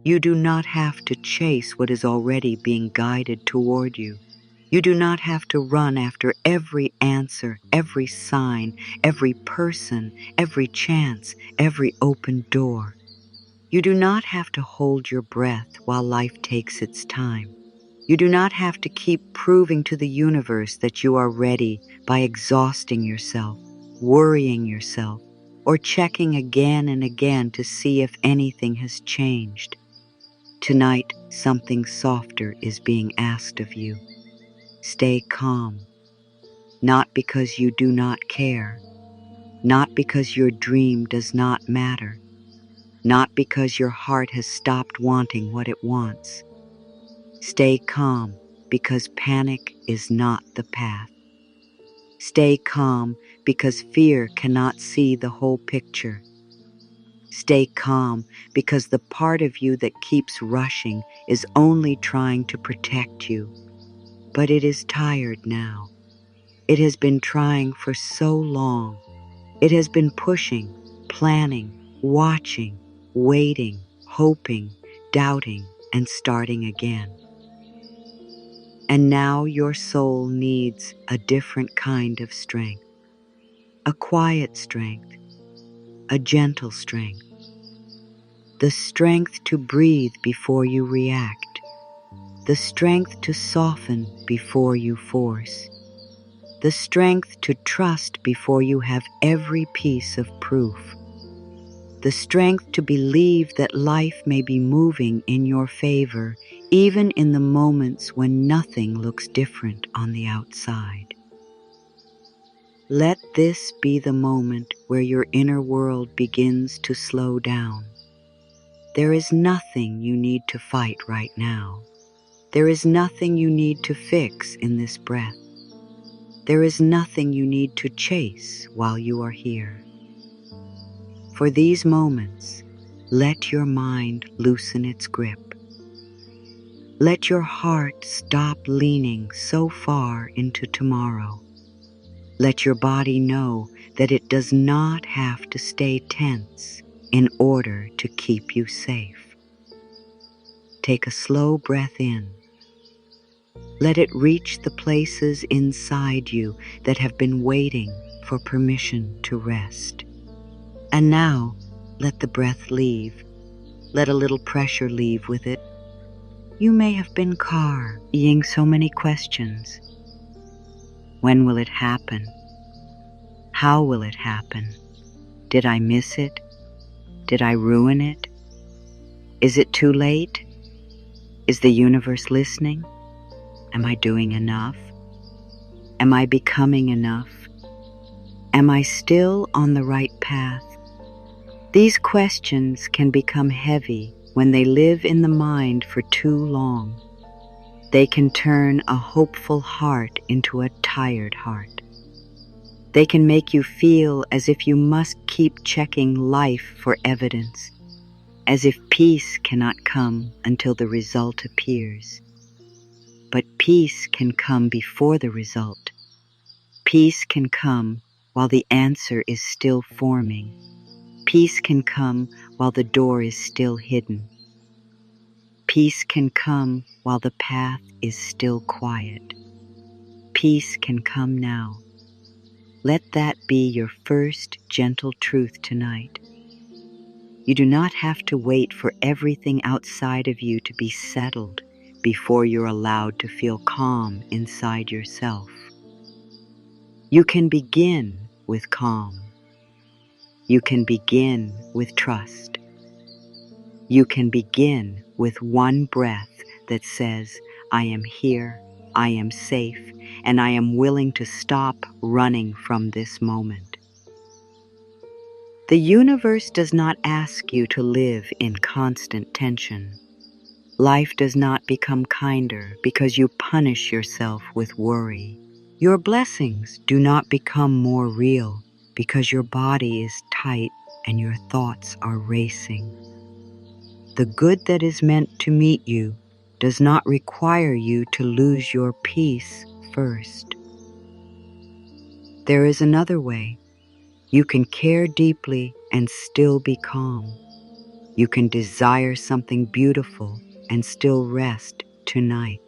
You do not have to chase what is already being guided toward you. You do not have to run after every answer, every sign, every person, every chance, every open door. You do not have to hold your breath while life takes its time. You do not have to keep proving to the universe that you are ready by exhausting yourself, worrying yourself, or checking again and again to see if anything has changed. Tonight, something softer is being asked of you. Stay calm, not because you do not care, not because your dream does not matter, not because your heart has stopped wanting what it wants. Stay calm because panic is not the path. Stay calm because fear cannot see the whole picture. Stay calm because the part of you that keeps rushing is only trying to protect you. But it is tired now. It has been trying for so long. It has been pushing, planning, watching, waiting, hoping, doubting, and starting again. And now your soul needs a different kind of strength. A quiet strength, a gentle strength. The strength to breathe before you react. The strength to soften before you force. The strength to trust before you have every piece of proof. The strength to believe that life may be moving in your favor, even in the moments when nothing looks different on the outside. Let this be the moment where your inner world begins to slow down. There is nothing you need to fight right now. There is nothing you need to fix in this breath. There is nothing you need to chase while you are here. For these moments, let your mind loosen its grip. Let your heart stop leaning so far into tomorrow. Let your body know that it does not have to stay tense in order to keep you safe. Take a slow breath in. Let it reach the places inside you that have been waiting for permission to rest. And now, let the breath leave. Let a little pressure leave with it. You may have been carrying so many questions. When will it happen? How will it happen? Did I miss it? Did I ruin it? Is it too late? Is the universe listening? Am I doing enough? Am I becoming enough? Am I still on the right path? These questions can become heavy when they live in the mind for too long. They can turn a hopeful heart into a tired heart. They can make you feel as if you must keep checking life for evidence, as if peace cannot come until the result appears. But peace can come before the result. Peace can come while the answer is still forming. Peace can come while the door is still hidden. Peace can come while the path is still quiet. Peace can come now. Let that be your first gentle truth tonight. You do not have to wait for everything outside of you to be settled before you're allowed to feel calm inside yourself. You can begin with calm. You can begin with trust. You can begin with one breath that says, I am here, I am safe, and I am willing to stop running from this moment. The universe does not ask you to live in constant tension. Life does not become kinder because you punish yourself with worry. Your blessings do not become more real because your body is tight and your thoughts are racing. The good that is meant to meet you does not require you to lose your peace first. There is another way. You can care deeply and still be calm. You can desire something beautiful and still rest tonight.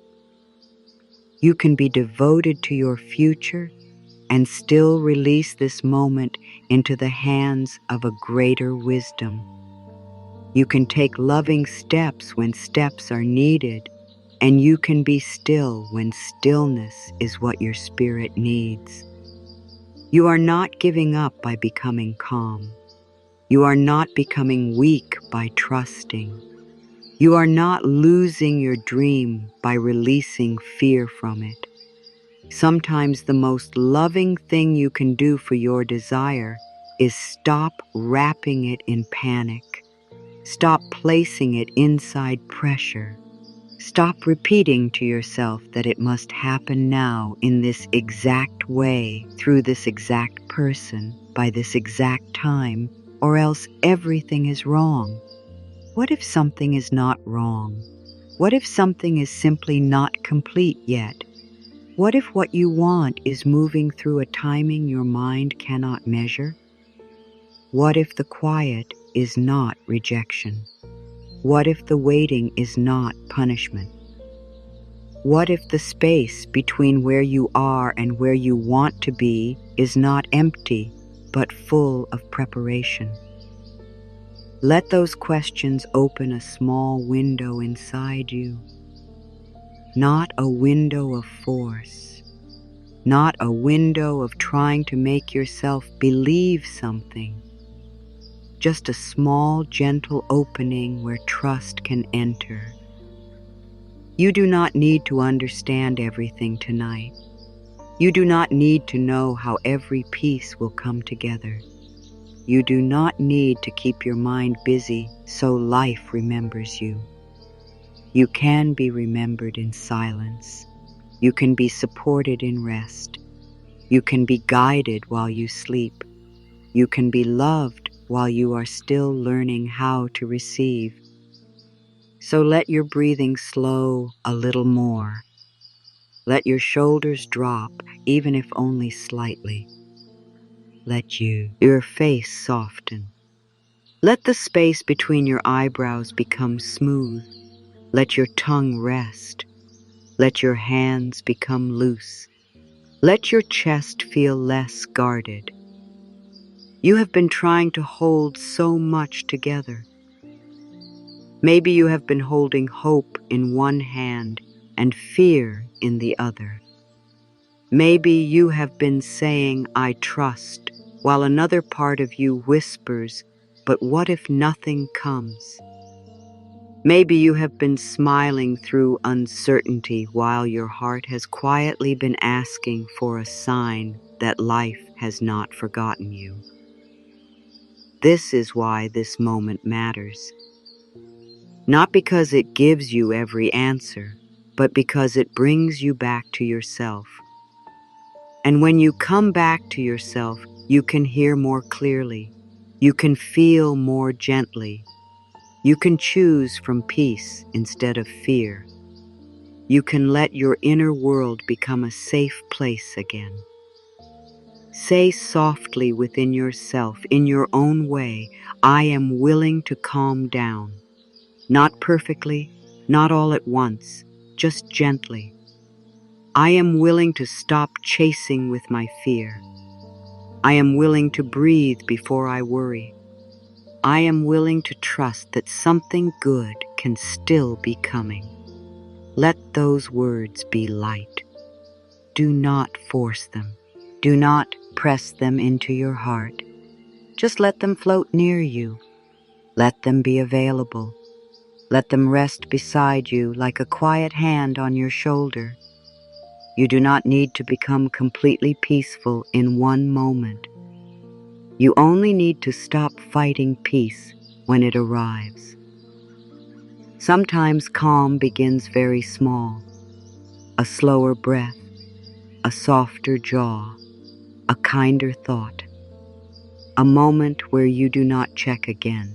You can be devoted to your future and still release this moment into the hands of a greater wisdom. You can take loving steps when steps are needed, and you can be still when stillness is what your spirit needs. You are not giving up by becoming calm. You are not becoming weak by trusting. You are not losing your dream by releasing fear from it. Sometimes the most loving thing you can do for your desire is stop wrapping it in panic. Stop placing it inside pressure. Stop repeating to yourself that it must happen now in this exact way, through this exact person, by this exact time, or else everything is wrong. What if something is not wrong? What if something is simply not complete yet? What if what you want is moving through a timing your mind cannot measure? What if the quiet is not rejection? What if the waiting is not punishment? What if the space between where you are and where you want to be is not empty, but full of preparation? Let those questions open a small window inside you. Not a window of force, not a window of trying to make yourself believe something. Just a small, gentle opening where trust can enter. You do not need to understand everything tonight. You do not need to know how every piece will come together. You do not need to keep your mind busy so life remembers you. You can be remembered in silence. You can be supported in rest. You can be guided while you sleep. You can be loved while you are still learning how to receive. So let your breathing slow a little more. Let your shoulders drop, even if only slightly. Let your face soften. Let the space between your eyebrows become smooth. Let your tongue rest. Let your hands become loose. Let your chest feel less guarded. You have been trying to hold so much together. Maybe you have been holding hope in one hand and fear in the other. Maybe you have been saying, "I trust," while another part of you whispers, "But what if nothing comes?" Maybe you have been smiling through uncertainty while your heart has quietly been asking for a sign that life has not forgotten you. This is why this moment matters. Not because it gives you every answer, but because it brings you back to yourself. And when you come back to yourself, you can hear more clearly. You can feel more gently. You can choose from peace instead of fear. You can let your inner world become a safe place again. Say softly within yourself, in your own way, "I am willing to calm down." Not perfectly, not all at once, just gently. I am willing to stop chasing with my fear. I am willing to breathe before I worry. I am willing to trust that something good can still be coming. Let those words be light. Do not force them. Do not press them into your heart. Just let them float near you. Let them be available. Let them rest beside you like a quiet hand on your shoulder. You do not need to become completely peaceful in one moment. You only need to stop fighting peace when it arrives. Sometimes calm begins very small. A slower breath, a softer jaw, a kinder thought. A moment where you do not check again.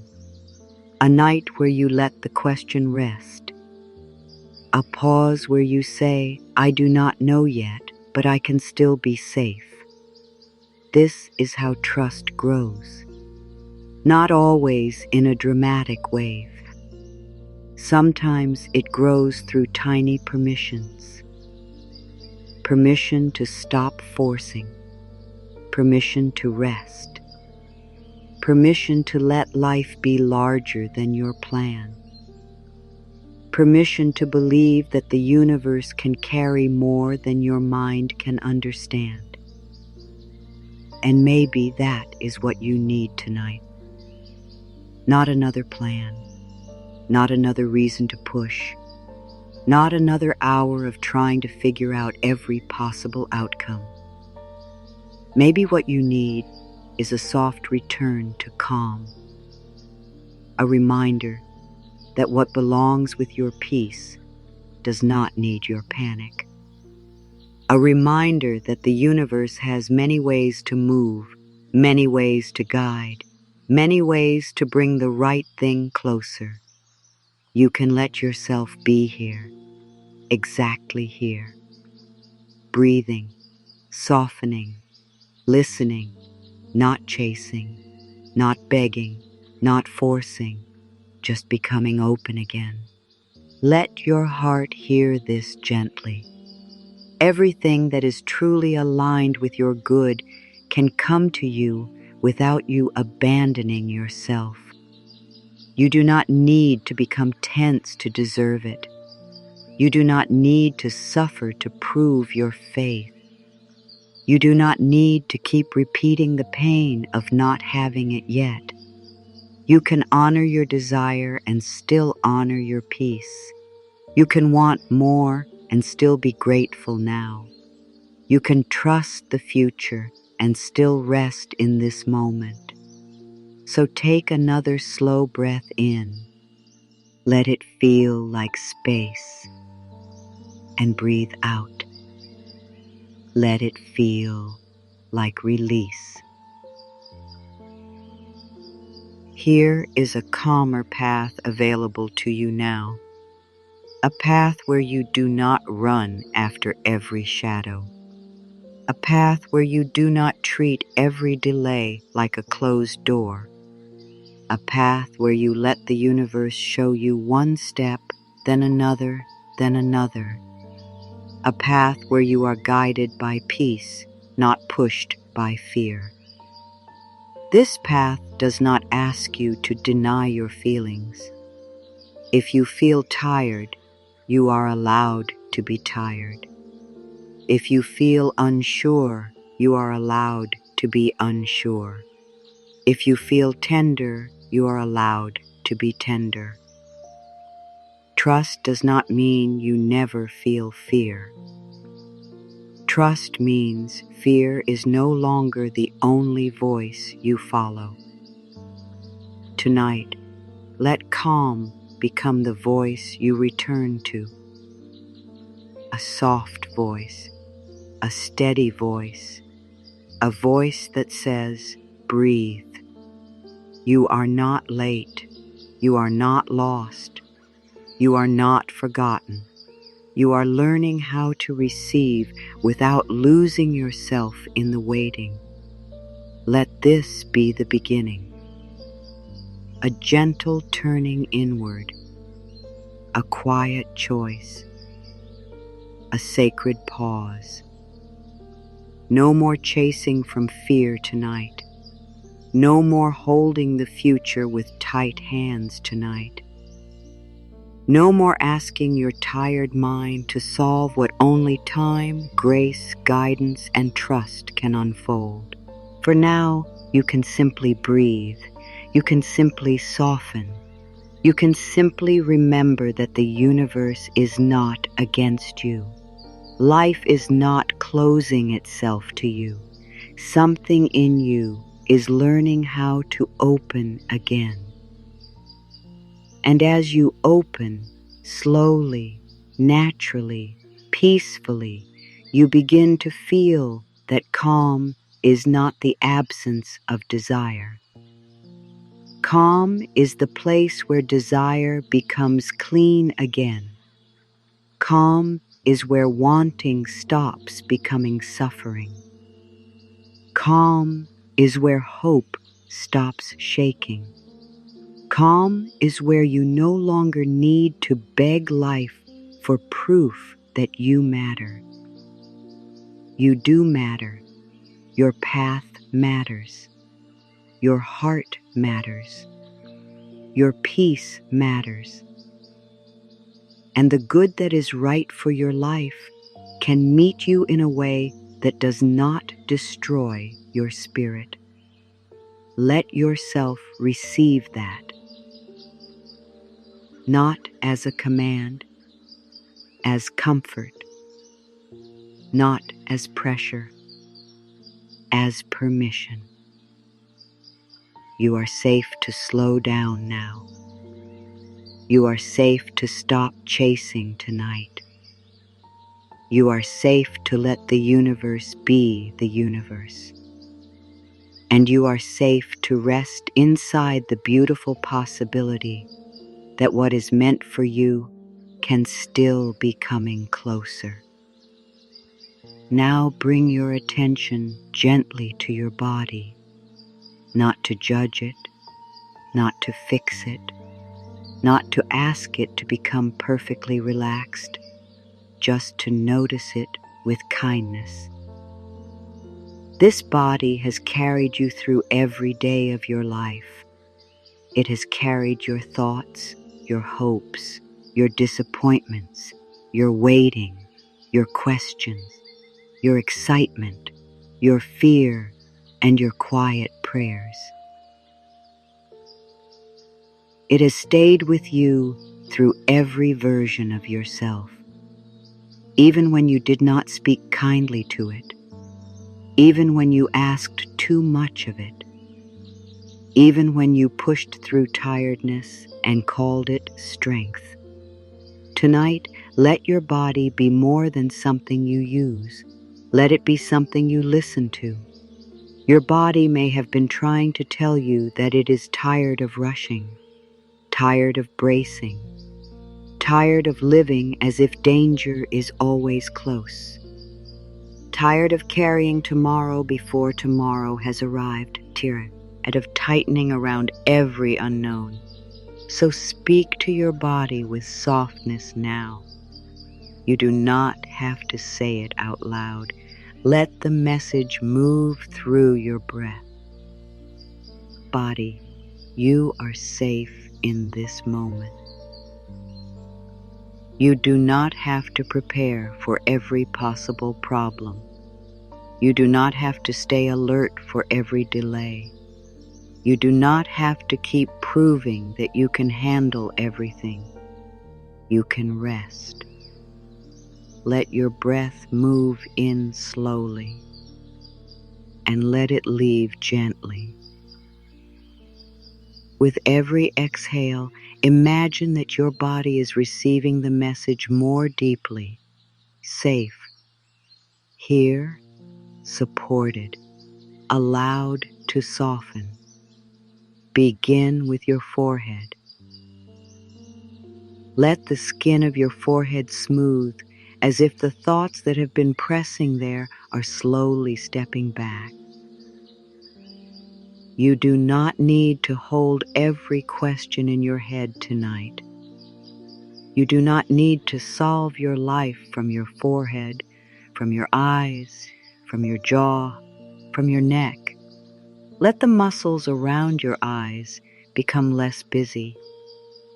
A night where you let the question rest. A pause where you say, "I do not know yet, but I can still be safe." This is how trust grows. not always in a dramatic wave. Sometimes it grows through tiny permissions. Permission to stop forcing. Permission to rest. Permission to let life be larger than your plan. Permission to believe that the universe can carry more than your mind can understand. And maybe that is what you need tonight. Not another plan, not another reason to push, not another hour of trying to figure out every possible outcome. Maybe what you need is a soft return to calm, a reminder that what belongs with your peace does not need your panic. A reminder that the universe has many ways to move, many ways to guide, many ways to bring the right thing closer. You can let yourself be here, exactly here, breathing, softening, listening, not chasing, not begging, not forcing, just becoming open again. Let your heart hear this gently. Everything that is truly aligned with your good can come to you without you abandoning yourself. You do not need to become tense to deserve it. You do not need to suffer to prove your faith. You do not need to keep repeating the pain of not having it yet. You can honor your desire and still honor your peace. You can want more and still be grateful now. You can trust the future and still rest in this moment. So take another slow breath in. Let it feel like space. And breathe out. Let it feel like release. Here is a calmer path available to you now. A path where you do not run after every shadow. A path where you do not treat every delay like a closed door. A path where you let the universe show you one step, then another, then another. A path where you are guided by peace, not pushed by fear. This path does not ask you to deny your feelings. If you feel tired, you are allowed to be tired. If you feel unsure, you are allowed to be unsure. If you feel tender, you are allowed to be tender. Trust does not mean you never feel fear. Trust means fear is no longer the only voice you follow. Tonight, let calm become the voice you return to. A soft voice, a steady voice, a voice that says, breathe. You are not late. You are not lost. You are not forgotten. You are learning how to receive without losing yourself in the waiting. Let this be the beginning. A gentle turning inward, a quiet choice, a sacred pause. No more chasing from fear tonight. No more holding the future with tight hands tonight. No more asking your tired mind to solve what only time, grace, guidance, and trust can unfold. For now, you can simply breathe. You can simply soften. You can simply remember that the universe is not against you. Life is not closing itself to you. Something in you is learning how to open again. And as you open, slowly, naturally, peacefully, you begin to feel that calm is not the absence of desire. Calm is the place where desire becomes clean again. Calm is where wanting stops becoming suffering. Calm is where hope stops shaking. Calm is where you no longer need to beg life for proof that you matter. You do matter. Your path matters. Your heart matters. Your peace matters. And the good that is right for your life can meet you in a way that does not destroy your spirit. Let yourself receive that, not as a command, as comfort, not as pressure, as permission. You are safe to slow down now. You are safe to stop chasing tonight. You are safe to let the universe be the universe. And you are safe to rest inside the beautiful possibility that what is meant for you can still be coming closer. Now bring your attention gently to your body, not to judge it, not to fix it, not to ask it to become perfectly relaxed, just to notice it with kindness. This body has carried you through every day of your life. It has carried your thoughts, your hopes, your disappointments, your waiting, your questions, your excitement, your fear, and your quiet prayers. It has stayed with you through every version of yourself, even when you did not speak kindly to it, even when you asked too much of it, even when you pushed through tiredness and called it strength. Tonight, let your body be more than something you use. Let it be something you listen to. Your body may have been trying to tell you that it is tired of rushing, tired of bracing, tired of living as if danger is always close, tired of carrying tomorrow before tomorrow has arrived, and of tightening around every unknown. So speak to your body with softness now. You do not have to say it out loud. Let the message move through your breath. Body, you are safe in this moment. You do not have to prepare for every possible problem. You do not have to stay alert for every delay. You do not have to keep proving that you can handle everything. You can rest. Let your breath move in slowly and let it leave gently. With every exhale, imagine that your body is receiving the message more deeply, safe, here, supported, allowed to soften. Begin with your forehead. Let the skin of your forehead smooth as if the thoughts that have been pressing there are slowly stepping back. You do not need to hold every question in your head tonight. You do not need to solve your life from your forehead, from your eyes, from your jaw, from your neck. Let the muscles around your eyes become less busy.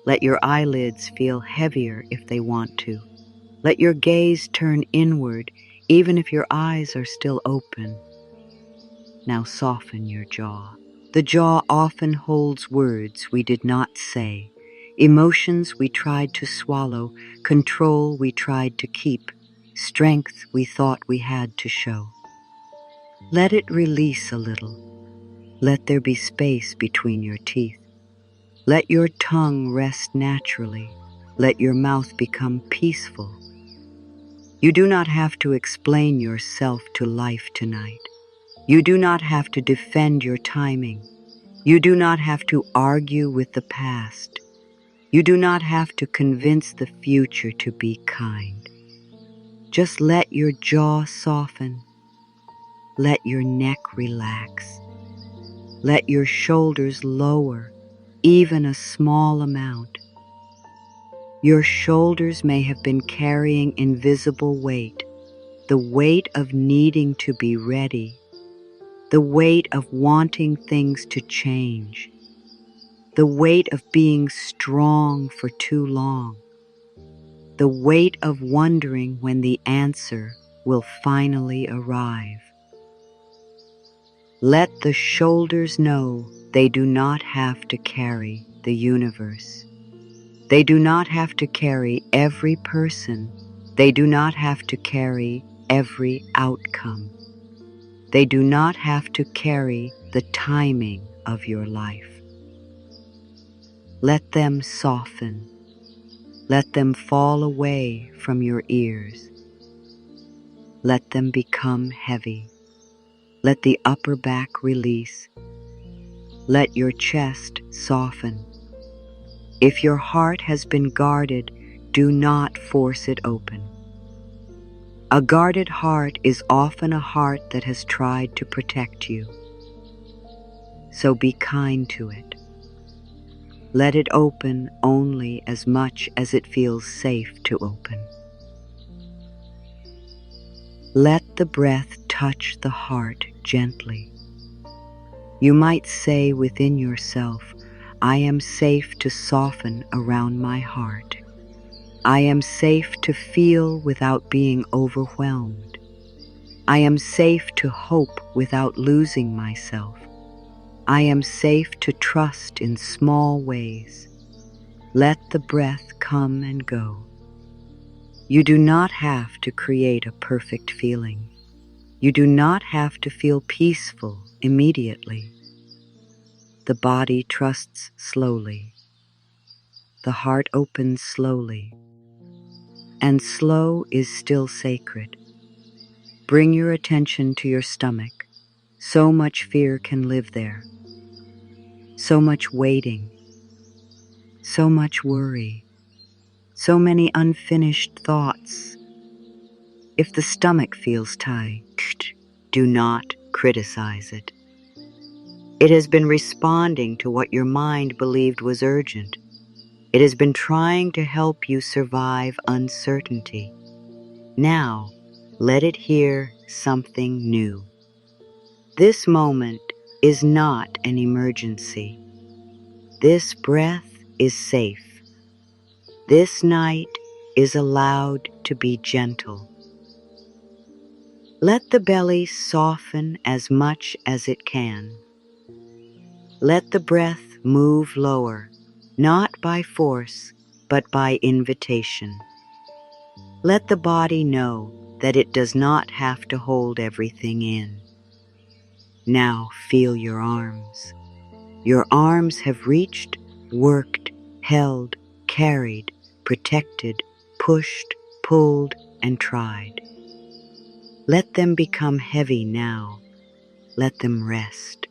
Let your eyelids feel heavier if they want to. Let your gaze turn inward, even if your eyes are still open. Now soften your jaw. The jaw often holds words we did not say, emotions we tried to swallow, control we tried to keep, strength we thought we had to show. Let it release a little. Let there be space between your teeth. Let your tongue rest naturally. Let your mouth become peaceful. You do not have to explain yourself to life tonight. You do not have to defend your timing. You do not have to argue with the past. You do not have to convince the future to be kind. Just let your jaw soften. Let your neck relax. Let your shoulders lower, even a small amount. Your shoulders may have been carrying invisible weight, the weight of needing to be ready, the weight of wanting things to change, the weight of being strong for too long, the weight of wondering when the answer will finally arrive. Let the shoulders know they do not have to carry the universe. They do not have to carry every person. They do not have to carry every outcome. They do not have to carry the timing of your life. Let them soften. Let them fall away from your ears. Let them become heavy. Let the upper back release. Let your chest soften. If your heart has been guarded, do not force it open. A guarded heart is often a heart that has tried to protect you. So be kind to it. Let it open only as much as it feels safe to open. Let the breath touch the heart gently. You might say within yourself, I am safe to soften around my heart. I am safe to feel without being overwhelmed. I am safe to hope without losing myself. I am safe to trust in small ways. Let the breath come and go. You do not have to create a perfect feeling. You do not have to feel peaceful immediately. The body trusts slowly. The heart opens slowly. And slow is still sacred. Bring your attention to your stomach. So much fear can live there. So much waiting. So much worry. So many unfinished thoughts. If the stomach feels tight, do not criticize it. It has been responding to what your mind believed was urgent. It has been trying to help you survive uncertainty. Now, let it hear something new. This moment is not an emergency. This breath is safe. This night is allowed to be gentle. Let the belly soften as much as it can. Let the breath move lower, not by force, but by invitation. Let the body know that it does not have to hold everything in. Now feel your arms. Your arms have reached, worked, held, carried, protected, pushed, pulled, and tried. Let them become heavy now. Let them rest.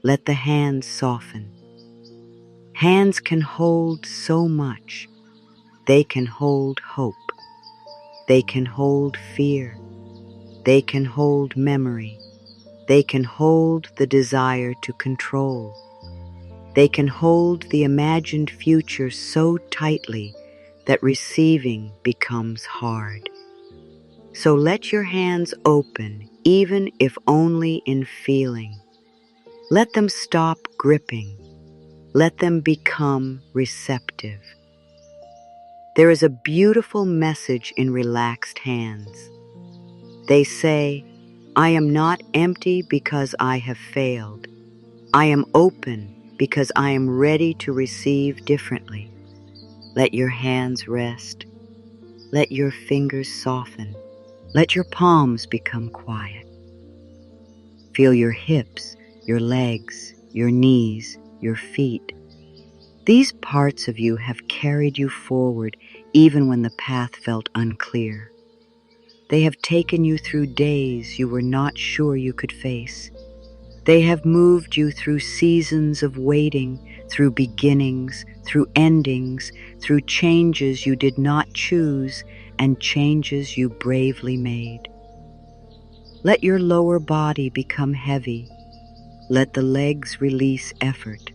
Let the hands soften. Hands can hold so much. They can hold hope. They can hold fear. They can hold memory. They can hold the desire to control. They can hold the imagined future so tightly that receiving becomes hard. So let your hands open, even if only in feeling. Let them stop gripping. Let them become receptive. There is a beautiful message in relaxed hands. They say, I am not empty because I have failed. I am open because I am ready to receive differently. Let your hands rest. Let your fingers soften. Let your palms become quiet. Feel your hips, your legs, your knees, your feet. These parts of you have carried you forward even when the path felt unclear. They have taken you through days you were not sure you could face. They have moved you through seasons of waiting, through beginnings, through endings, through changes you did not choose and changes you bravely made. Let your lower body become heavy. Let the legs release effort.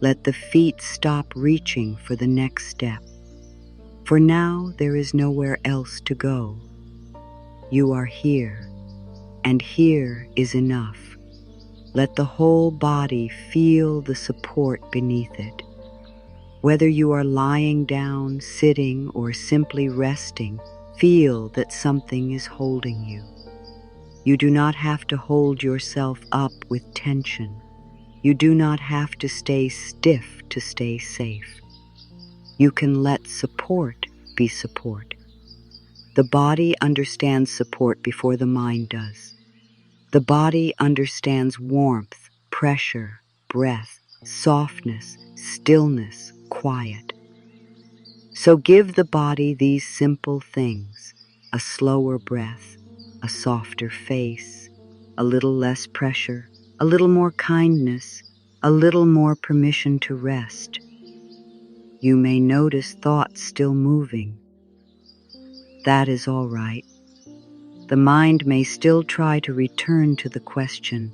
Let the feet stop reaching for the next step. For now, there is nowhere else to go. You are here, and here is enough. Let the whole body feel the support beneath it. Whether you are lying down, sitting, or simply resting, feel that something is holding you. You do not have to hold yourself up with tension. You do not have to stay stiff to stay safe. You can let support be support. The body understands support before the mind does. The body understands warmth, pressure, breath, softness, stillness, quiet. So give the body these simple things: a slower breath, a softer face, a little less pressure, a little more kindness, a little more permission to rest. You may notice thoughts still moving. That is all right. The mind may still try to return to the question,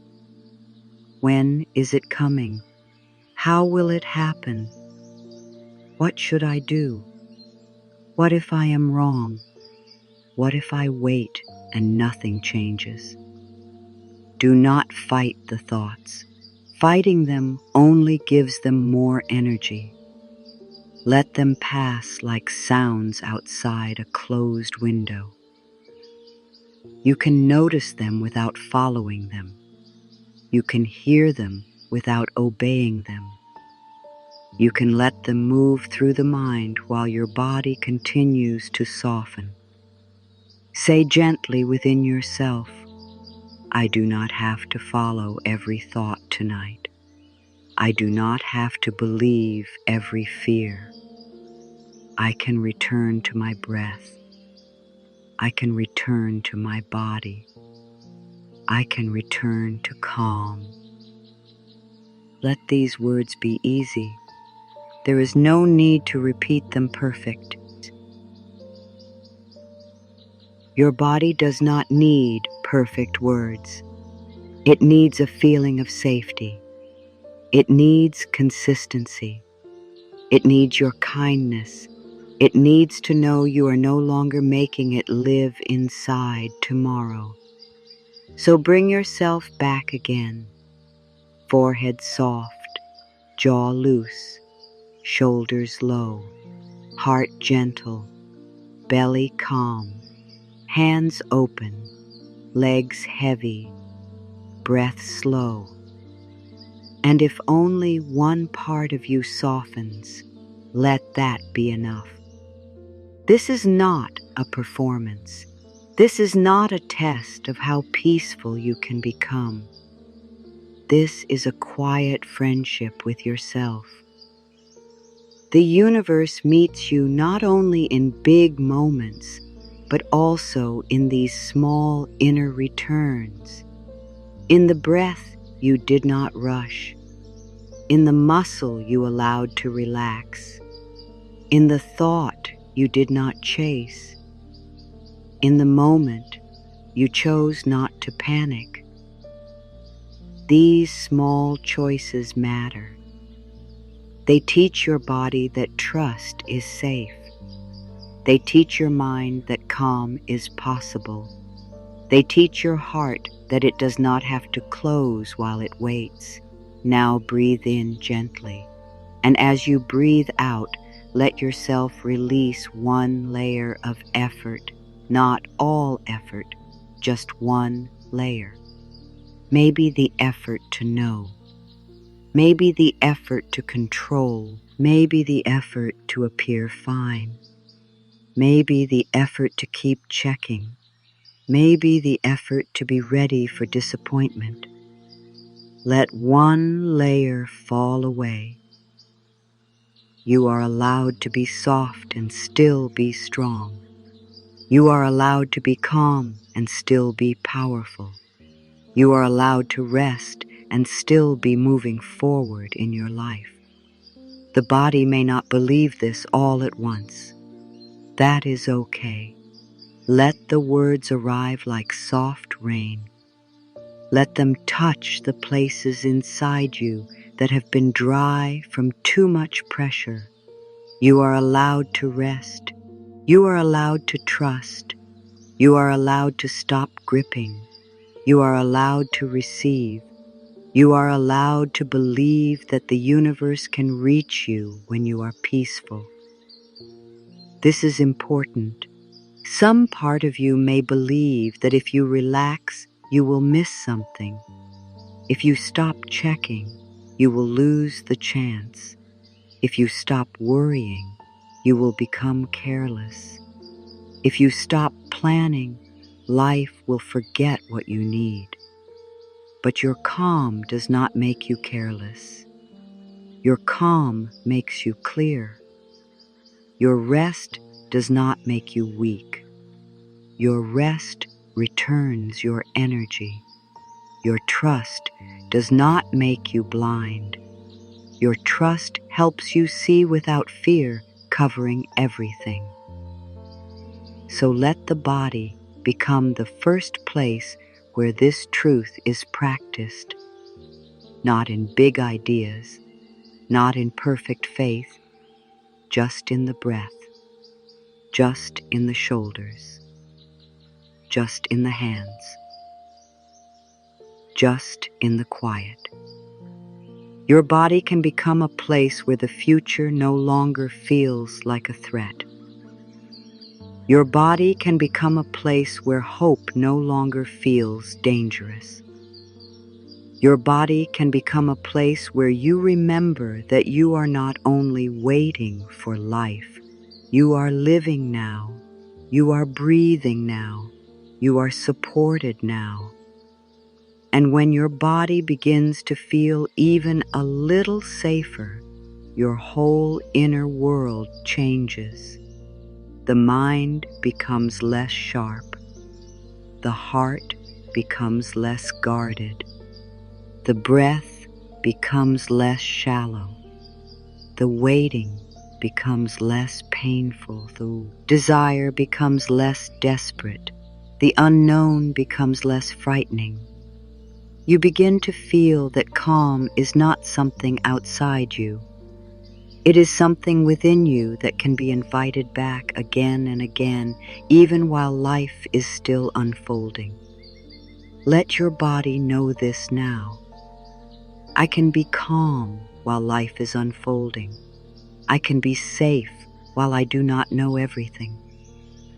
when is it coming? How will it happen? What should I do? What if I am wrong? What if I wait and nothing changes? Do not fight the thoughts. Fighting them only gives them more energy. Let them pass like sounds outside a closed window. You can notice them without following them. You can hear them without obeying them. You can let them move through the mind while your body continues to soften. Say gently within yourself, I do not have to follow every thought tonight. I do not have to believe every fear. I can return to my breath. I can return to my body. I can return to calm. Let these words be easy. There is no need to repeat them perfect. Your body does not need perfect words. It needs a feeling of safety. It needs consistency. It needs your kindness. It needs to know you are no longer making it live inside tomorrow. So bring yourself back again. Forehead soft, jaw loose, shoulders low, heart gentle, belly calm, hands open, legs heavy, breath slow. And if only one part of you softens, let that be enough. This is not a performance. This is not a test of how peaceful you can become. This is a quiet friendship with yourself. The universe meets you not only in big moments, but also in these small inner returns. In the breath you did not rush. In the muscle you allowed to relax. In the thought you did not chase. In the moment you chose not to panic. These small choices matter. They teach your body that trust is safe. They teach your mind that calm is possible. They teach your heart that it does not have to close while it waits. Now breathe in gently, and as you breathe out, let yourself release one layer of effort, not all effort, just one layer. Maybe the effort to know. Maybe the effort to control. Maybe the effort to appear fine. Maybe the effort to keep checking. Maybe the effort to be ready for disappointment. Let one layer fall away. You are allowed to be soft and still be strong. You are allowed to be calm and still be powerful. You are allowed to rest and still be moving forward in your life. The body may not believe this all at once. That is okay. Let the words arrive like soft rain. Let them touch the places inside you that have been dry from too much pressure. You are allowed to rest. You are allowed to trust. You are allowed to stop gripping. You are allowed to receive. You are allowed to believe that the universe can reach you when you are peaceful. This is important. Some part of you may believe that if you relax, you will miss something. If you stop checking, you will lose the chance. If you stop worrying, you will become careless. If you stop planning, life will forget what you need. But your calm does not make you careless. Your calm makes you clear. Your rest does not make you weak. Your rest returns your energy. Your trust does not make you blind. Your trust helps you see without fear, covering everything. So let the body become the first place where this truth is practiced, not in big ideas, not in perfect faith, just in the breath, just in the shoulders, just in the hands, just in the quiet. Your body can become a place where the future no longer feels like a threat. Your body can become a place where hope no longer feels dangerous. Your body can become a place where you remember that you are not only waiting for life, you are living now, you are breathing now, you are supported now. And when your body begins to feel even a little safer, your whole inner world changes. The mind becomes less sharp. The heart becomes less guarded. The breath becomes less shallow. The waiting becomes less painful. The desire becomes less desperate. The unknown becomes less frightening. You begin to feel that calm is not something outside you. It is something within you that can be invited back again and again, even while life is still unfolding. Let your body know this now. I can be calm while life is unfolding. I can be safe while I do not know everything.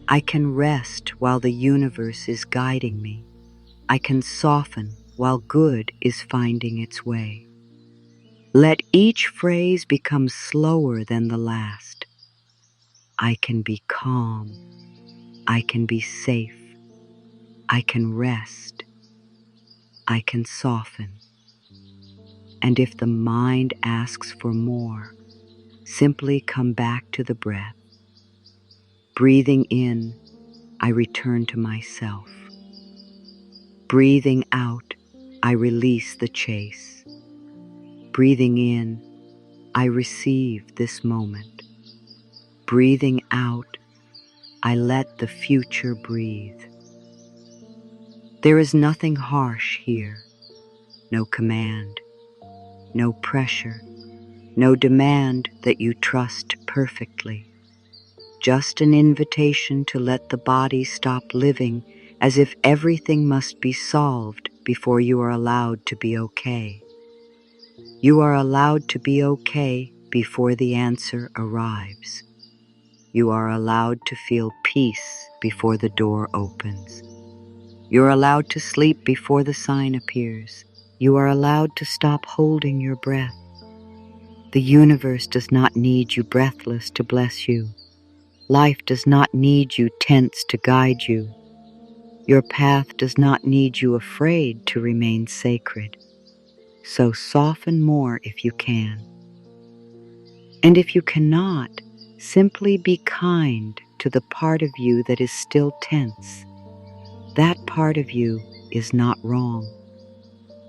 I can rest while the universe is guiding me. I can soften while good is finding its way. Let each phrase become slower than the last. I can be calm. I can be safe. I can rest. I can soften. And if the mind asks for more, simply come back to the breath. Breathing in, I return to myself. Breathing out, I release the chase. Breathing in, I receive this moment. Breathing out, I let the future breathe. There is nothing harsh here, no command, no pressure, no demand that you trust perfectly. Just an invitation to let the body stop living as if everything must be solved before you are allowed to be okay. You are allowed to be okay before the answer arrives. You are allowed to feel peace before the door opens. You're allowed to sleep before the sign appears. You are allowed to stop holding your breath. The universe does not need you breathless to bless you. Life does not need you tense to guide you. Your path does not need you afraid to remain sacred. So soften more if you can. And if you cannot, simply be kind to the part of you that is still tense. That part of you is not wrong.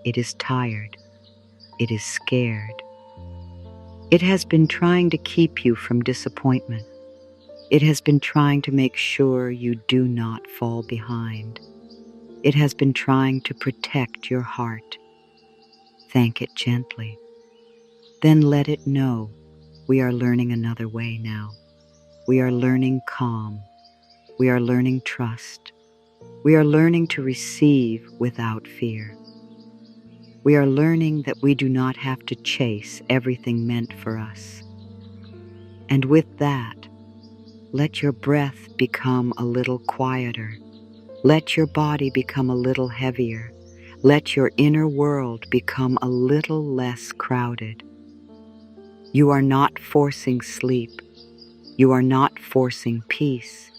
It is tired. It is scared. It has been trying to keep you from disappointment. It has been trying to make sure you do not fall behind. It has been trying to protect your heart. Thank it gently. Then let it know we are learning another way now. We are learning calm. We are learning trust. We are learning to receive without fear. We are learning that we do not have to chase everything meant for us. And with that, let your breath become a little quieter. Let your body become a little heavier. Let your inner world become a little less crowded. You are not forcing sleep. You are not forcing peace.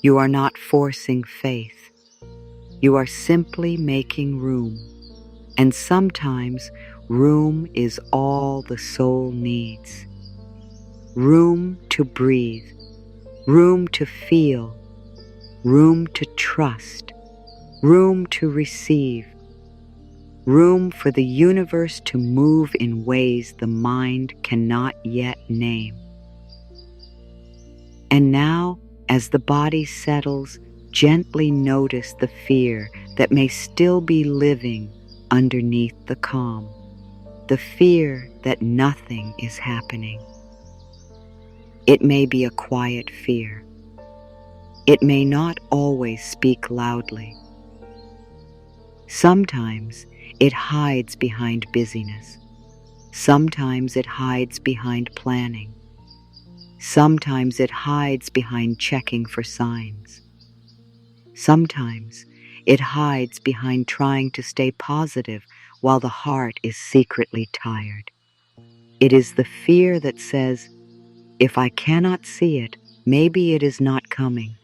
You are not forcing faith. You are simply making room. And sometimes room is all the soul needs. Room to breathe. Room to feel. Room to trust. Room to receive. Room for the universe to move in ways the mind cannot yet name. And now, as the body settles, gently notice the fear that may still be living underneath the calm. The fear that nothing is happening. It may be a quiet fear. It may not always speak loudly. Sometimes it hides behind busyness. Sometimes it hides behind planning. Sometimes it hides behind checking for signs. Sometimes it hides behind trying to stay positive while the heart is secretly tired. It is the fear that says, if I cannot see it, maybe it is not coming.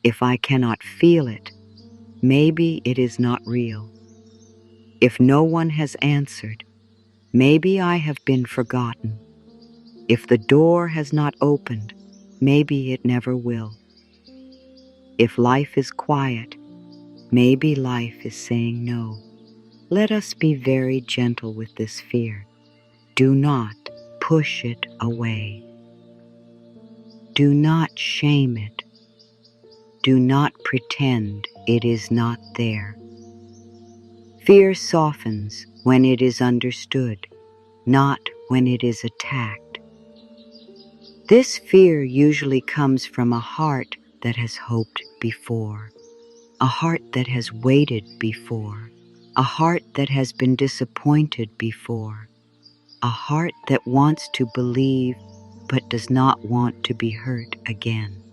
If I cannot feel it, maybe it is not real. If no one has answered, maybe I have been forgotten. If the door has not opened, maybe it never will. If life is quiet, maybe life is saying no. Let us be very gentle with this fear. Do not push it away. Do not shame it. Do not pretend it is not there. Fear softens when it is understood, not when it is attacked. This fear usually comes from a heart that has hoped before, a heart that has waited before, a heart that has been disappointed before, a heart that wants to believe but does not want to be hurt again.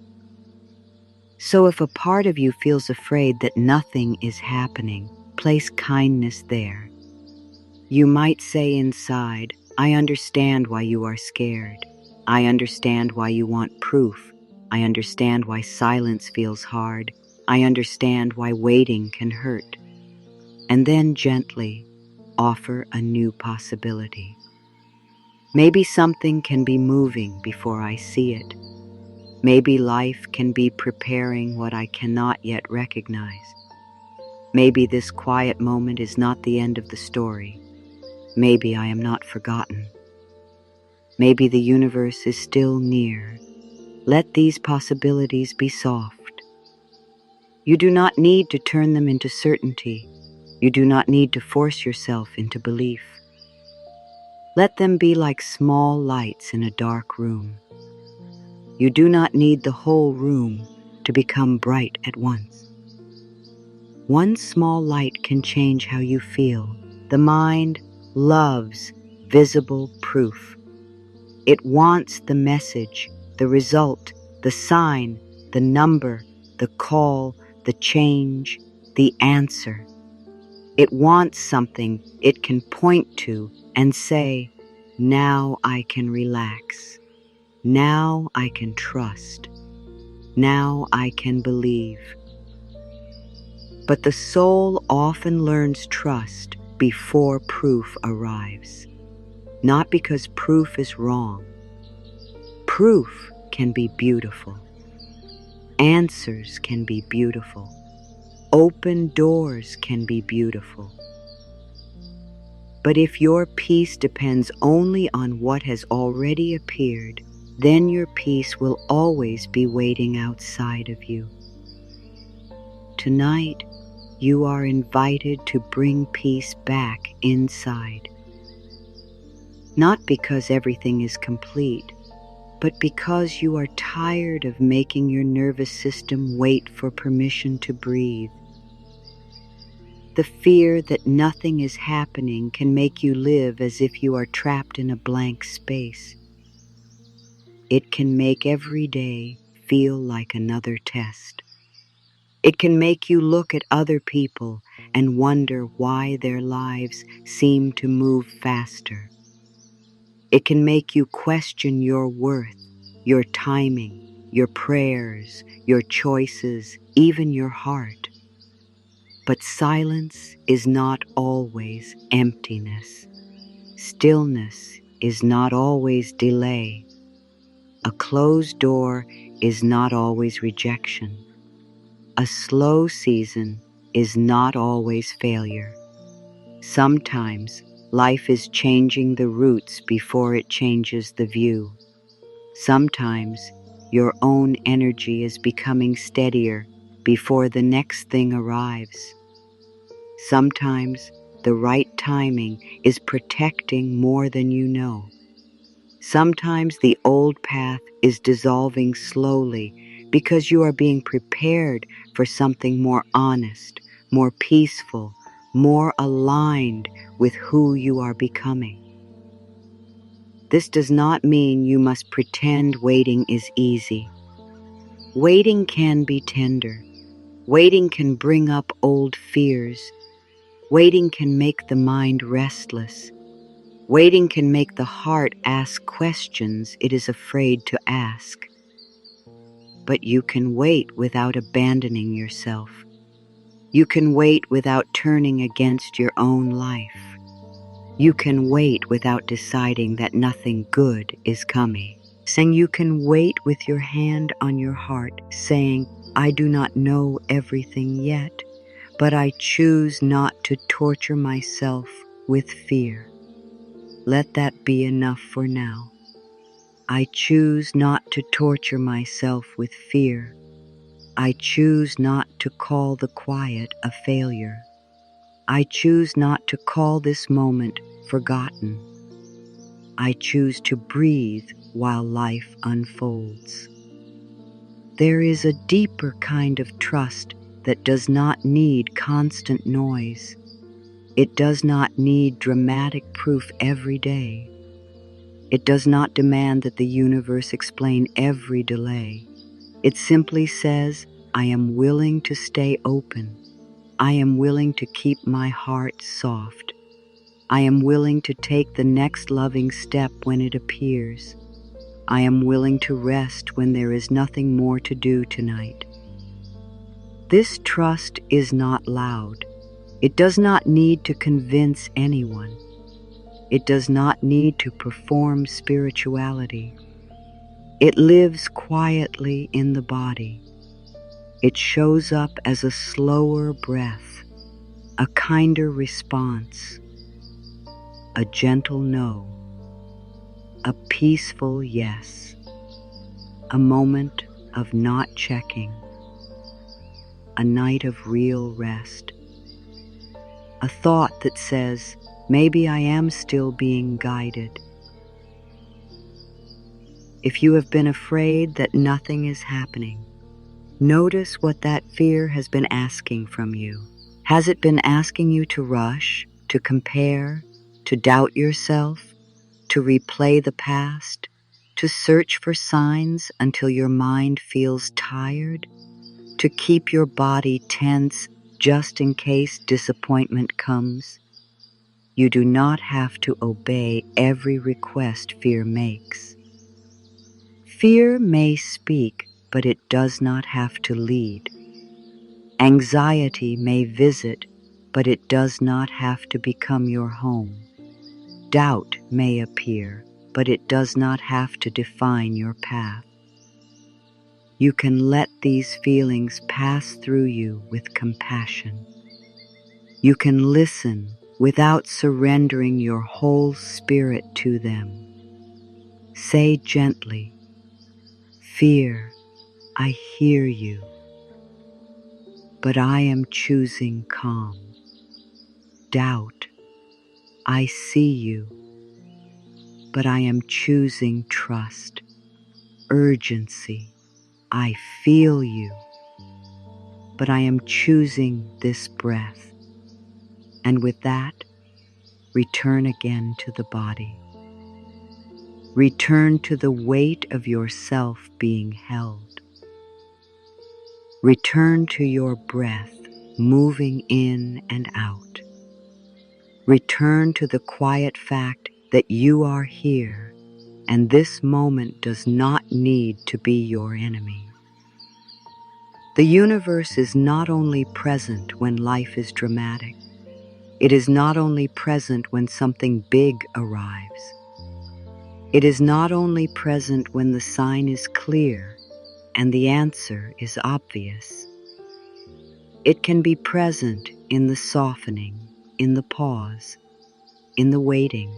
So if a part of you feels afraid that nothing is happening, place kindness there. You might say inside, I understand why you are scared. I understand why you want proof. I understand why silence feels hard. I understand why waiting can hurt. And then gently offer a new possibility. Maybe something can be moving before I see it. Maybe life can be preparing what I cannot yet recognize. Maybe this quiet moment is not the end of the story. Maybe I am not forgotten. Maybe the universe is still near. Let these possibilities be soft. You do not need to turn them into certainty. You do not need to force yourself into belief. Let them be like small lights in a dark room. You do not need the whole room to become bright at once. One small light can change how you feel. The mind loves visible proof. It wants the message, the result, the sign, the number, the call, the change, the answer. It wants something it can point to and say, now I can relax. Now I can trust. Now I can believe. But the soul often learns trust before proof arrives. Not because proof is wrong. Proof can be beautiful. Answers can be beautiful. Open doors can be beautiful. But if your peace depends only on what has already appeared, then your peace will always be waiting outside of you. Tonight, you are invited to bring peace back inside. Not because everything is complete, but because you are tired of making your nervous system wait for permission to breathe. The fear that nothing is happening can make you live as if you are trapped in a blank space. It can make every day feel like another test. It can make you look at other people and wonder why their lives seem to move faster. It can make you question your worth, your timing, your prayers, your choices, even your heart. But silence is not always emptiness. Stillness is not always delay. A closed door is not always rejection. A slow season is not always failure. Sometimes life is changing the routes before it changes the view. Sometimes your own energy is becoming steadier before the next thing arrives. Sometimes the right timing is protecting more than you know. Sometimes the old path is dissolving slowly because you are being prepared for something more honest, more peaceful, more aligned with who you are becoming. This does not mean you must pretend waiting is easy. Waiting can be tender. Waiting can bring up old fears. Waiting can make the mind restless. Waiting can make the heart ask questions it is afraid to ask. But you can wait without abandoning yourself. You can wait without turning against your own life. You can wait without deciding that nothing good is coming. Saying you can wait with your hand on your heart, saying, I do not know everything yet, but I choose not to torture myself with fear. Let that be enough for now. I choose not to torture myself with fear. I choose not to call the quiet a failure. I choose not to call this moment forgotten. I choose to breathe while life unfolds. There is a deeper kind of trust that does not need constant noise. It does not need dramatic proof every day. It does not demand that the universe explain every delay. It simply says, I am willing to stay open. I am willing to keep my heart soft. I am willing to take the next loving step when it appears. I am willing to rest when there is nothing more to do tonight. This trust is not loud. It does not need to convince anyone. It does not need to perform spirituality. It lives quietly in the body. It shows up as a slower breath, a kinder response, a gentle no, a peaceful yes, a moment of not checking, a night of real rest, a thought that says, maybe I am still being guided. If you have been afraid that nothing is happening, notice what that fear has been asking from you. Has it been asking you to rush, to compare, to doubt yourself, to replay the past, to search for signs until your mind feels tired, to keep your body tense just in case disappointment comes? You do not have to obey every request fear makes. Fear may speak, but it does not have to lead. Anxiety may visit, but it does not have to become your home. Doubt may appear, but it does not have to define your path. You can let these feelings pass through you with compassion. You can listen without surrendering your whole spirit to them. Say gently, Fear, I hear you, but I am choosing calm. Doubt, I see you, but I am choosing trust. Urgency, I feel you, but I am choosing this breath. And with that, return again to the body. Return to the weight of yourself being held. Return to your breath moving in and out. Return to the quiet fact that you are here, and this moment does not need to be your enemy. The universe is not only present when life is dramatic. It is not only present when something big arrives. It is not only present when the sign is clear and the answer is obvious. It can be present in the softening, in the pause, in the waiting,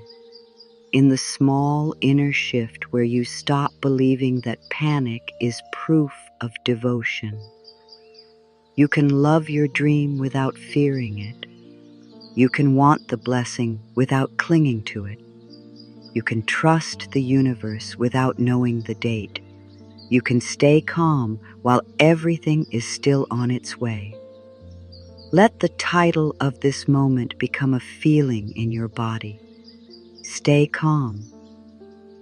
in the small inner shift where you stop believing that panic is proof of devotion. You can love your dream without fearing it. You can want the blessing without clinging to it. You can trust the universe without knowing the date. You can stay calm while everything is still on its way. Let the title of this moment become a feeling in your body. Stay calm,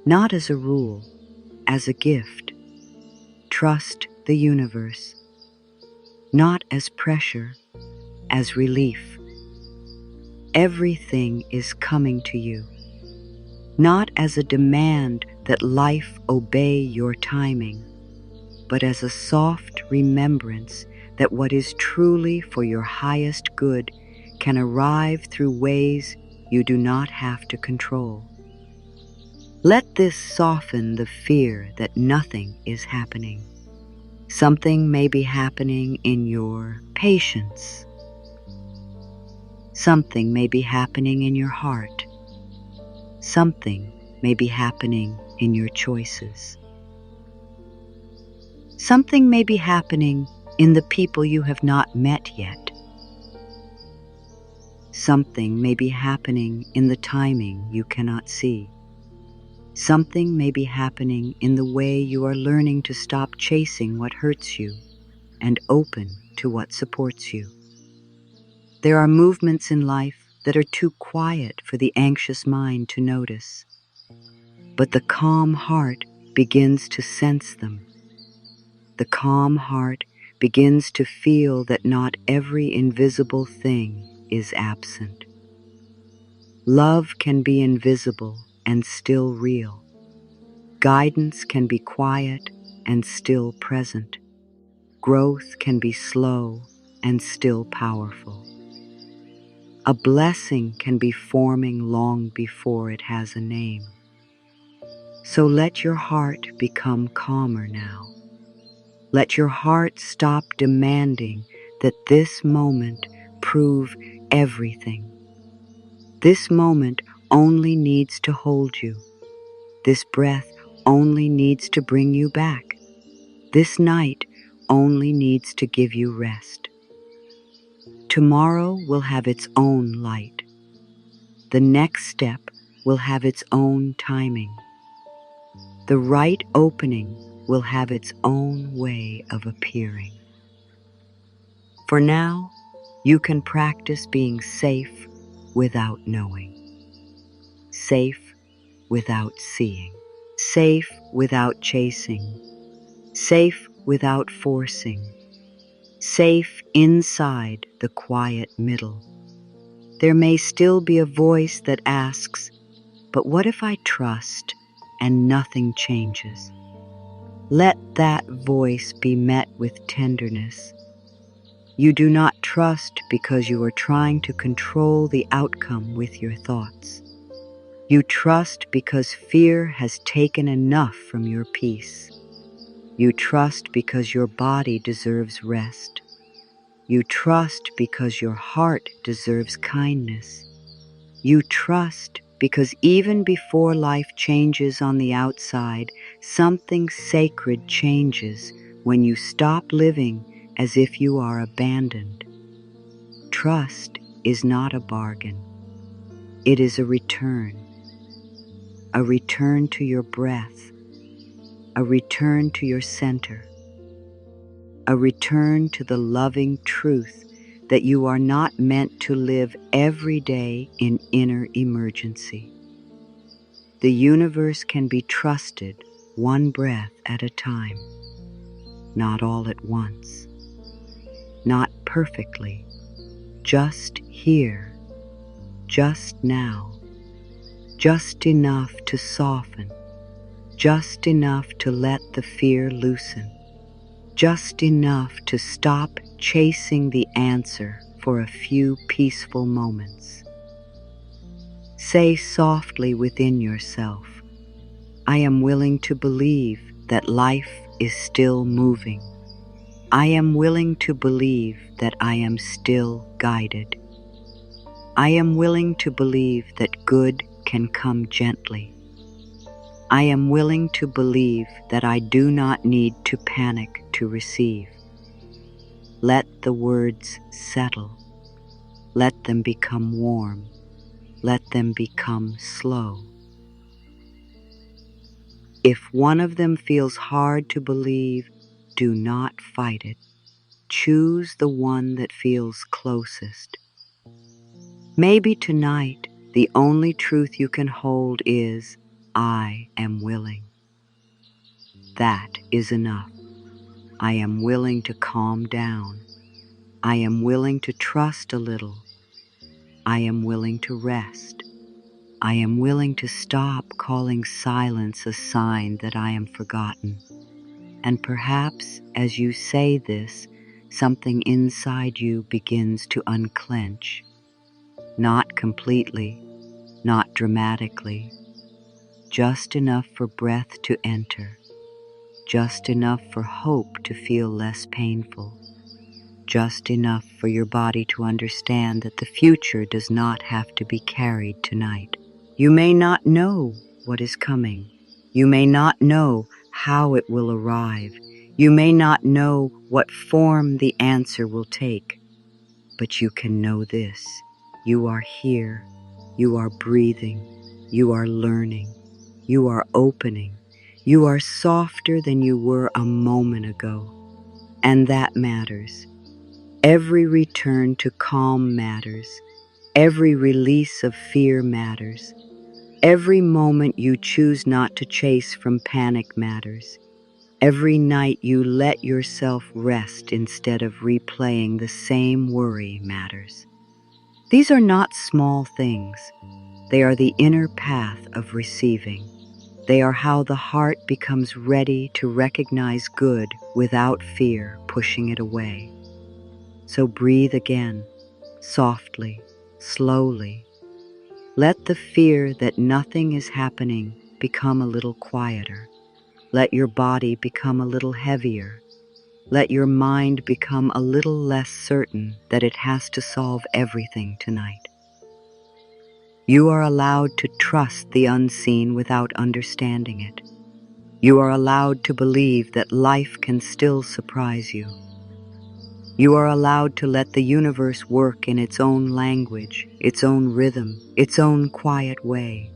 not as a rule, as a gift. Trust the universe, not as pressure, as relief. Everything is coming to you, not as a demand that life obey your timing, but as a soft remembrance that what is truly for your highest good can arrive through ways you do not have to control. Let this soften the fear that nothing is happening. Something may be happening in your patience. Something may be happening in your heart. Something may be happening in your choices. Something may be happening in the people you have not met yet. Something may be happening in the timing you cannot see. Something may be happening in the way you are learning to stop chasing what hurts you and open to what supports you. There are movements in life that are too quiet for the anxious mind to notice, but the calm heart begins to sense them. The calm heart begins to feel that not every invisible thing is absent. Love can be invisible and still real. Guidance can be quiet and still present. Growth can be slow and still powerful. A blessing can be forming long before it has a name. So let your heart become calmer now. Let your heart stop demanding that this moment prove everything. This moment only needs to hold you. This breath only needs to bring you back. This night only needs to give you rest. Tomorrow will have its own light. The next step will have its own timing. The right opening will have its own way of appearing. For now, you can practice being safe without knowing, safe without seeing, safe without chasing, safe without forcing, safe inside the quiet middle. There may still be a voice that asks, but what if I trust and nothing changes? Let that voice be met with tenderness. You do not trust because you are trying to control the outcome with your thoughts. You trust because fear has taken enough from your peace. You trust because your body deserves rest. You trust because your heart deserves kindness. You trust because even before life changes on the outside, something sacred changes when you stop living as if you are abandoned. Trust is not a bargain. It is a return to your breath, a return to your center, a return to the loving truth that you are not meant to live every day in inner emergency. The universe can be trusted one breath at a time, not all at once, not perfectly, just here, just now, just enough to soften, just enough to let the fear loosen, just enough to stop chasing the answer for a few peaceful moments. Say softly within yourself, I am willing to believe that life is still moving. I am willing to believe that I am still guided. I am willing to believe that good can come gently. I am willing to believe that I do not need to panic to receive. Let the words settle. Let them become warm. Let them become slow. If one of them feels hard to believe, do not fight it. Choose the one that feels closest. Maybe tonight, the only truth you can hold is, I am willing. That is enough. I am willing to calm down. I am willing to trust a little. I am willing to rest. I am willing to stop calling silence a sign that I am forgotten. And perhaps as you say this, something inside you begins to unclench. Not completely, not dramatically, just enough for breath to enter, just enough for hope to feel less painful, just enough for your body to understand that the future does not have to be carried tonight. You may not know what is coming. You may not know how it will arrive. You may not know what form the answer will take. But you can know this. You are here. You are breathing. You are learning. You are opening. You are softer than you were a moment ago. And that matters. Every return to calm matters. Every release of fear matters. Every moment you choose not to chase from panic matters. Every night you let yourself rest instead of replaying the same worry matters. These are not small things. They are the inner path of receiving. They are how the heart becomes ready to recognize good without fear pushing it away. So breathe again, softly, slowly. Let the fear that nothing is happening become a little quieter. Let your body become a little heavier. Let your mind become a little less certain that it has to solve everything tonight. You are allowed to trust the unseen without understanding it. You are allowed to believe that life can still surprise you. You are allowed to let the universe work in its own language, its own rhythm, its own quiet way.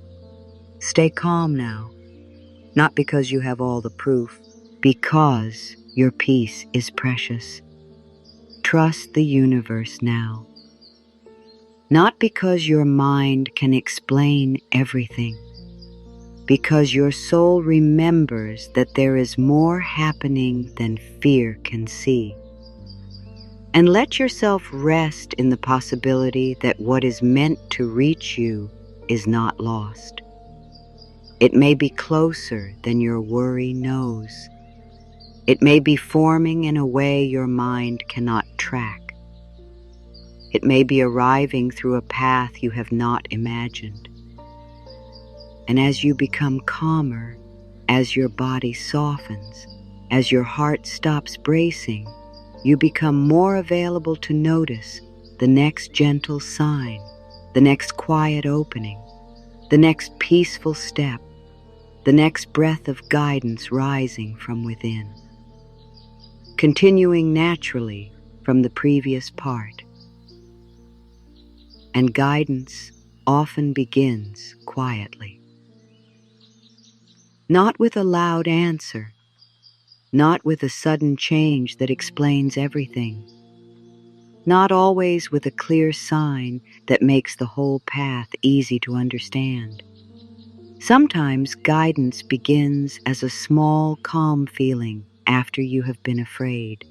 Stay calm now, not because you have all the proof, because your peace is precious. Trust the universe now, not because your mind can explain everything, because your soul remembers that there is more happening than fear can see. And let yourself rest in the possibility that what is meant to reach you is not lost. It may be closer than your worry knows. It may be forming in a way your mind cannot track. It may be arriving through a path you have not imagined. And as you become calmer, as your body softens, as your heart stops bracing, you become more available to notice the next gentle sign, the next quiet opening, the next peaceful step, the next breath of guidance rising from within. continuing naturally from the previous part. And guidance often begins quietly. Not with a loud answer, not with a sudden change that explains everything, not always with a clear sign that makes the whole path easy to understand. Sometimes guidance begins as a small, calm feeling after you have been afraid.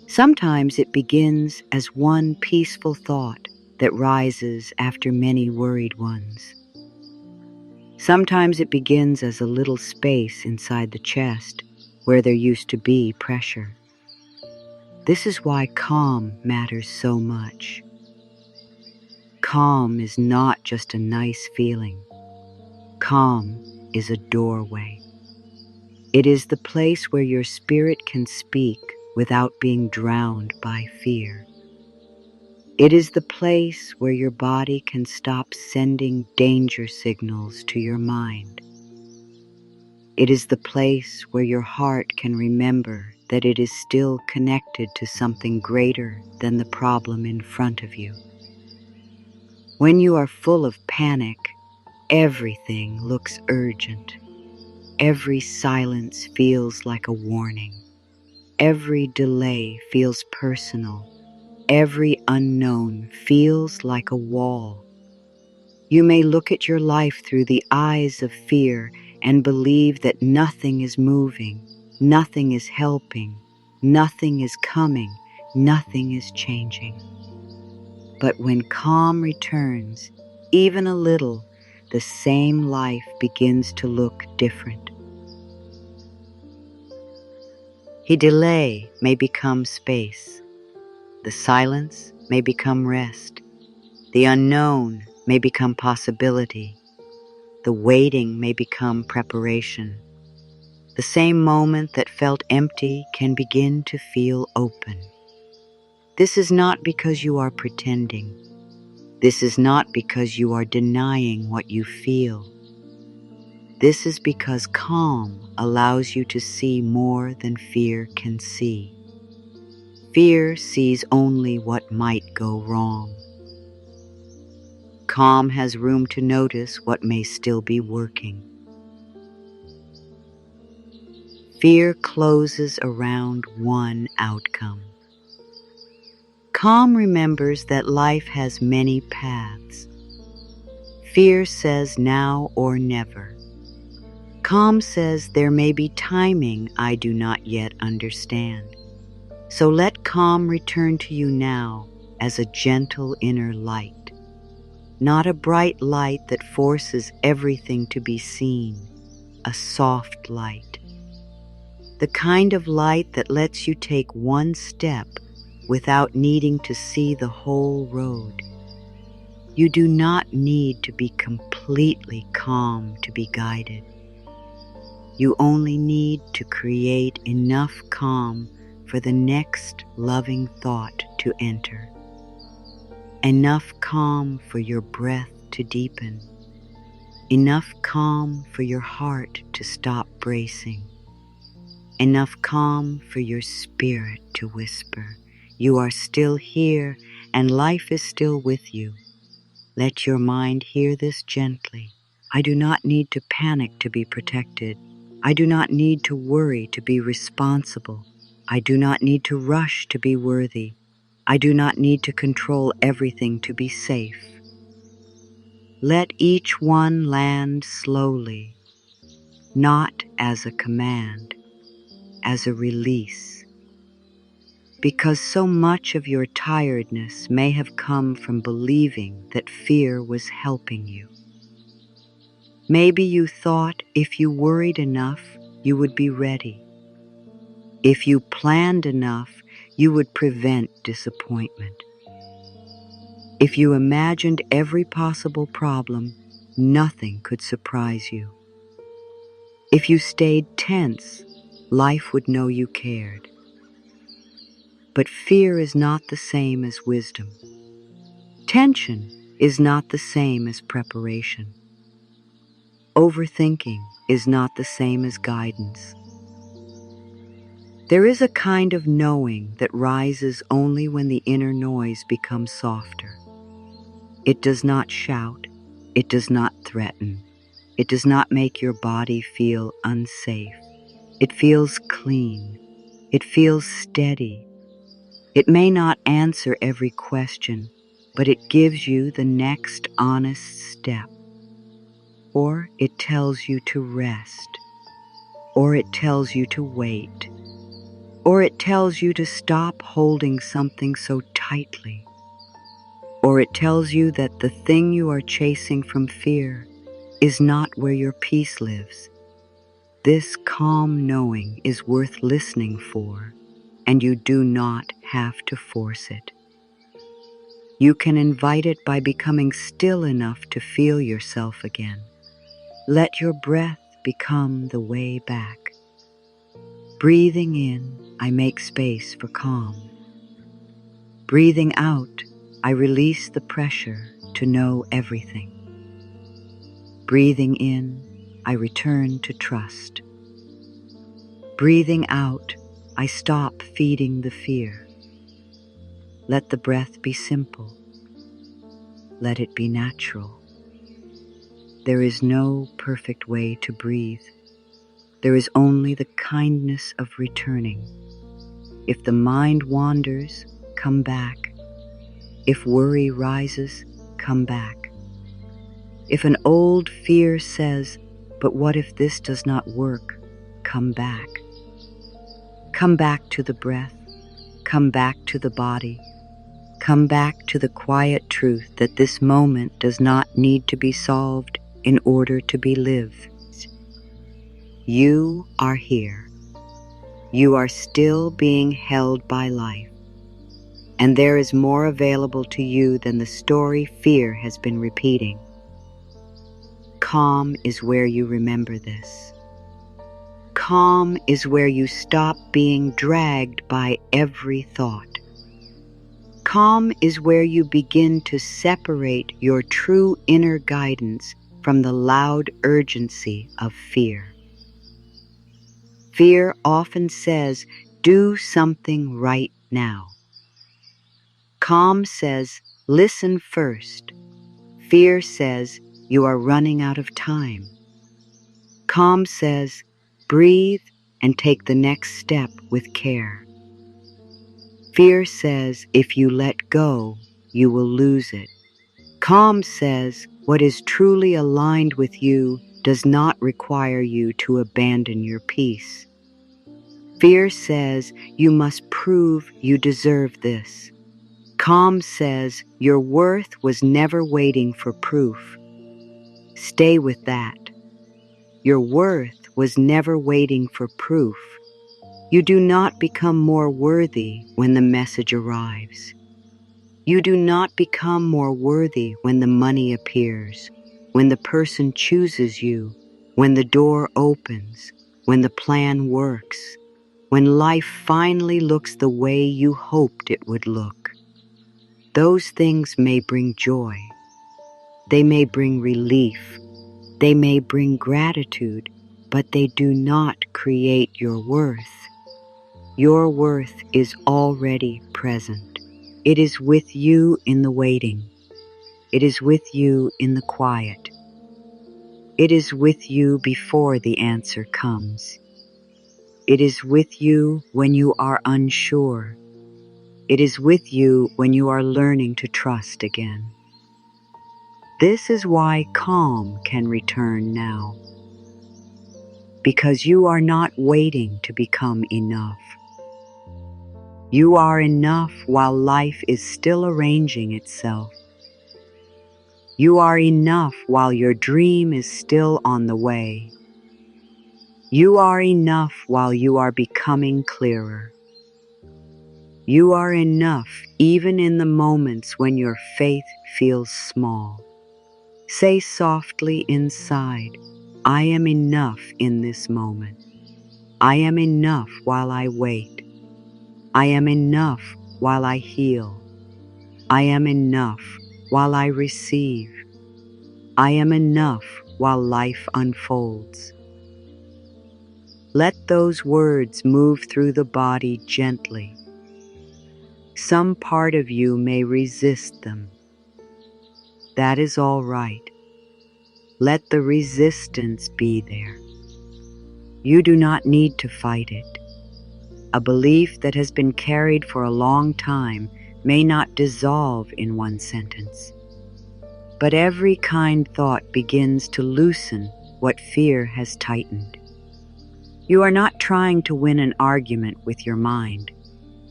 Sometimes it begins as one peaceful thought that rises after many worried ones. Sometimes it begins as a little space inside the chest where there used to be pressure. This is why calm matters so much. Calm is not just a nice feeling. Calm is a doorway. It is the place where your spirit can speak without being drowned by fear. It is the place where your body can stop sending danger signals to your mind. It is the place where your heart can remember that it is still connected to something greater than the problem in front of you. When you are full of panic, everything looks urgent. Every silence feels like a warning. Every delay feels personal. Every unknown feels like a wall. You may look at your life through the eyes of fear and believe that nothing is moving, nothing is helping, nothing is coming, nothing is changing. But when calm returns, even a little, the same life begins to look different. The delay may become space. The silence may become rest. The unknown may become possibility. The waiting may become preparation. The same moment that felt empty can begin to feel open. This is not because you are pretending. This is not because you are denying what you feel. This is because calm allows you to see more than fear can see. Fear sees only what might go wrong. Calm has room to notice what may still be working. Fear closes around one outcome. Calm remembers that life has many paths. Fear says now or never. Calm says there may be timing I do not yet understand. So let calm return to you now as a gentle inner light, not a bright light that forces everything to be seen, a soft light. The kind of light that lets you take one step without needing to see the whole road. You do not need to be completely calm to be guided. You only need to create enough calm for the next loving thought to enter. Enough calm for your breath to deepen. Enough calm for your heart to stop bracing. Enough calm for your spirit to whisper, you are still here and life is still with you. Let your mind hear this gently. I do not need to panic to be protected. I do not need to worry to be responsible. I do not need to rush to be worthy. I do not need to control everything to be safe. Let each one land slowly, not as a command, as a release. Because so much of your tiredness may have come from believing that fear was helping you. Maybe you thought if you worried enough, you would be ready. If you planned enough, you would prevent disappointment. If you imagined every possible problem, nothing could surprise you. If you stayed tense, life would know you cared. But fear is not the same as wisdom. Tension is not the same as preparation. Overthinking is not the same as guidance. There is a kind of knowing that rises only when the inner noise becomes softer. It does not shout, it does not threaten, it does not make your body feel unsafe. It feels clean, it feels steady. It may not answer every question, but it gives you the next honest step. Or it tells you to rest, or it tells you to wait, or it tells you to stop holding something so tightly, or it tells you that the thing you are chasing from fear is not where your peace lives. This calm knowing is worth listening for, and you do not have to force it. You can invite it by becoming still enough to feel yourself again. Let your breath become the way back. Breathing in, I make space for calm. Breathing out, I release the pressure to know everything. Breathing in, I return to trust. Breathing out, I stop feeding the fear. Let the breath be simple. Let it be natural. There is no perfect way to breathe. There is only the kindness of returning. If the mind wanders, come back. If worry rises, come back. If an old fear says, "But what if this does not work?" come back. Come back to the breath. Come back to the body. Come back to the quiet truth that this moment does not need to be solved in order to be lived. You are here. You are still being held by life, and there is more available to you than the story fear has been repeating. Calm is where you remember this. Calm is where you stop being dragged by every thought. Calm is where you begin to separate your true inner guidance from the loud urgency of fear. Fear often says, "Do something right now." Calm says, "Listen first." Fear says, "You are running out of time." Calm says, "Breathe and take the next step with care." Fear says, "If you let go, you will lose it." Calm says, "What is truly aligned with you does not require you to abandon your peace." Fear says, "You must prove you deserve this." Calm says, "Your worth was never waiting for proof." Stay with that. Your worth was never waiting for proof. You do not become more worthy when the message arrives. You do not become more worthy when the money appears, when the person chooses you, when the door opens, when the plan works, when life finally looks the way you hoped it would look. Those things may bring joy. They may bring relief. They may bring gratitude, but they do not create your worth. Your worth is already present. It is with you in the waiting. It is with you in the quiet. It is with you before the answer comes. It is with you when you are unsure. It is with you when you are learning to trust again. This is why calm can return now. Because you are not waiting to become enough. You are enough while life is still arranging itself. You are enough while your dream is still on the way. You are enough while you are becoming clearer. You are enough even in the moments when your faith feels small. Say softly inside, "I am enough in this moment. I am enough while I wait. I am enough while I heal. I am enough while I receive. I am enough while life unfolds." Let those words move through the body gently. Some part of you may resist them. That is all right. Let the resistance be there. You do not need to fight it. A belief that has been carried for a long time may not dissolve in one sentence. But every kind thought begins to loosen what fear has tightened. You are not trying to win an argument with your mind.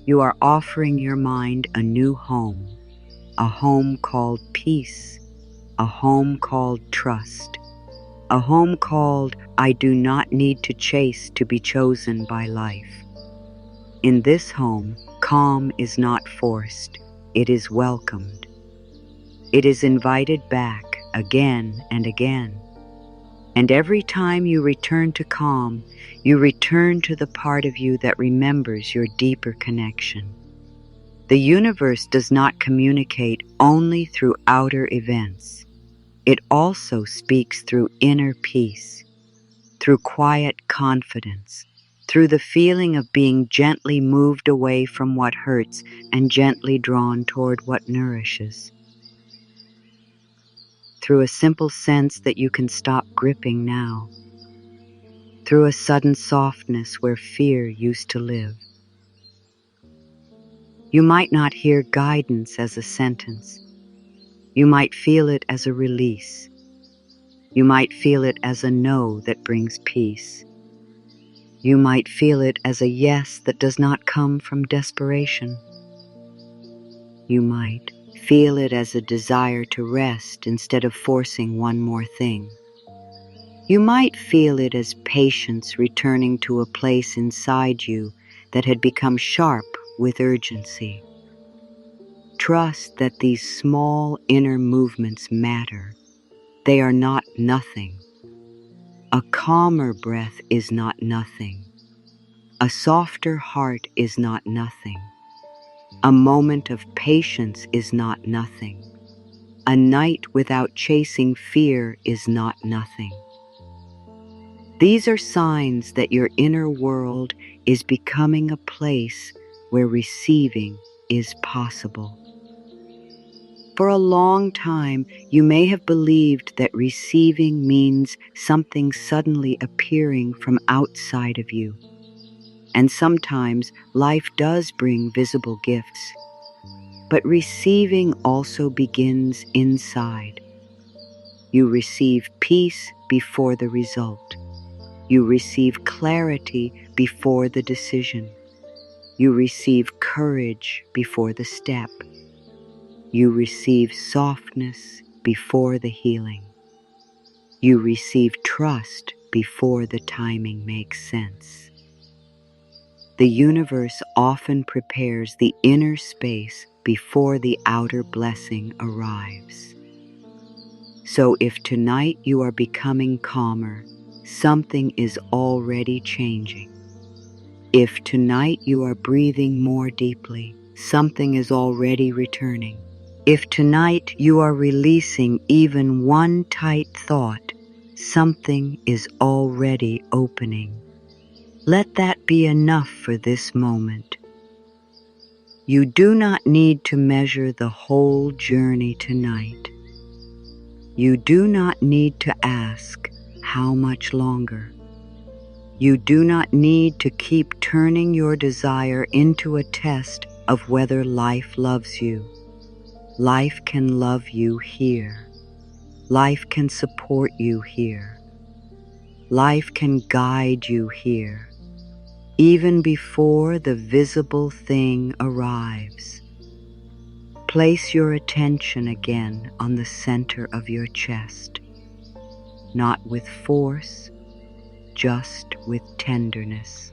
You are offering your mind a new home, a home called peace, a home called trust, a home called I do not need to chase to be chosen by life. In this home, calm is not forced, it is welcomed. It is invited back again and again. And every time you return to calm, you return to the part of you that remembers your deeper connection. The universe does not communicate only through outer events. It also speaks through inner peace, through quiet confidence, through the feeling of being gently moved away from what hurts and gently drawn toward what nourishes, through a simple sense that you can stop gripping now, through a sudden softness where fear used to live. You might not hear guidance as a sentence. You might feel it as a release. You might feel it as a no that brings peace. You might feel it as a yes that does not come from desperation. You might feel it as a desire to rest instead of forcing one more thing. You might feel it as patience returning to a place inside you that had become sharp with urgency. Trust that these small inner movements matter. They are not nothing. A calmer breath is not nothing. A softer heart is not nothing. A moment of patience is not nothing. A night without chasing fear is not nothing. These are signs that your inner world is becoming a place where receiving is possible. For a long time, you may have believed that receiving means something suddenly appearing from outside of you. And sometimes life does bring visible gifts. But receiving also begins inside. You receive peace before the result. You receive clarity before the decision. You receive courage before the step. You receive softness before the healing. You receive trust before the timing makes sense. The universe often prepares the inner space before the outer blessing arrives. So if tonight you are becoming calmer, something is already changing. If tonight you are breathing more deeply, something is already returning. If tonight you are releasing even one tight thought, something is already opening. Let that be enough for this moment. You do not need to measure the whole journey tonight. You do not need to ask, how much longer? You do not need to keep turning your desire into a test of whether life loves you. Life can love you here. Life can support you here. Life can guide you here, even before the visible thing arrives. Place your attention again on the center of your chest, not with force, just with tenderness.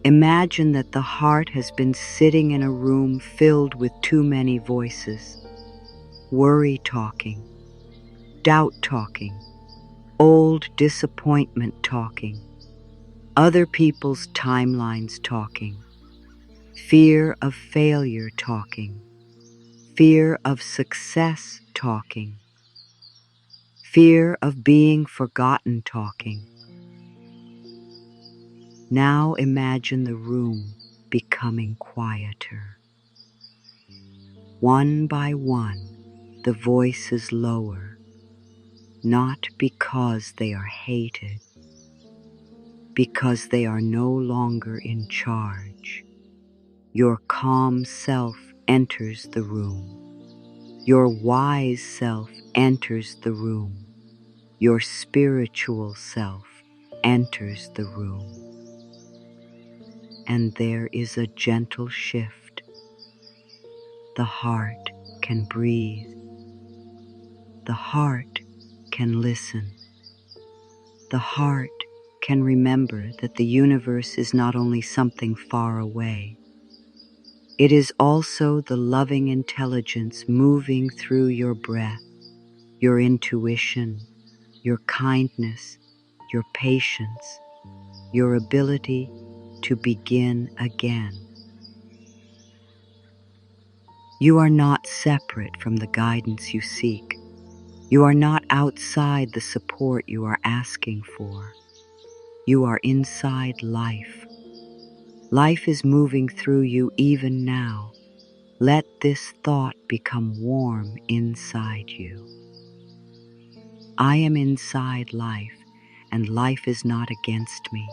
Imagine that the heart has been sitting in a room filled with too many voices, worry talking, doubt talking, old disappointment talking, other people's timelines talking, fear of failure talking, fear of success talking, fear of being forgotten talking. Now imagine the room becoming quieter. One by one, the voices lower, not because they are hated, because they are no longer in charge. Your calm self enters the room. Your wise self enters the room. Your spiritual self enters the room. And there is a gentle shift. The heart can breathe. The heart can listen. The heart can remember that the universe is not only something far away. It is also the loving intelligence moving through your breath, your intuition, your kindness, your patience, your ability to begin again. You are not separate from the guidance you seek. You are not outside the support you are asking for. You are inside life. Life is moving through you even now. Let this thought become warm inside you. I am inside life, and life is not against me.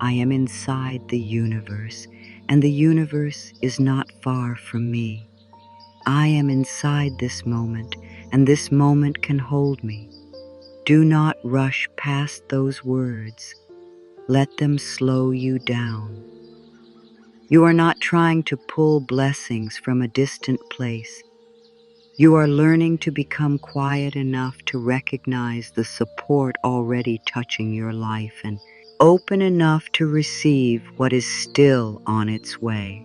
I am inside the universe, and the universe is not far from me. I am inside this moment, and this moment can hold me. Do not rush past those words. Let them slow you down. You are not trying to pull blessings from a distant place. You are learning to become quiet enough to recognize the support already touching your life and open enough to receive what is still on its way.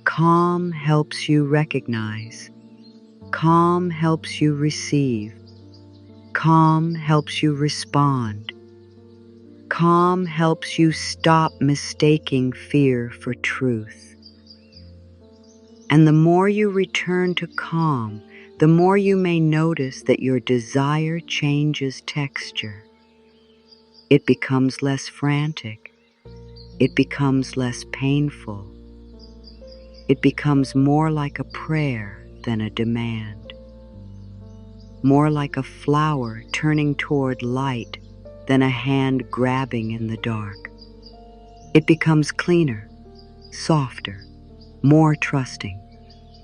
Calm helps you recognize. Calm helps you receive. Calm helps you respond. Calm helps you stop mistaking fear for truth. And the more you return to calm, the more you may notice that your desire changes texture. It becomes less frantic. It becomes less painful. It becomes more like a prayer than a demand. More like a flower turning toward light than a hand grabbing in the dark. It becomes cleaner, softer, more trusting.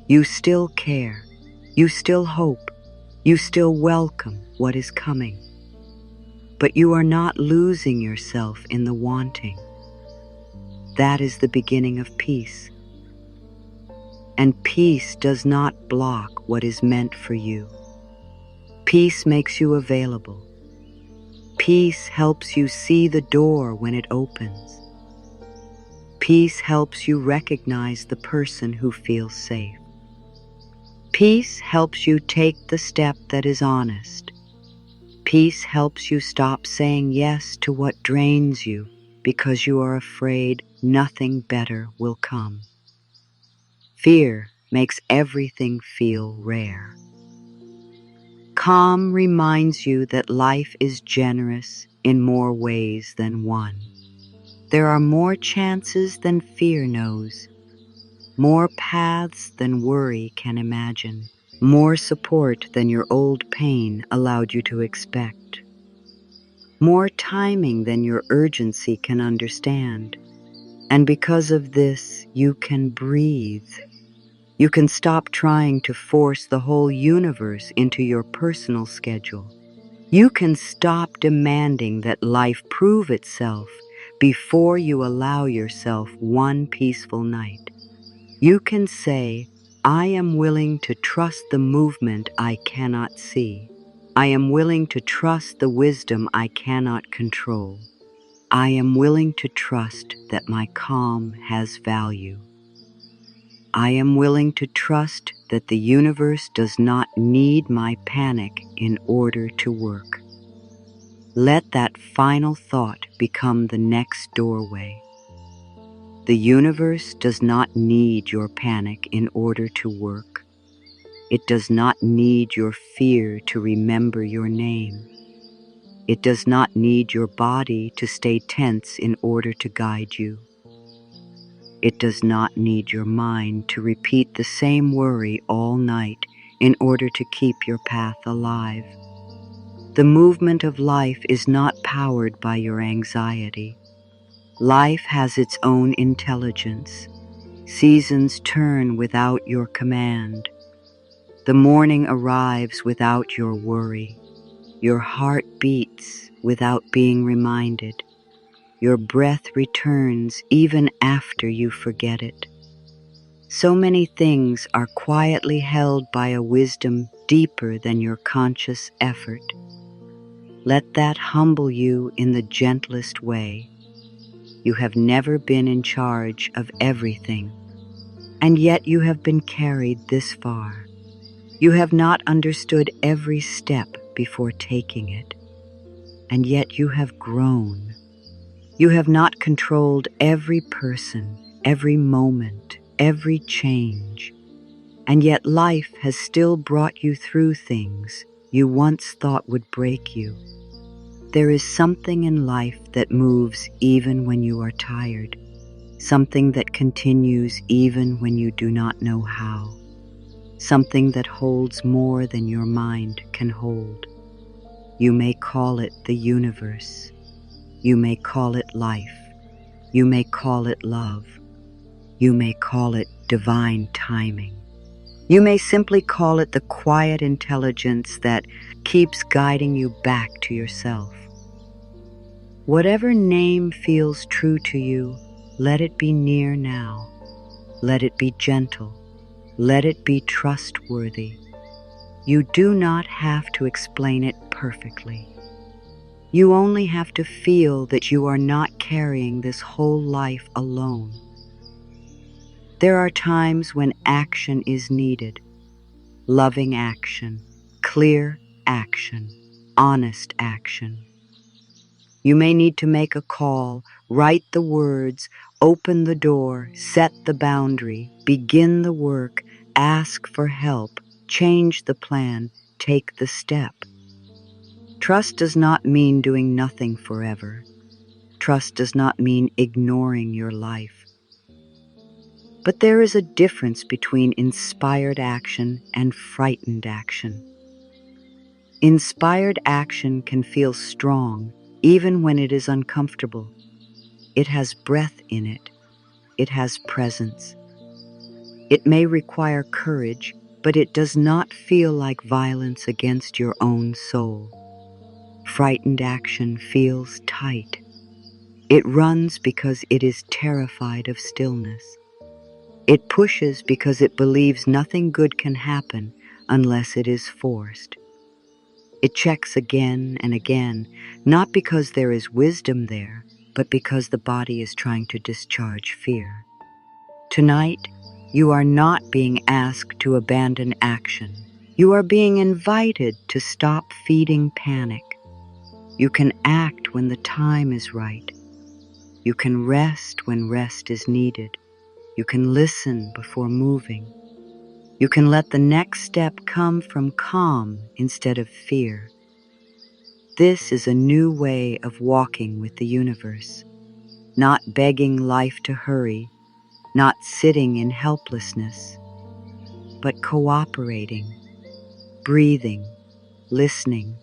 You still care. You still hope. You still welcome what is coming. But you are not losing yourself in the wanting. That is the beginning of peace. And peace does not block what is meant for you. Peace makes you available. Peace helps you see the door when it opens. Peace helps you recognize the person who feels safe. Peace helps you take the step that is honest. Peace helps you stop saying yes to what drains you because you are afraid nothing better will come. Fear makes everything feel rare. Calm reminds you that life is generous in more ways than one. There are more chances than fear knows, more paths than worry can imagine, more support than your old pain allowed you to expect, more timing than your urgency can understand. And because of this, you can breathe. You can stop trying to force the whole universe into your personal schedule. You can stop demanding that life prove itself before you allow yourself one peaceful night. You can say, I am willing to trust the movement I cannot see. I am willing to trust the wisdom I cannot control. I am willing to trust that my calm has value. I am willing to trust that the universe does not need my panic in order to work. Let that final thought become the next doorway. The universe does not need your panic in order to work. It does not need your fear to remember your name. It does not need your body to stay tense in order to guide you. It does not need your mind to repeat the same worry all night in order to keep your path alive. The movement of life is not powered by your anxiety. Life has its own intelligence. Seasons turn without your command. The morning arrives without your worry. Your heart beats without being reminded. Your breath returns even after you forget it. So many things are quietly held by a wisdom deeper than your conscious effort. Let that humble you in the gentlest way. You have never been in charge of everything, and yet you have been carried this far. You have not understood every step before taking it, and yet you have grown. You have not controlled every person, every moment, every change, and yet life has still brought you through things you once thought would break you. There is something in life that moves even when you are tired, something that continues even when you do not know how, something that holds more than your mind can hold. You may call it the universe. You may call it life. You may call it love. You may call it divine timing. You may simply call it the quiet intelligence that keeps guiding you back to yourself. Whatever name feels true to you, let it be near now. Let it be gentle. Let it be trustworthy. You do not have to explain it perfectly. You only have to feel that you are not carrying this whole life alone. There are times when action is needed. Loving action, clear action, honest action. You may need to make a call, write the words, open the door, set the boundary, begin the work, ask for help, change the plan, take the step. Trust does not mean doing nothing forever. Trust does not mean ignoring your life. But there is a difference between inspired action and frightened action. Inspired action can feel strong even when it is uncomfortable. It has breath in it. It has presence. It may require courage, but it does not feel like violence against your own soul. Frightened action feels tight. It runs because it is terrified of stillness. It pushes because it believes nothing good can happen unless it is forced. It checks again and again, not because there is wisdom there, but because the body is trying to discharge fear. Tonight, you are not being asked to abandon action. You are being invited to stop feeding panic. You can act when the time is right. You can rest when rest is needed. You can listen before moving. You can let the next step come from calm instead of fear. This is a new way of walking with the universe, not begging life to hurry, not sitting in helplessness, but cooperating, breathing, listening,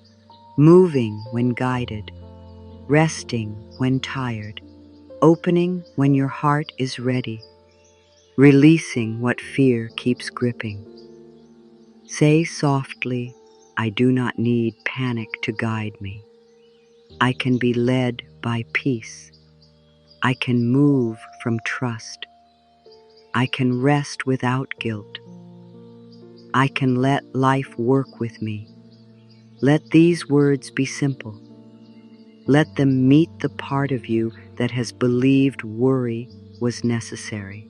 moving when guided, resting when tired, opening when your heart is ready, releasing what fear keeps gripping. Say softly, I do not need panic to guide me. I can be led by peace. I can move from trust. I can rest without guilt. I can let life work with me. Let these words be simple. Let them meet the part of you that has believed worry was necessary.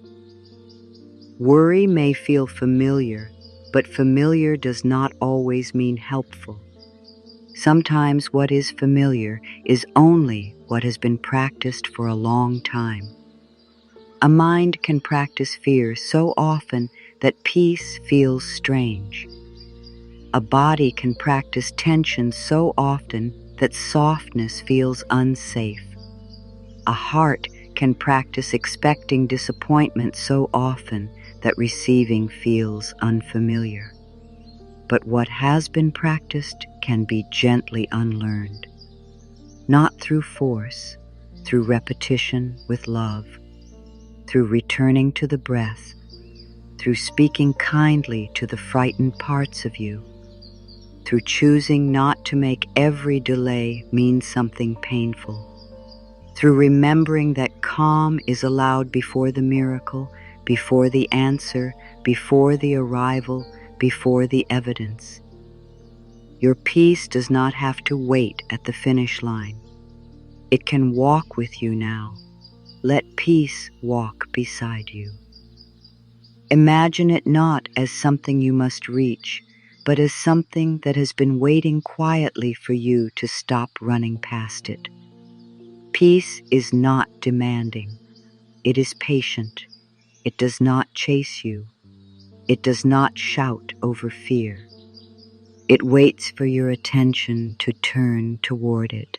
Worry may feel familiar, but familiar does not always mean helpful. Sometimes what is familiar is only what has been practiced for a long time. A mind can practice fear so often that peace feels strange. A body can practice tension so often that softness feels unsafe. A heart can practice expecting disappointment so often that receiving feels unfamiliar. But what has been practiced can be gently unlearned, not through force, through repetition with love, through returning to the breath, through speaking kindly to the frightened parts of you, through choosing not to make every delay mean something painful, through remembering that calm is allowed before the miracle, before the answer, before the arrival, before the evidence. Your peace does not have to wait at the finish line. It can walk with you now. Let peace walk beside you. Imagine it not as something you must reach, but as something that has been waiting quietly for you to stop running past it. Peace is not demanding. It is patient. It does not chase you. It does not shout over fear. It waits for your attention to turn toward it.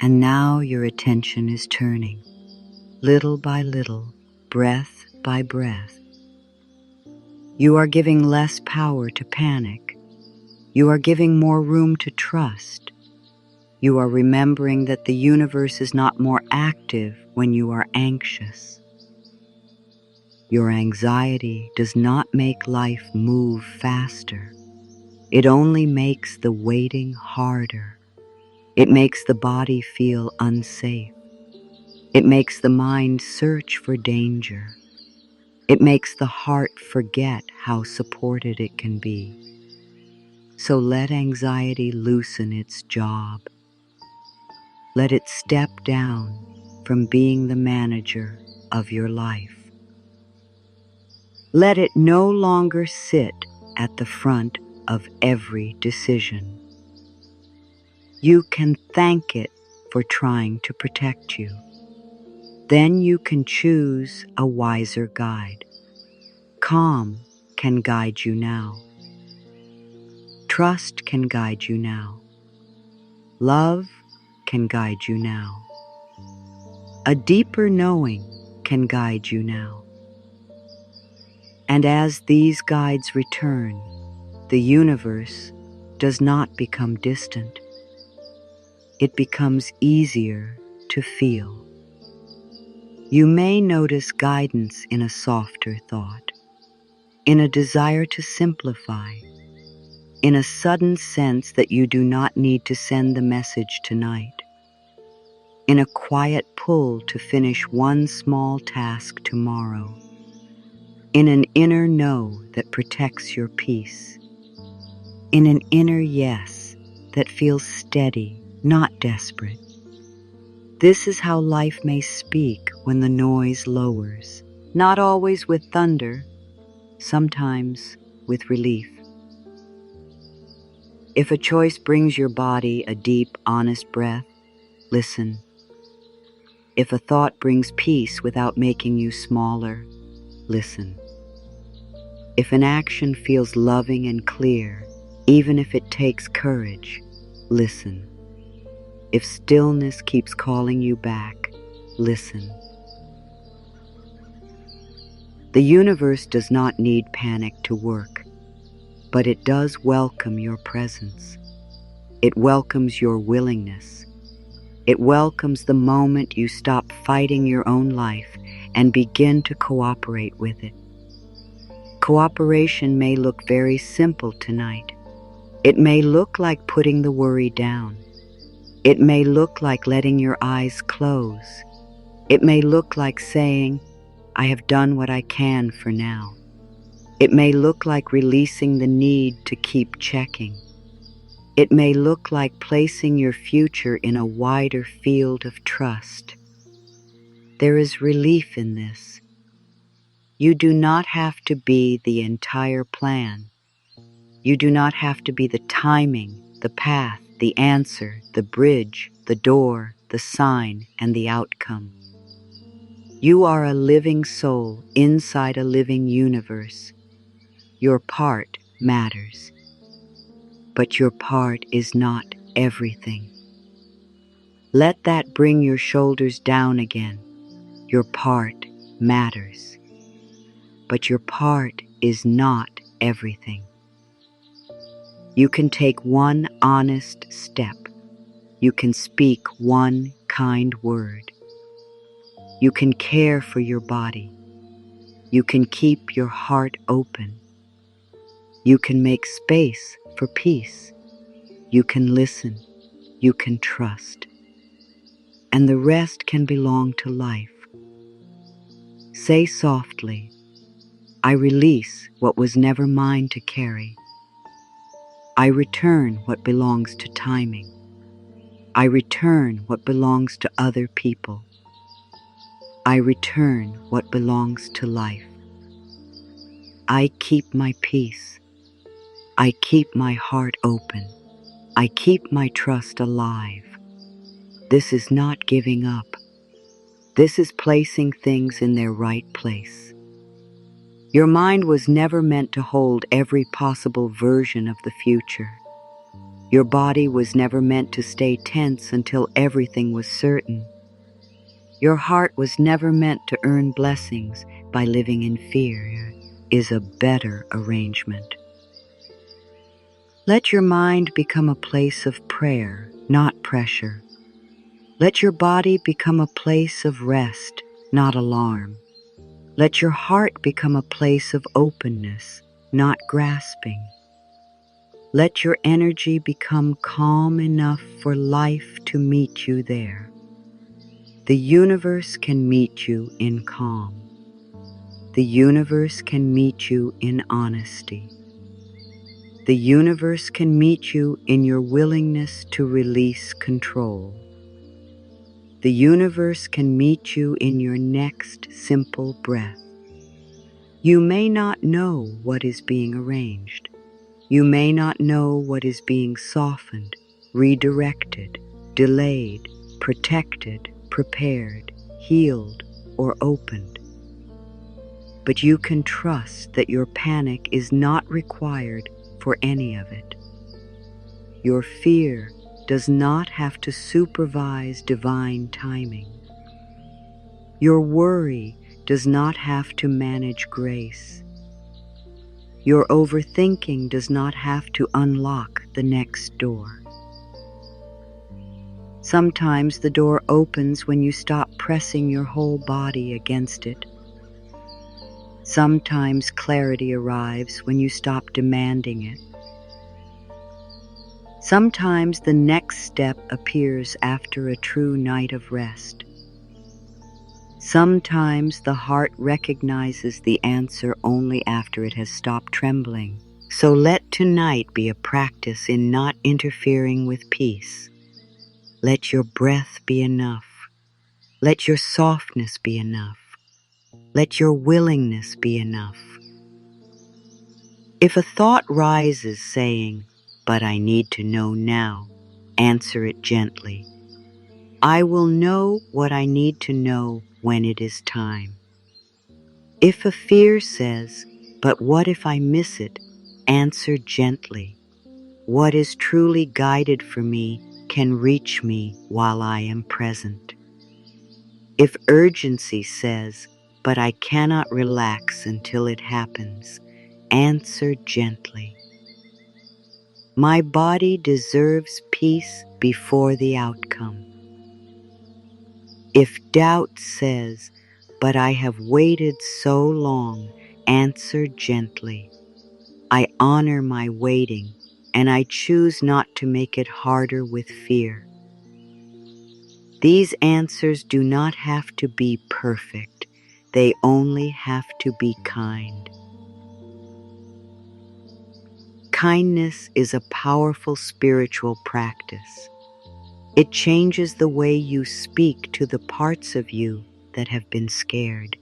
And now your attention is turning, little by little, breath by breath. You are giving less power to panic. You are giving more room to trust. You are remembering that the universe is not more active when you are anxious. Your anxiety does not make life move faster. It only makes the waiting harder. It makes the body feel unsafe. It makes the mind search for danger. It makes the heart forget how supported it can be. So let anxiety loosen its job. Let it step down from being the manager of your life. Let it no longer sit at the front of every decision. You can thank it for trying to protect you. Then you can choose a wiser guide. Calm can guide you now. Trust can guide you now. Love can guide you now. A deeper knowing can guide you now. And as these guides return, the universe does not become distant. It becomes easier to feel. You may notice guidance in a softer thought, in a desire to simplify, in a sudden sense that you do not need to send the message tonight, in a quiet pull to finish one small task tomorrow, in an inner no that protects your peace, in an inner yes that feels steady, not desperate. This is how life may speak when the noise lowers, not always with thunder, sometimes with relief. If a choice brings your body a deep, honest breath, listen. If a thought brings peace without making you smaller, listen. If an action feels loving and clear, even if it takes courage, listen. If stillness keeps calling you back, listen. The universe does not need panic to work, but it does welcome your presence. It welcomes your willingness. It welcomes the moment you stop fighting your own life and begin to cooperate with it. Cooperation may look very simple tonight. It may look like putting the worry down. It may look like letting your eyes close. It may look like saying, I have done what I can for now. It may look like releasing the need to keep checking. It may look like placing your future in a wider field of trust. There is relief in this. You do not have to be the entire plan. You do not have to be the timing, the path, the answer, the bridge, the door, the sign, and the outcome. You are a living soul inside a living universe. Your part matters. But your part is not everything. Let that bring your shoulders down again. Your part matters, but your part is not everything. You can take one honest step. You can speak one kind word. You can care for your body. You can keep your heart open. You can make space for peace. You can listen. You can trust. And the rest can belong to life. Say softly, I release what was never mine to carry. I return what belongs to timing. I return what belongs to other people. I return what belongs to life. I keep my peace. I keep my heart open. I keep my trust alive. This is not giving up. This is placing things in their right place. Your mind was never meant to hold every possible version of the future. Your body was never meant to stay tense until everything was certain. Your heart was never meant to earn blessings by living in fear. Is a better arrangement. Let your mind become a place of prayer, not pressure. Let your body become a place of rest, not alarm. Let your heart become a place of openness, not grasping. Let your energy become calm enough for life to meet you there. The universe can meet you in calm. The universe can meet you in honesty. The universe can meet you in your willingness to release control. The universe can meet you in your next simple breath. You may not know what is being arranged. You may not know what is being softened, redirected, delayed, protected, prepared, healed, or opened. But you can trust that your panic is not required for any of it. Your fear does not have to supervise divine timing. Your worry does not have to manage grace. Your overthinking does not have to unlock the next door. Sometimes the door opens when you stop pressing your whole body against it. Sometimes clarity arrives when you stop demanding it. Sometimes the next step appears after a true night of rest. Sometimes the heart recognizes the answer only after it has stopped trembling. So let tonight be a practice in not interfering with peace. Let your breath be enough. Let your softness be enough. Let your willingness be enough. If a thought rises saying, "But I need to know now," answer it gently. I will know what I need to know when it is time. If a fear says, "But what if I miss it?" answer gently. What is truly guided for me can reach me while I am present. If urgency says, "But I cannot relax until it happens," answer gently. My body deserves peace before the outcome. If doubt says, "But I have waited so long," answer gently. I honor my waiting, and I choose not to make it harder with fear. These answers do not have to be perfect. They only have to be kind. Kindness is a powerful spiritual practice. It changes the way you speak to the parts of you that have been scared.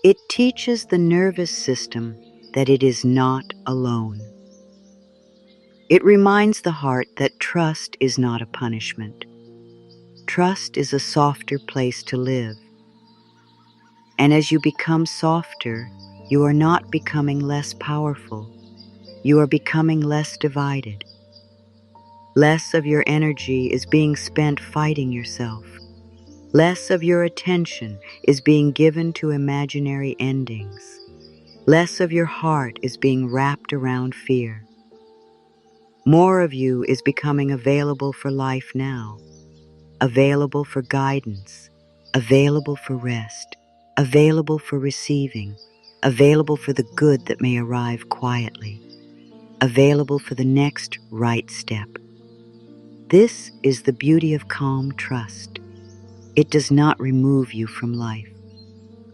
It teaches the nervous system that it is not alone. It reminds the heart that trust is not a punishment. Trust is a softer place to live. And as you become softer, you are not becoming less powerful. You are becoming less divided. Less of your energy is being spent fighting yourself. Less of your attention is being given to imaginary endings. Less of your heart is being wrapped around fear. More of you is becoming available for life now, available for guidance, available for rest, available for receiving, available for the good that may arrive quietly, available for the next right step. This is the beauty of calm trust. It does not remove you from life.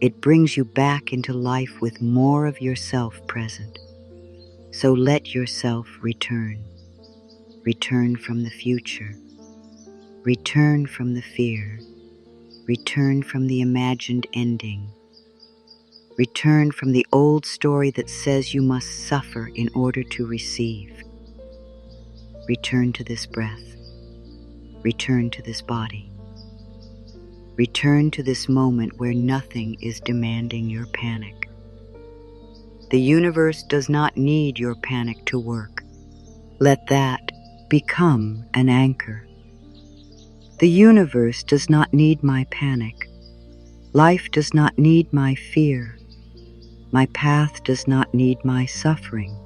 It brings you back into life with more of yourself present. So let yourself return. Return from the future. Return from the fear. Return from the imagined ending. Return from the old story that says you must suffer in order to receive. Return to this breath. Return to this body. Return to this moment where nothing is demanding your panic. The universe does not need your panic to work. Let that become an anchor. The universe does not need my panic. Life does not need my fear. My path does not need my suffering.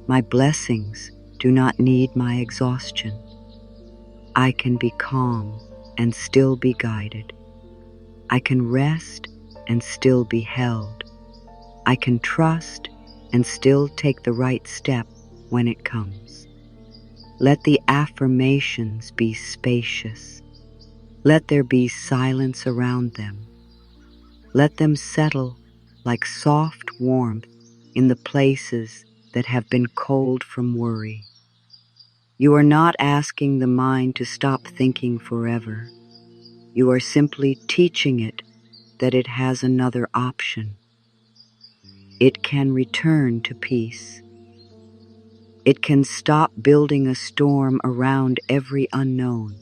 My blessings do not need my exhaustion. I can be calm and still be guided. I can rest and still be held. I can trust and still take the right step when it comes. Let the affirmations be spacious. Let there be silence around them. Let them settle like soft warmth in the places that have been cold from worry. You are not asking the mind to stop thinking forever. You are simply teaching it that it has another option. It can return to peace. It can stop building a storm around every unknown.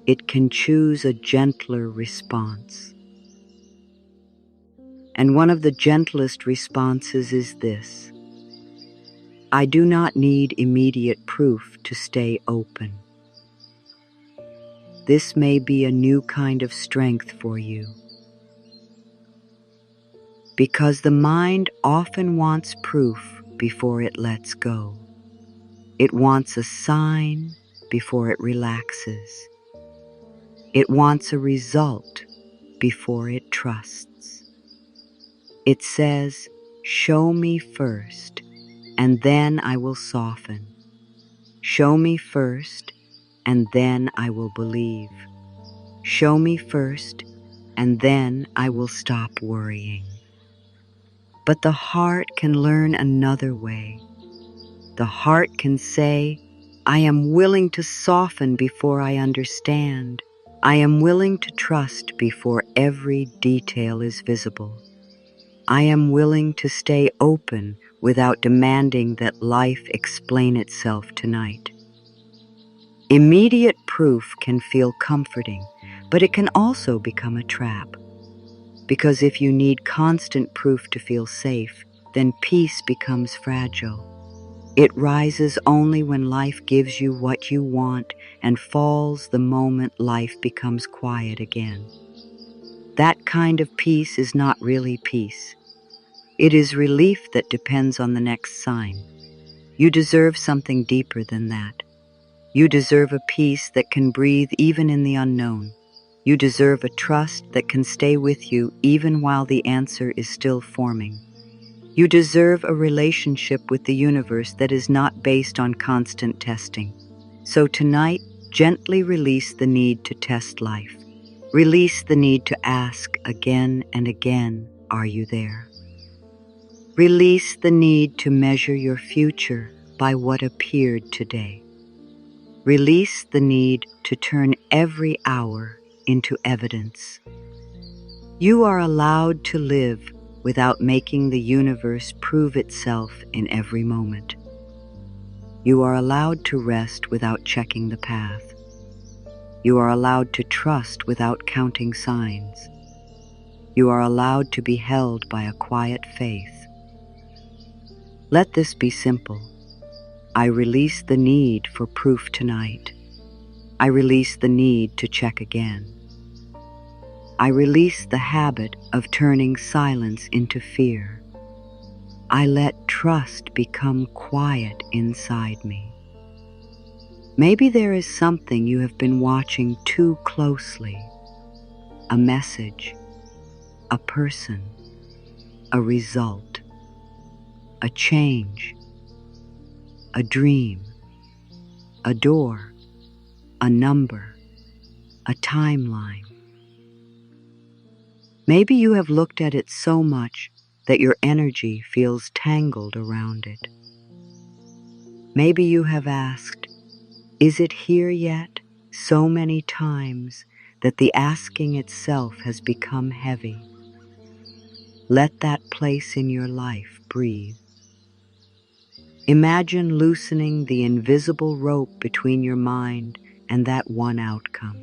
It can choose a gentler response. And one of the gentlest responses is this: I do not need immediate proof to stay open. This may be a new kind of strength for you, because the mind often wants proof before it lets go. It wants a sign before it relaxes. It wants a result before it trusts. It says, show me first, and then I will soften. Show me first, and then I will believe. Show me first, and then I will stop worrying. But the heart can learn another way. The heart can say, I am willing to soften before I understand. I am willing to trust before every detail is visible. I am willing to stay open without demanding that life explain itself tonight. Immediate proof can feel comforting, but it can also become a trap. Because if you need constant proof to feel safe, then peace becomes fragile. It rises only when life gives you what you want and falls the moment life becomes quiet again. That kind of peace is not really peace. It is relief that depends on the next sign. You deserve something deeper than that. You deserve a peace that can breathe even in the unknown. You deserve a trust that can stay with you even while the answer is still forming. You deserve a relationship with the universe that is not based on constant testing. So tonight, gently release the need to test life. Release the need to ask again and again, are you there? Release the need to measure your future by what appeared today. Release the need to turn every hour into evidence. You are allowed to live without making the universe prove itself in every moment. You are allowed to rest without checking the path. You are allowed to trust without counting signs. You are allowed to be held by a quiet faith. Let this be simple. I release the need for proof tonight. I release the need to check again. I release the habit of turning silence into fear. I let trust become quiet inside me. Maybe there is something you have been watching too closely. A message, a person, a result, a change, a dream, a door, a number, a timeline. Maybe you have looked at it so much that your energy feels tangled around it. Maybe you have asked, "Is it here yet?" so many times that the asking itself has become heavy. Let that place in your life breathe. Imagine loosening the invisible rope between your mind and that one outcome.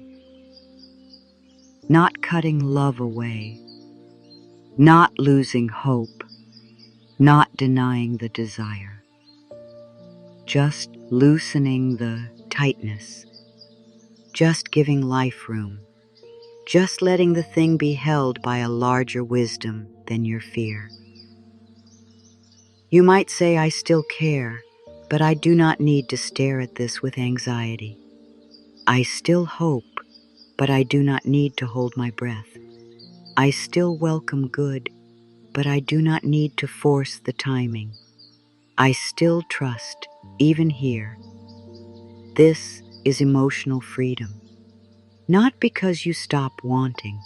Not cutting love away, not losing hope, not denying the desire. Just loosening the tightness, just giving life room, just letting the thing be held by a larger wisdom than your fear. You might say, "I still care, but I do not need to stare at this with anxiety. I still hope, but I do not need to hold my breath. I still welcome good, but I do not need to force the timing. I still trust, even here." This is emotional freedom. Not because you stop wanting,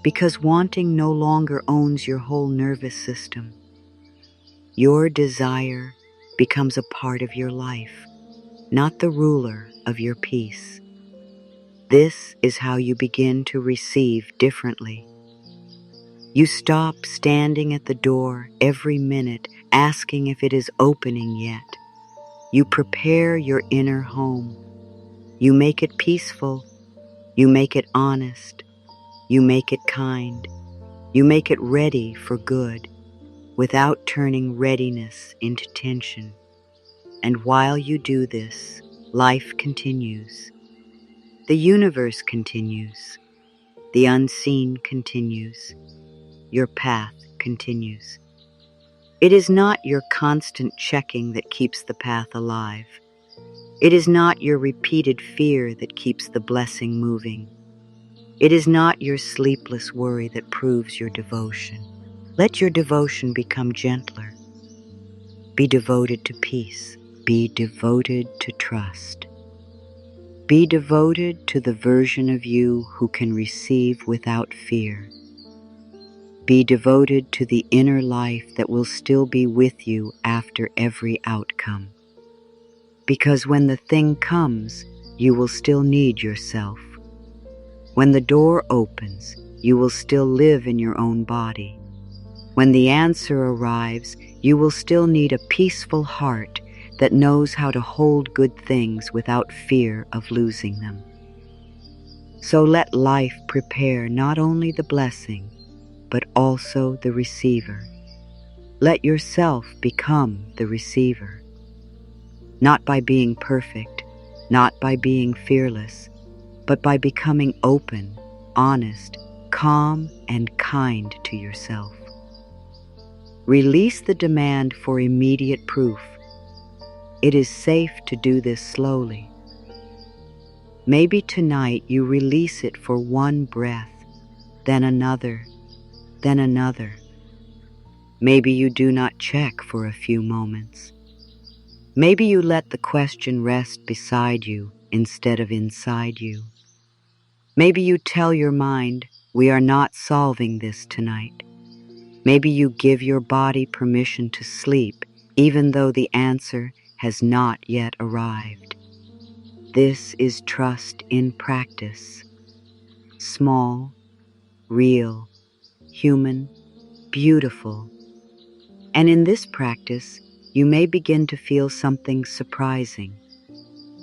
because wanting no longer owns your whole nervous system. Your desire becomes a part of your life, not the ruler of your peace. This is how you begin to receive differently. You stop standing at the door every minute asking if it is opening yet. You prepare your inner home. You make it peaceful. You make it honest. You make it kind. You make it ready for good without turning readiness into tension. And while you do this, life continues. The universe continues. The unseen continues. Your path continues. It is not your constant checking that keeps the path alive. It is not your repeated fear that keeps the blessing moving. It is not your sleepless worry that proves your devotion. Let your devotion become gentler. Be devoted to peace. Be devoted to trust. Be devoted to the version of you who can receive without fear. Be devoted to the inner life that will still be with you after every outcome. Because when the thing comes, you will still need yourself. When the door opens, you will still live in your own body. When the answer arrives, you will still need a peaceful heart that knows how to hold good things without fear of losing them. So let life prepare not only the blessing, but also the receiver. Let yourself become the receiver. Not by being perfect, not by being fearless, but by becoming open, honest, calm, and kind to yourself. Release the demand for immediate proof. It is safe to do this slowly. Maybe tonight you release it for one breath, then another, then another. Maybe you do not check for a few moments. Maybe you let the question rest beside you instead of inside you. Maybe you tell your mind, "We are not solving this tonight." Maybe you give your body permission to sleep even though the answer has not yet arrived. This is trust in practice. Small, real, human, beautiful. And in this practice, you may begin to feel something surprising.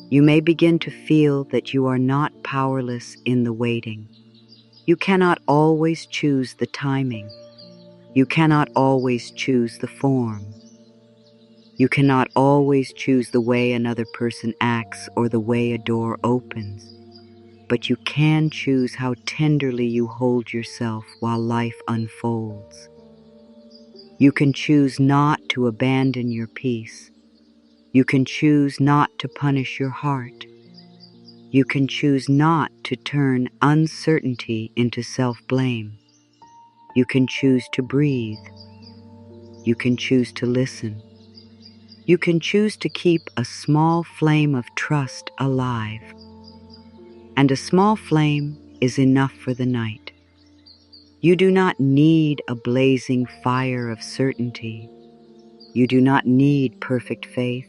You may begin to feel that you are not powerless in the waiting. You cannot always choose the timing. You cannot always choose the form. You cannot always choose the way another person acts or the way a door opens, but you can choose how tenderly you hold yourself while life unfolds. You can choose not to abandon your peace. You can choose not to punish your heart. You can choose not to turn uncertainty into self-blame. You can choose to breathe. You can choose to listen. You can choose to keep a small flame of trust alive. And a small flame is enough for the night. You do not need a blazing fire of certainty. You do not need perfect faith.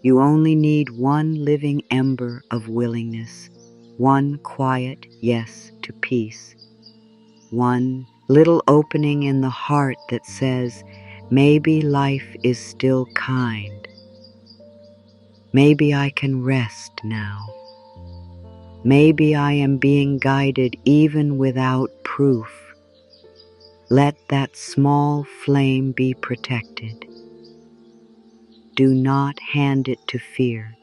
You only need one living ember of willingness, one quiet yes to peace, one little opening in the heart that says, maybe life is still kind. Maybe I can rest now. Maybe I am being guided even without proof. Let that small flame be protected. Do not hand it to fear.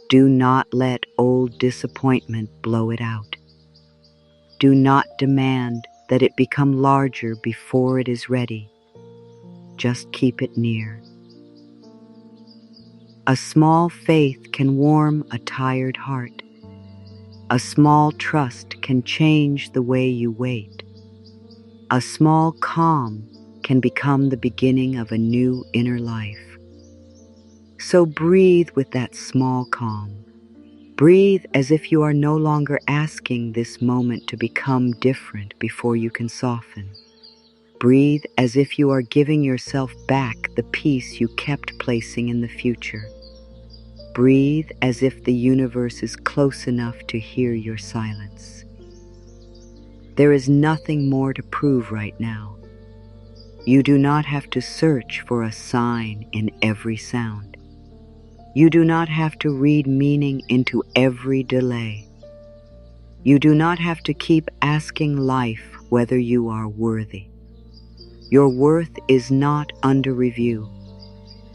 Do not let old disappointment blow it out. Do not demand that it become larger before it is ready. Just keep it near. A small faith can warm a tired heart. A small trust can change the way you wait. A small calm can become the beginning of a new inner life. So breathe with that small calm. Breathe as if you are no longer asking this moment to become different before you can soften. Breathe as if you are giving yourself back the peace you kept placing in the future. Breathe as if the universe is close enough to hear your silence. There is nothing more to prove right now. You do not have to search for a sign in every sound. You do not have to read meaning into every delay. You do not have to keep asking life whether you are worthy. Your worth is not under review.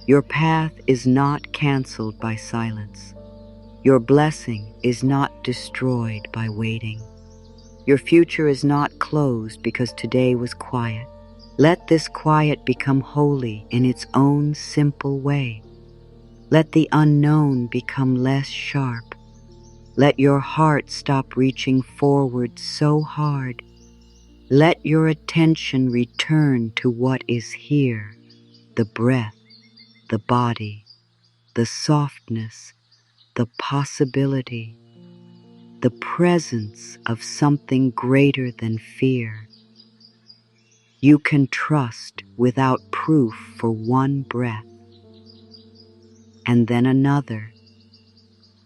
Your path is not canceled by silence. Your blessing is not destroyed by waiting. Your future is not closed because today was quiet. Let this quiet become holy in its own simple way. Let the unknown become less sharp. Let your heart stop reaching forward so hard. Let your attention return to what is here, the breath, the body, the softness, the possibility, the presence of something greater than fear. You can trust without proof for one breath, and then another.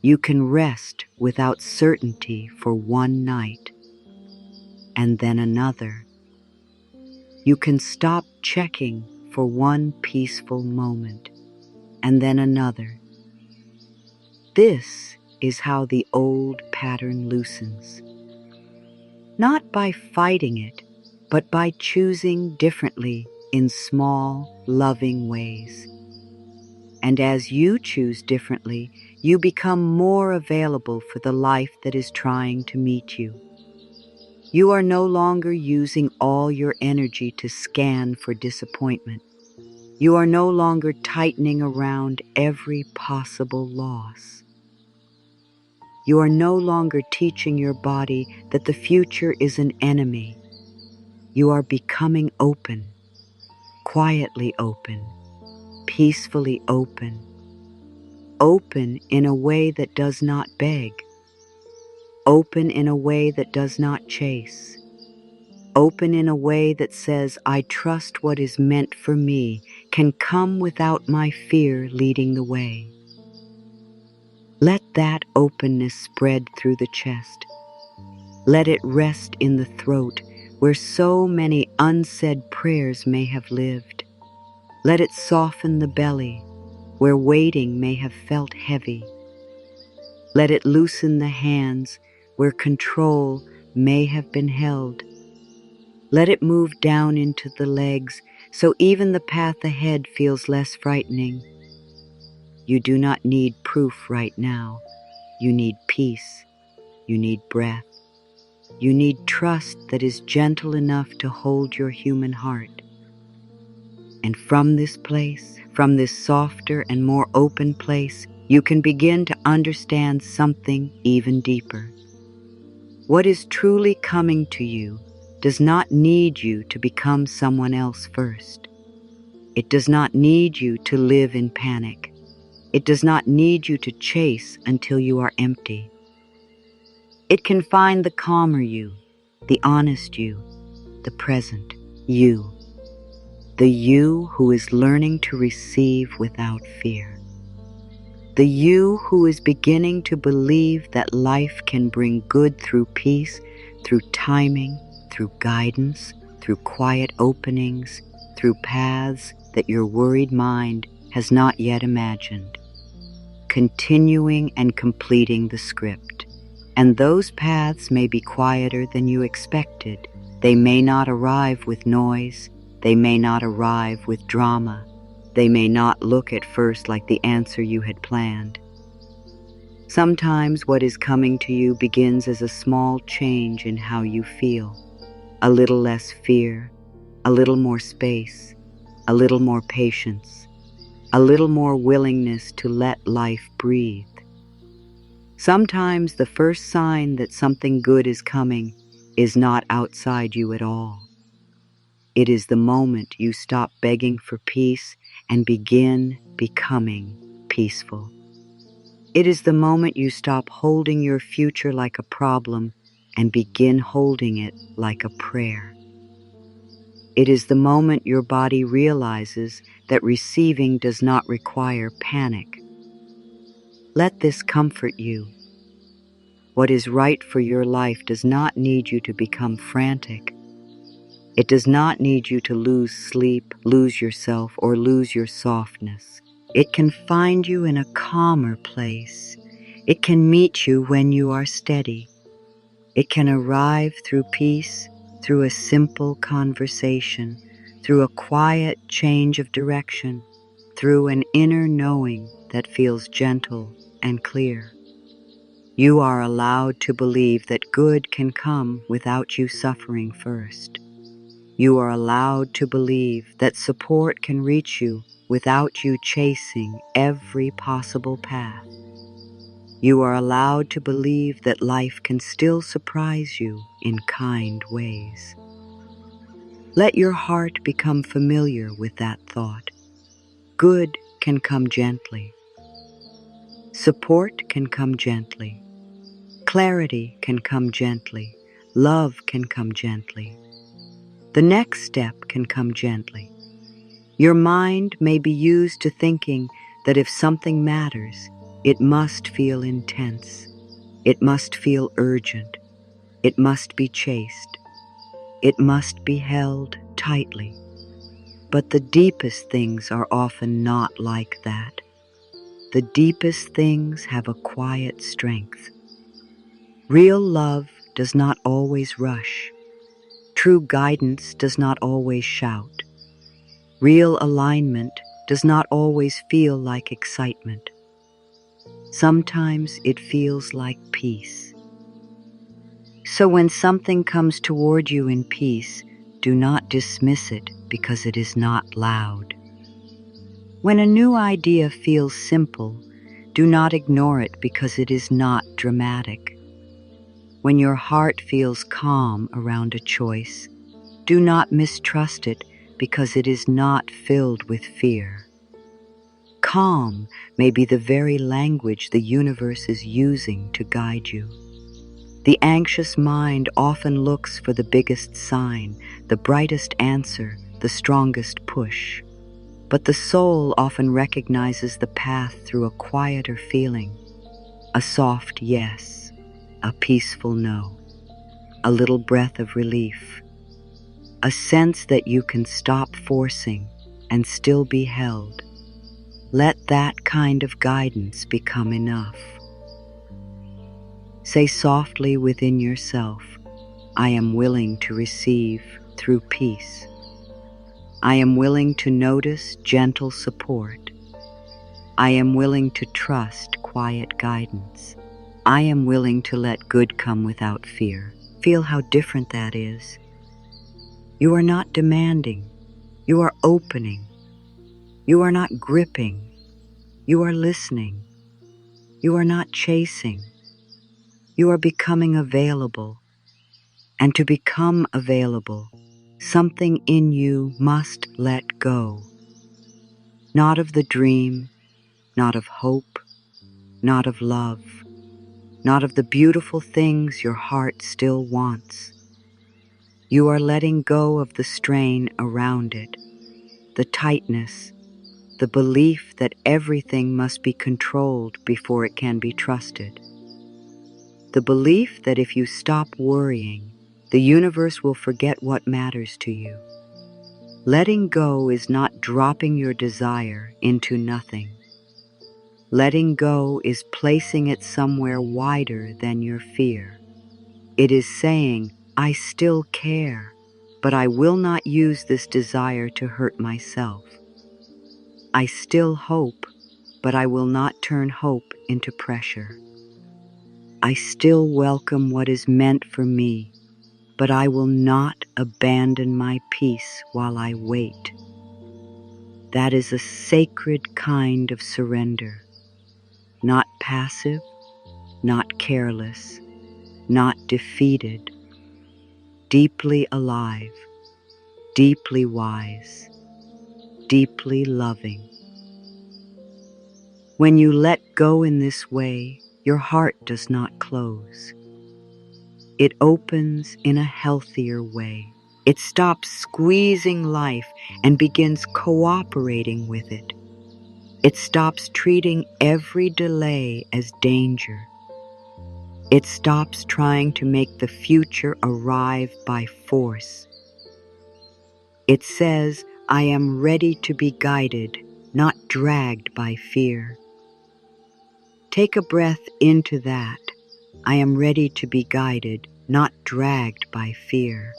You can rest without certainty for one night, and then another. You can stop checking for one peaceful moment, and then another. This is how the old pattern loosens. Not by fighting it, but by choosing differently in small, loving ways. And as you choose differently, you become more available for the life that is trying to meet you. You are no longer using all your energy to scan for disappointment. You are no longer tightening around every possible loss. You are no longer teaching your body that the future is an enemy. You are becoming open, quietly open, peacefully open. Open in a way that does not beg. Open in a way that does not chase. Open in a way that says, I trust what is meant for me can come without my fear leading the way. Let that openness spread through the chest. Let it rest in the throat where so many unsaid prayers may have lived. Let it soften the belly where waiting may have felt heavy. Let it loosen the hands where control may have been held. Let it move down into the legs so even the path ahead feels less frightening. You do not need proof right now. You need peace. You need breath. You need trust that is gentle enough to hold your human heart. And from this place, from this softer and more open place, you can begin to understand something even deeper. What is truly coming to you does not need you to become someone else first. It does not need you to live in panic. It does not need you to chase until you are empty. It can find the calmer you, the honest you, the present you, the you who is learning to receive without fear, the you who is beginning to believe that life can bring good through peace, through timing, through guidance, through quiet openings, through paths that your worried mind has not yet imagined, continuing and completing the script. And those paths may be quieter than you expected. They may not arrive with noise. They may not arrive with drama. They may not look at first like the answer you had planned. Sometimes what is coming to you begins as a small change in how you feel. A little less fear, a little more space, a little more patience, a little more willingness to let life breathe. Sometimes the first sign that something good is coming is not outside you at all. It is the moment you stop begging for peace and begin becoming peaceful. It is the moment you stop holding your future like a problem and begin holding it like a prayer. It is the moment your body realizes that receiving does not require panic. Let this comfort you. What is right for your life does not need you to become frantic. It does not need you to lose sleep, lose yourself, or lose your softness. It can find you in a calmer place. It can meet you when you are steady. It can arrive through peace, through a simple conversation, through a quiet change of direction, through an inner knowing that feels gentle and clear. You are allowed to believe that good can come without you suffering first. You are allowed to believe that support can reach you without you chasing every possible path. You are allowed to believe that life can still surprise you in kind ways. Let your heart become familiar with that thought. Good can come gently. Support can come gently. Clarity can come gently. Love can come gently. The next step can come gently. Your mind may be used to thinking that if something matters, it must feel intense. It must feel urgent. It must be chased. It must be held tightly. But the deepest things are often not like that. The deepest things have a quiet strength. Real love does not always rush. True guidance does not always shout. Real alignment does not always feel like excitement. Sometimes it feels like peace. So when something comes toward you in peace, do not dismiss it because it is not loud. When a new idea feels simple, do not ignore it because it is not dramatic. When your heart feels calm around a choice, do not mistrust it because it is not filled with fear. Calm may be the very language the universe is using to guide you. The anxious mind often looks for the biggest sign, the brightest answer, the strongest push. But the soul often recognizes the path through a quieter feeling, a soft yes, a peaceful no, a little breath of relief, a sense that you can stop forcing and still be held. Let that kind of guidance become enough. Say softly within yourself, I am willing to receive through peace. I am willing to notice gentle support. I am willing to trust quiet guidance. I am willing to let good come without fear. Feel how different that is. You are not demanding. You are opening. You are not gripping. You are listening. You are not chasing. You are becoming available. And to become available, something in you must let go. Not of the dream, not of hope, not of love, not of the beautiful things your heart still wants. You are letting go of the strain around it, the tightness, the belief that everything must be controlled before it can be trusted. The belief that if you stop worrying, the universe will forget what matters to you. Letting go is not dropping your desire into nothing. Letting go is placing it somewhere wider than your fear. It is saying, I still care, but I will not use this desire to hurt myself. I still hope, but I will not turn hope into pressure. I still welcome what is meant for me, but I will not abandon my peace while I wait. That is a sacred kind of surrender, not passive, not careless, not defeated, deeply alive, deeply wise, deeply loving. When you let go in this way, your heart does not close. It opens in a healthier way. It stops squeezing life and begins cooperating with it. It stops treating every delay as danger. It stops trying to make the future arrive by force. It says, I am ready to be guided, not dragged by fear. Take a breath into that. I am ready to be guided, not dragged by fear.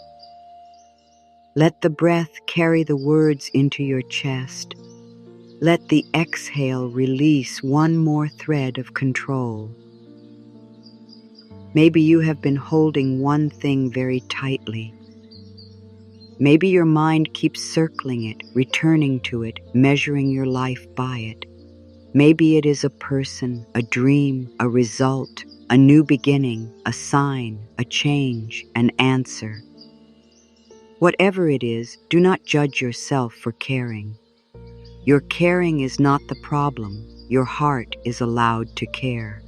Let the breath carry the words into your chest. Let the exhale release one more thread of control. Maybe you have been holding one thing very tightly. Maybe your mind keeps circling it, returning to it, measuring your life by it. Maybe it is a person, a dream, a result, a new beginning, a sign, a change, an answer. Whatever it is, do not judge yourself for caring. Your caring is not the problem. Your heart is allowed to care.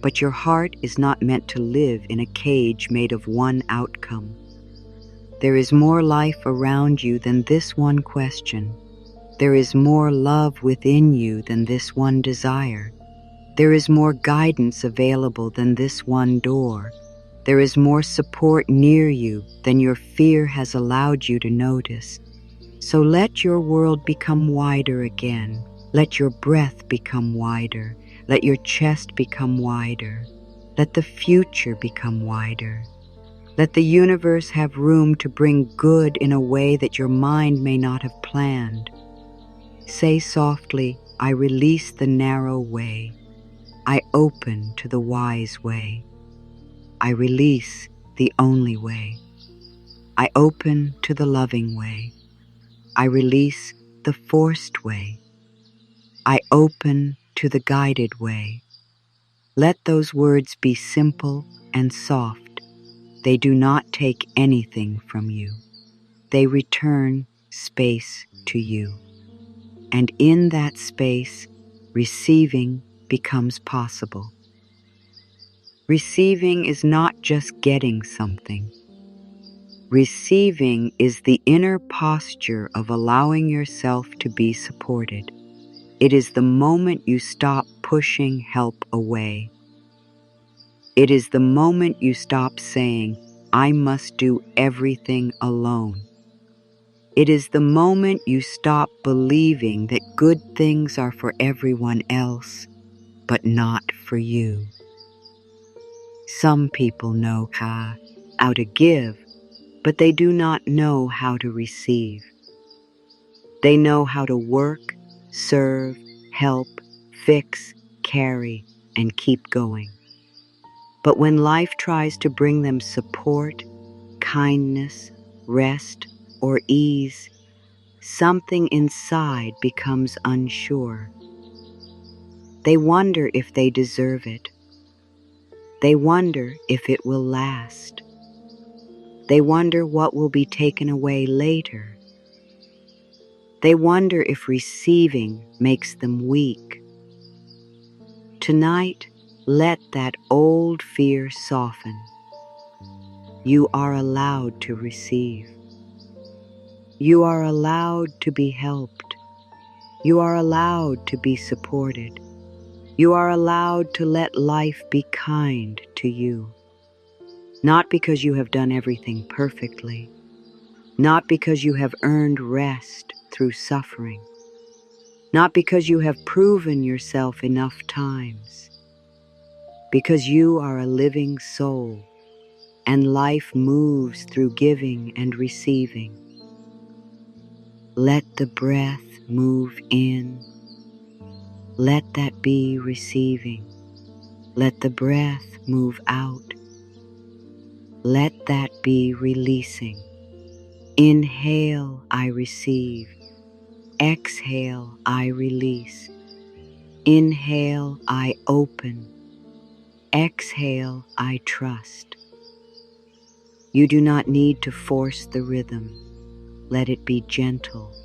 But your heart is not meant to live in a cage made of one outcome. There is more life around you than this one question. There is more love within you than this one desire. There is more guidance available than this one door. There is more support near you than your fear has allowed you to notice. So let your world become wider again. Let your breath become wider. Let your chest become wider. Let the future become wider. Let the universe have room to bring good in a way that your mind may not have planned. Say softly, I release the narrow way. I open to the wise way. I release the only way. I open to the loving way. I release the forced way. I open to the guided way. Let those words be simple and soft. They do not take anything from you. They return space to you. And in that space, receiving becomes possible. Receiving is not just getting something. Receiving is the inner posture of allowing yourself to be supported. It is the moment you stop pushing help away. It is the moment you stop saying, I must do everything alone. It is the moment you stop believing that good things are for everyone else, but not for you. Some people know how to give, but they do not know how to receive. They know how to work, serve, help, fix, carry, and keep going. But when life tries to bring them support, kindness, rest, or ease, something inside becomes unsure. They wonder if they deserve it. They wonder if it will last. They wonder what will be taken away later. They wonder if receiving makes them weak. Tonight, let that old fear soften. You are allowed to receive. You are allowed to be helped. You are allowed to be supported. You are allowed to let life be kind to you. Not because you have done everything perfectly, not because you have earned rest through suffering, not because you have proven yourself enough times, because you are a living soul and life moves through giving and receiving. Let the breath move in. Let that be receiving. Let the breath move out. Let that be releasing. Inhale, I receive. Exhale, I release. Inhale, I open. Exhale, I trust. You do not need to force the rhythm. Let it be gentle.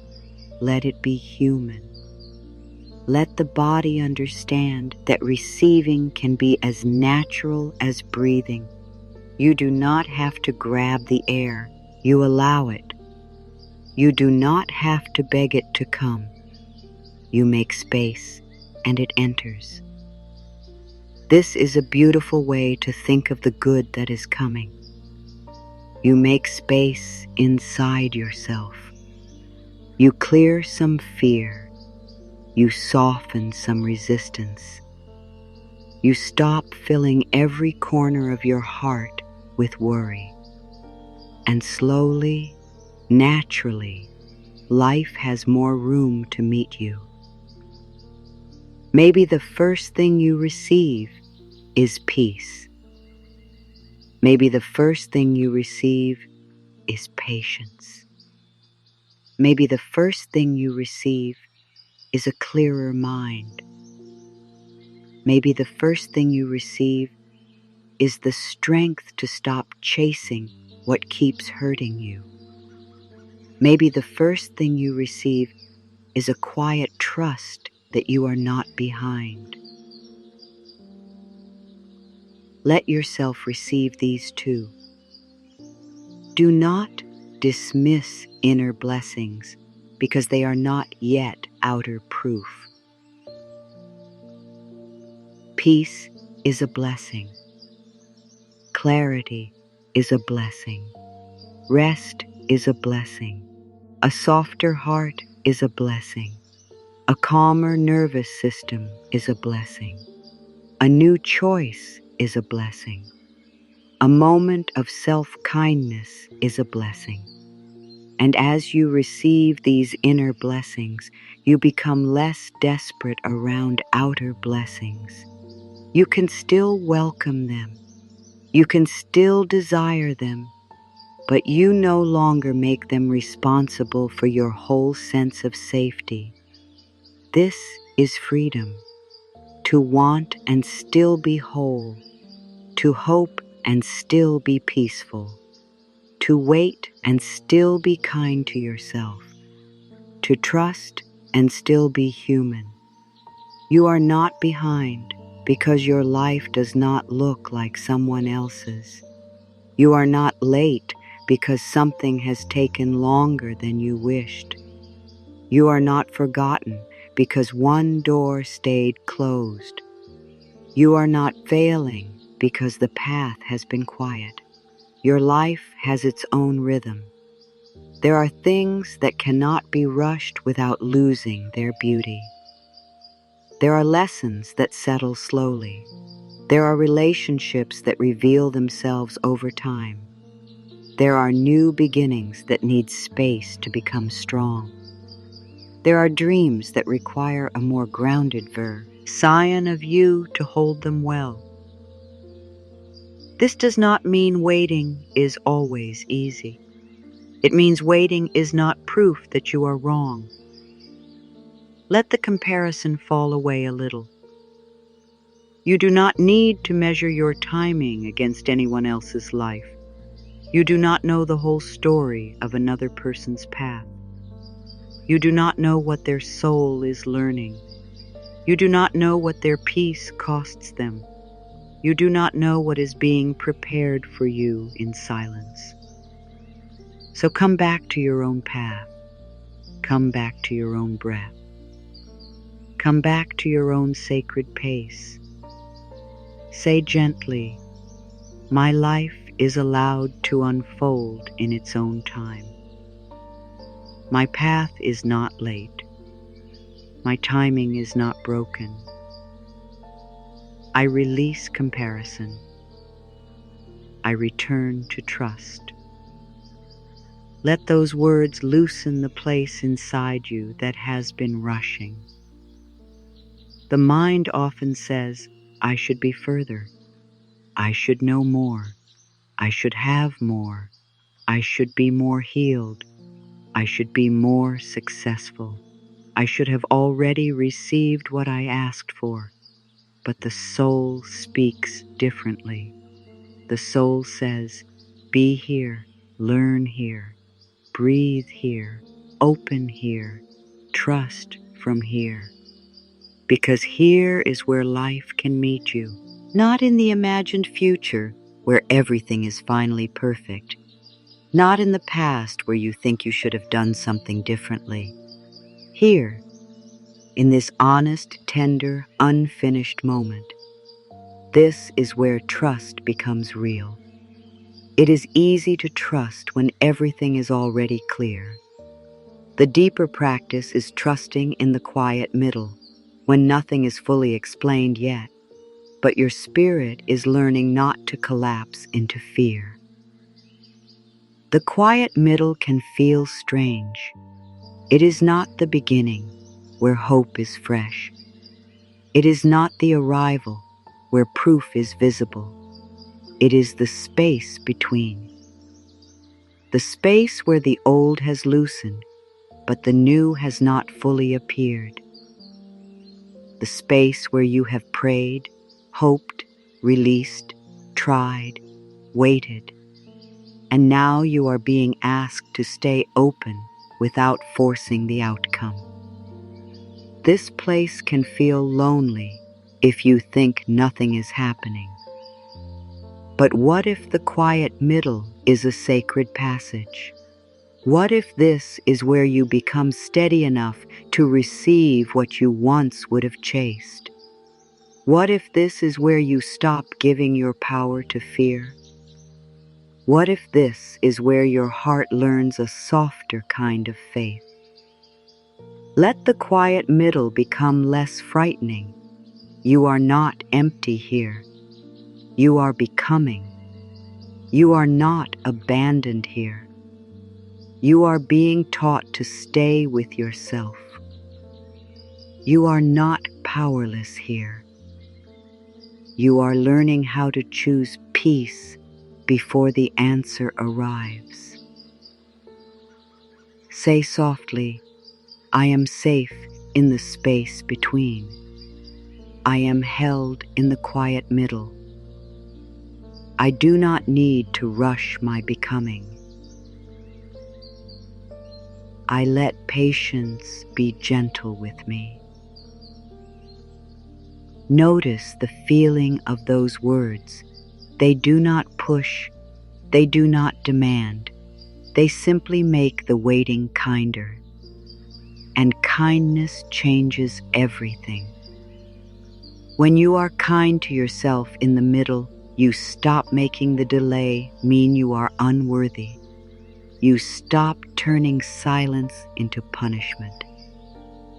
Let it be human. Let the body understand that receiving can be as natural as breathing. You do not have to grab the air. You allow it. You do not have to beg it to come. You make space, and it enters. This is a beautiful way to think of the good that is coming. You make space inside yourself. You clear some fear. You soften some resistance. You stop filling every corner of your heart with worry. And slowly, naturally, life has more room to meet you. Maybe the first thing you receive is peace. Maybe the first thing you receive is patience. Maybe the first thing you receive is a clearer mind. Maybe the first thing you receive is the strength to stop chasing what keeps hurting you. Maybe the first thing you receive is a quiet trust that you are not behind. Let yourself receive these too. Do not dismiss inner blessings because they are not yet outer proof. Peace is a blessing. Clarity is a blessing. Rest is a blessing. A softer heart is a blessing. A calmer nervous system is a blessing. A new choice is a blessing. A moment of self-kindness is a blessing. And as you receive these inner blessings, you become less desperate around outer blessings. You can still welcome them. You can still desire them, but you no longer make them responsible for your whole sense of safety. This is freedom. To want and still be whole. To hope and still be peaceful. To wait and still be kind to yourself. To trust and still be human. You are not behind because your life does not look like someone else's. You are not late because something has taken longer than you wished. You are not forgotten because one door stayed closed. You are not failing because the path has been quiet. Your life has its own rhythm. There are things that cannot be rushed without losing their beauty. There are lessons that settle slowly. There are relationships that reveal themselves over time. There are new beginnings that need space to become strong. There are dreams that require a more grounded verb, scion of you to hold them well. This does not mean waiting is always easy. It means waiting is not proof that you are wrong. Let the comparison fall away a little. You do not need to measure your timing against anyone else's life. You do not know the whole story of another person's path. You do not know what their soul is learning. You do not know what their peace costs them. You do not know what is being prepared for you in silence. So come back to your own path. Come back to your own breath. Come back to your own sacred pace. Say gently, my life is allowed to unfold in its own time. My path is not late. My timing is not broken. I release comparison. I return to trust. Let those words loosen the place inside you that has been rushing. The mind often says, I should be further. I should know more. I should have more. I should be more healed. I should be more successful. I should have already received what I asked for. But the soul speaks differently. The soul says, be here, learn here, breathe here, open here, trust from here. Because here is where life can meet you, not in the imagined future where everything is finally perfect, not in the past where you think you should have done something differently. Here, in this honest, tender, unfinished moment, this is where trust becomes real. It is easy to trust when everything is already clear. The deeper practice is trusting in the quiet middle, when nothing is fully explained yet, but your spirit is learning not to collapse into fear. The quiet middle can feel strange. It is not the beginning, where hope is fresh. It is not the arrival, where proof is visible. It is the space between. The space where the old has loosened, but the new has not fully appeared. The space where you have prayed, hoped, released, tried, waited, and now you are being asked to stay open without forcing the outcome. This place can feel lonely if you think nothing is happening. But what if the quiet middle is a sacred passage? What if this is where you become steady enough to receive what you once would have chased? What if this is where you stop giving your power to fear? What if this is where your heart learns a softer kind of faith? Let the quiet middle become less frightening. You are not empty here. You are becoming. You are not abandoned here. You are being taught to stay with yourself. You are not powerless here. You are learning how to choose peace before the answer arrives. Say softly, I am safe in the space between. I am held in the quiet middle. I do not need to rush my becoming. I let patience be gentle with me. Notice the feeling of those words. They do not push, they do not demand. They simply make the waiting kinder. And kindness changes everything. When you are kind to yourself in the middle, you stop making the delay mean you are unworthy. You stop turning silence into punishment.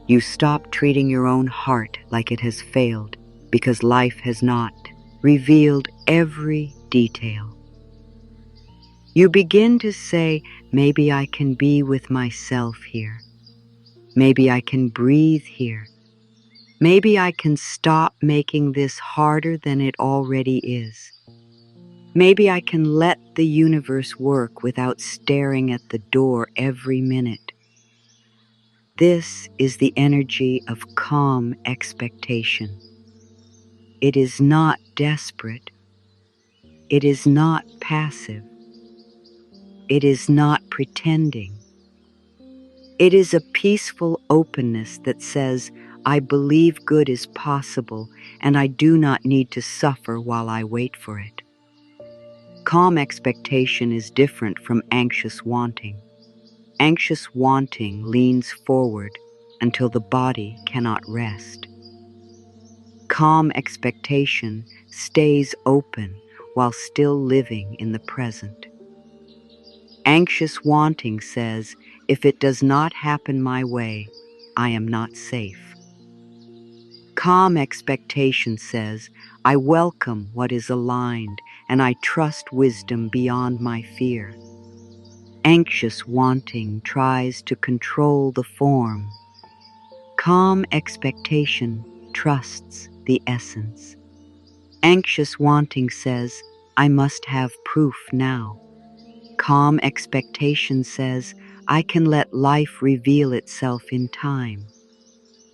You stop treating your own heart like it has failed because life has not revealed every detail. You begin to say, maybe I can be with myself here. Maybe I can breathe here. Maybe I can stop making this harder than it already is. Maybe I can let the universe work without staring at the door every minute. This is the energy of calm expectation. It is not desperate. It is not passive. It is not pretending. It is a peaceful openness that says, I believe good is possible and I do not need to suffer while I wait for it. Calm expectation is different from anxious wanting. Anxious wanting leans forward until the body cannot rest. Calm expectation stays open while still living in the present. Anxious wanting says, if it does not happen my way, I am not safe. Calm expectation says, I welcome what is aligned and I trust wisdom beyond my fear. Anxious wanting tries to control the form. Calm expectation trusts the essence. Anxious wanting says, I must have proof now. Calm expectation says, I can let life reveal itself in time.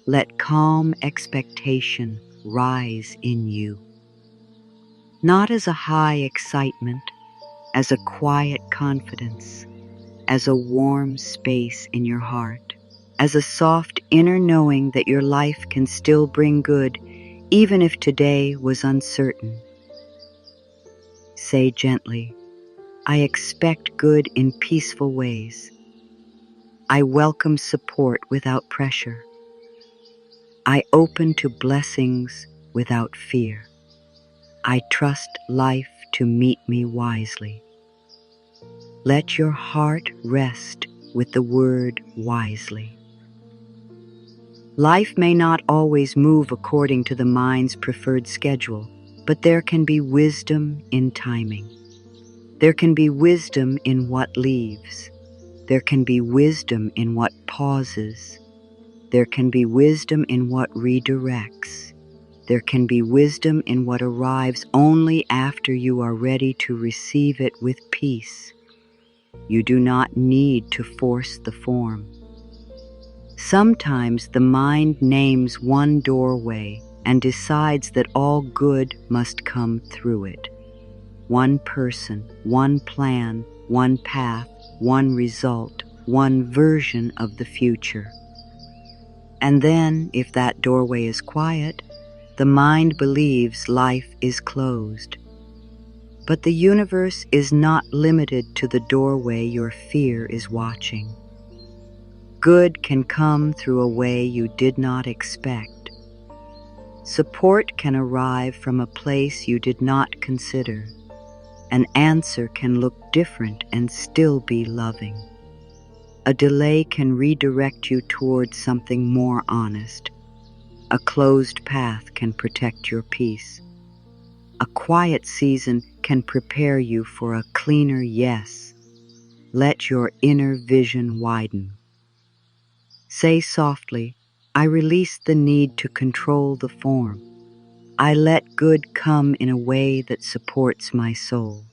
Let calm expectation rise in you. Not as a high excitement, as a quiet confidence, as a warm space in your heart, as a soft inner knowing that your life can still bring good, even if today was uncertain. Say gently, I expect good in peaceful ways. I welcome support without pressure. I open to blessings without fear. I trust life to meet me wisely. Let your heart rest with the word wisely. Life may not always move according to the mind's preferred schedule, but there can be wisdom in timing. There can be wisdom in what leaves. There can be wisdom in what pauses. There can be wisdom in what redirects. There can be wisdom in what arrives only after you are ready to receive it with peace. You do not need to force the form. Sometimes the mind names one doorway and decides that all good must come through it. One person, one plan, one path, one result, one version of the future. And then, if that doorway is quiet, the mind believes life is closed. But the universe is not limited to the doorway your fear is watching. Good can come through a way you did not expect. Support can arrive from a place you did not consider. An answer can look different and still be loving. A delay can redirect you towards something more honest. A closed path can protect your peace. A quiet season can prepare you for a cleaner yes. Let your inner vision widen. Say softly, I release the need to control the form. I let good come in a way that supports my soul.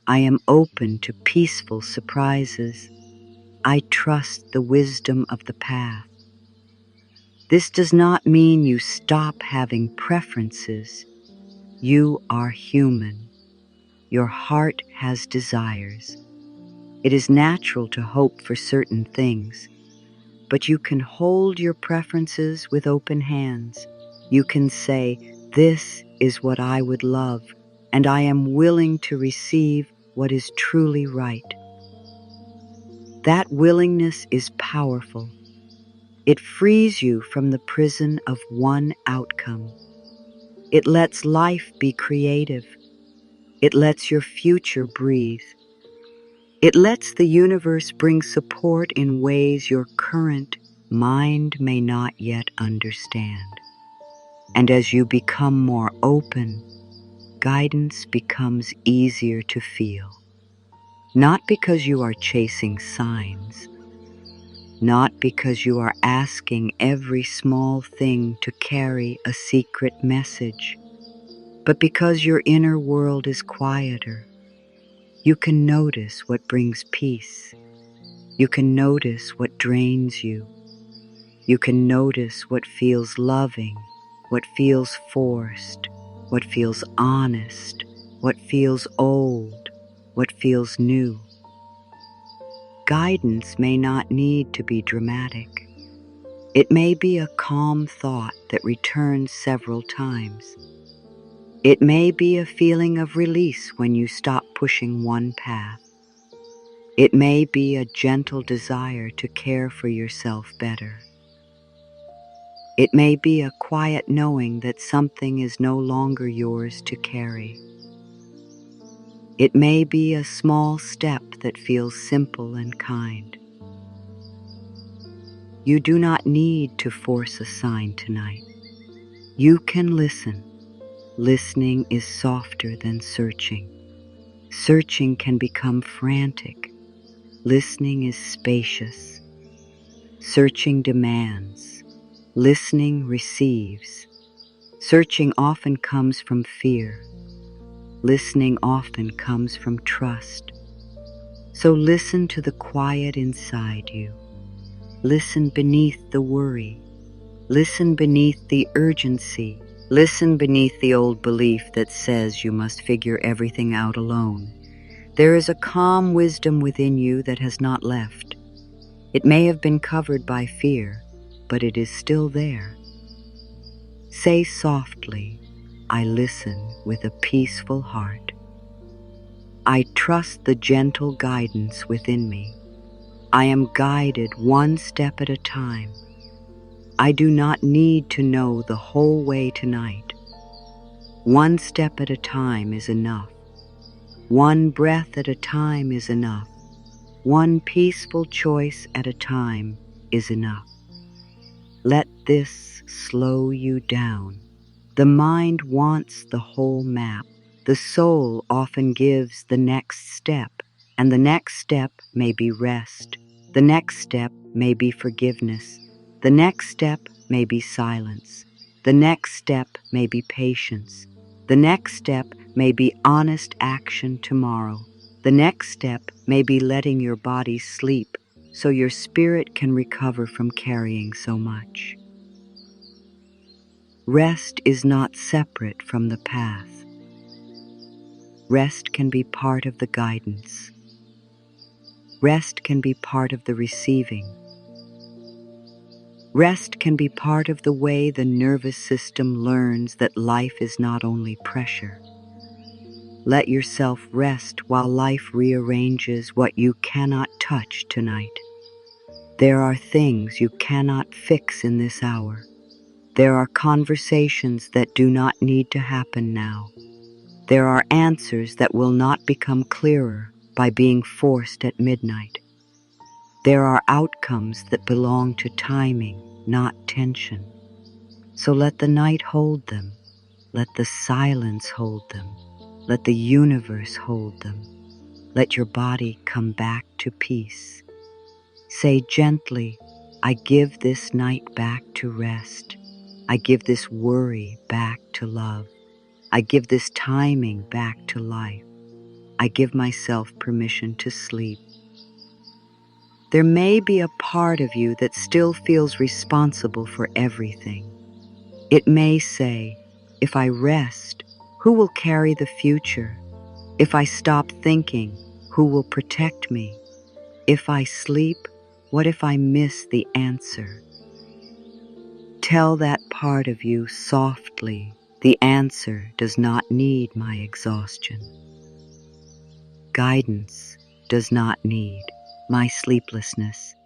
I am open to peaceful surprises. I trust the wisdom of the path. This does not mean you stop having preferences. You are human. Your heart has desires. It is natural to hope for certain things, but you can hold your preferences with open hands. You can say, this is what I would love, and I am willing to receive what is truly right. That willingness is powerful. It frees you from the prison of one outcome. It lets life be creative. It lets your future breathe. It lets the universe bring support in ways your current mind may not yet understand. And as you become more open, guidance becomes easier to feel. Not because you are chasing signs, not because you are asking every small thing to carry a secret message, but because your inner world is quieter. You can notice what brings peace. You can notice what drains you. You can notice what feels loving, what feels forced, what feels honest, what feels old, what feels new. Guidance may not need to be dramatic. It may be a calm thought that returns several times. It may be a feeling of release when you stop pushing one path. It may be a gentle desire to care for yourself better. It may be a quiet knowing that something is no longer yours to carry. It may be a small step that feels simple and kind. You do not need to force a sign tonight. You can listen. Listening is softer than searching. Searching can become frantic. Listening is spacious. Searching demands. Listening receives. Searching often comes from fear. Listening often comes from trust. So listen to the quiet inside you. Listen beneath the worry. Listen beneath the urgency. Listen beneath the old belief that says you must figure everything out alone. There is a calm wisdom within you that has not left. It may have been covered by fear, but it is still there. Say softly, I listen with a peaceful heart. I trust the gentle guidance within me. I am guided one step at a time. I do not need to know the whole way tonight. One step at a time is enough. One breath at a time is enough. One peaceful choice at a time is enough. Let this slow you down. The mind wants the whole map. The soul often gives the next step, and the next step may be rest. The next step may be forgiveness. The next step may be silence. The next step may be patience. The next step may be honest action tomorrow. The next step may be letting your body sleep so your spirit can recover from carrying so much. Rest is not separate from the path. Rest can be part of the guidance. Rest can be part of the receiving. Rest can be part of the way the nervous system learns that life is not only pressure. Let yourself rest while life rearranges what you cannot touch tonight. There are things you cannot fix in this hour. There are conversations that do not need to happen now. There are answers that will not become clearer by being forced at midnight. There are outcomes that belong to timing, not tension. So let the night hold them. Let the silence hold them. Let the universe hold them. Let your body come back to peace. Say gently, I give this night back to rest. I give this worry back to love. I give this timing back to life. I give myself permission to sleep. There may be a part of you that still feels responsible for everything. It may say, if I rest, who will carry the future? If I stop thinking, who will protect me? If I sleep, what if I miss the answer? Tell that part of you softly, the answer does not need my exhaustion. Guidance does not need my sleeplessness.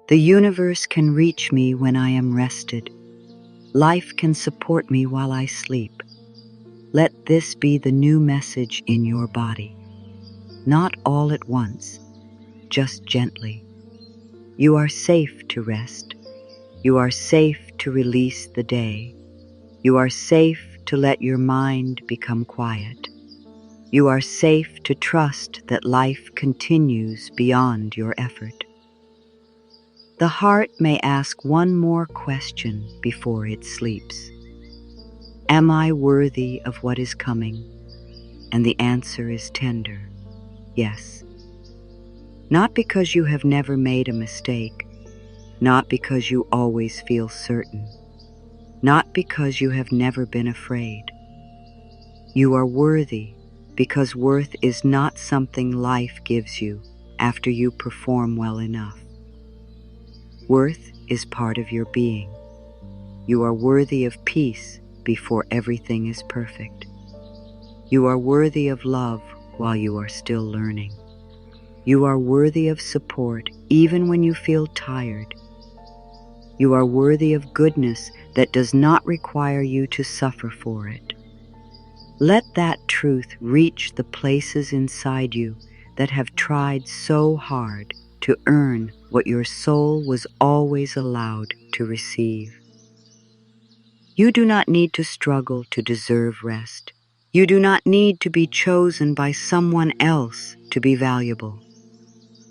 The universe can reach me when I am rested. Life can support me while I sleep. Let this be the new message in your body. Not all at once, just gently. You are safe to rest. You are safe to release the day. You are safe to let your mind become quiet. You are safe to trust that life continues beyond your effort. The heart may ask one more question before it sleeps. Am I worthy of what is coming? And the answer is tender, yes. Not because you have never made a mistake, not because you always feel certain, not because you have never been afraid. You are worthy because worth is not something life gives you after you perform well enough. Worth is part of your being. You are worthy of peace before everything is perfect. You are worthy of love while you are still learning. You are worthy of support even when you feel tired. You are worthy of goodness that does not require you to suffer for it. Let that truth reach the places inside you that have tried so hard to earn what your soul was always allowed to receive. You do not need to struggle to deserve rest. You do not need to be chosen by someone else to be valuable.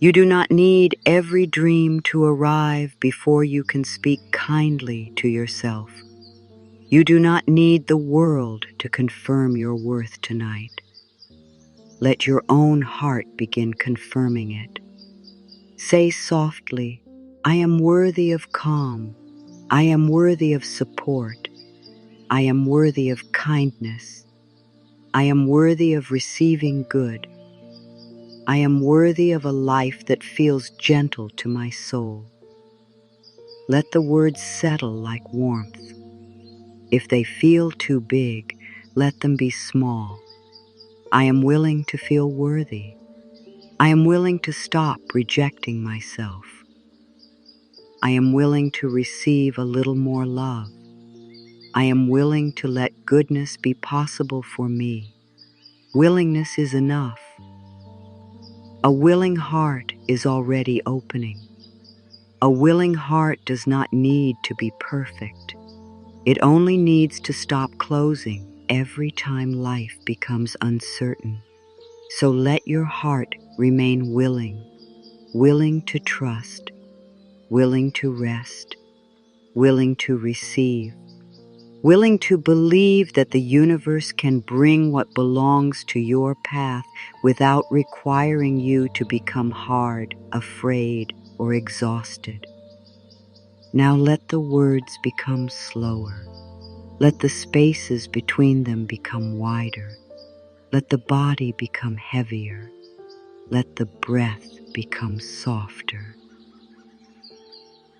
You do not need every dream to arrive before you can speak kindly to yourself. You do not need the world to confirm your worth tonight. Let your own heart begin confirming it. Say softly, I am worthy of calm. I am worthy of support. I am worthy of kindness. I am worthy of receiving good. I am worthy of a life that feels gentle to my soul. Let the words settle like warmth. If they feel too big, let them be small. I am willing to feel worthy. I am willing to stop rejecting myself. I am willing to receive a little more love. I am willing to let goodness be possible for me. Willingness is enough. A willing heart is already opening. A willing heart does not need to be perfect. It only needs to stop closing every time life becomes uncertain. So let your heart remain willing, willing to trust, willing to rest, willing to receive, willing to believe that the universe can bring what belongs to your path without requiring you to become hard, afraid, or exhausted. Now let the words become slower. Let the spaces between them become wider. Let the body become heavier. Let the breath become softer.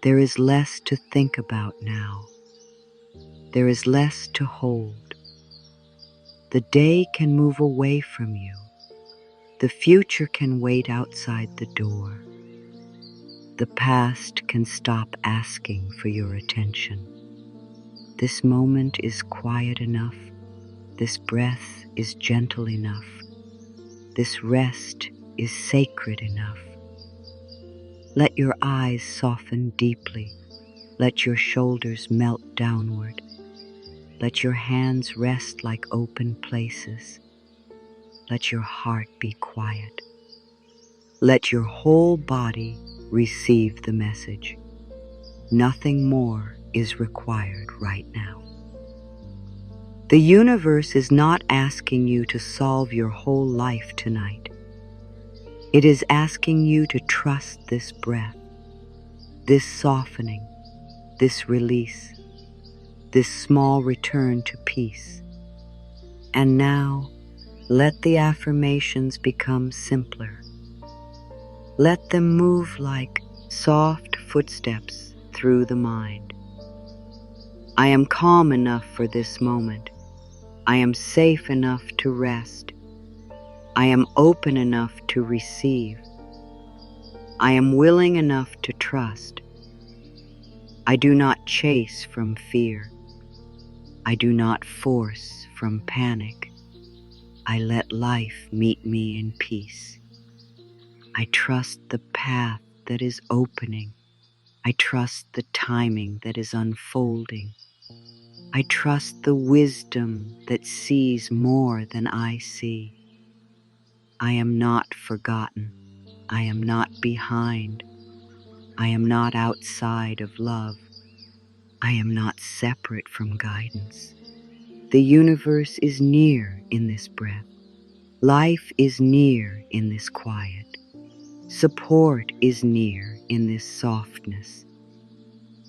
There is less to think about now. There is less to hold. The day can move away from you. The future can wait outside the door. The past can stop asking for your attention. This moment is quiet enough. This breath is gentle enough. This rest is sacred enough. Let your eyes soften deeply. Let your shoulders melt downward. Let your hands rest like open places. Let your heart be quiet. Let your whole body receive the message. Nothing more is required right now. The universe is not asking you to solve your whole life tonight. It is asking you to trust this breath, this softening, this release, this small return to peace. And now, let the affirmations become simpler. Let them move like soft footsteps through the mind. I am calm enough for this moment. I am safe enough to rest. I am open enough to receive. I am willing enough to trust. I do not chase from fear. I do not force from panic. I let life meet me in peace. I trust the path that is opening. I trust the timing that is unfolding. I trust the wisdom that sees more than I see. I am not forgotten. I am not behind. I am not outside of love. I am not separate from guidance. The universe is near in this breath. Life is near in this quiet. Support is near in this softness.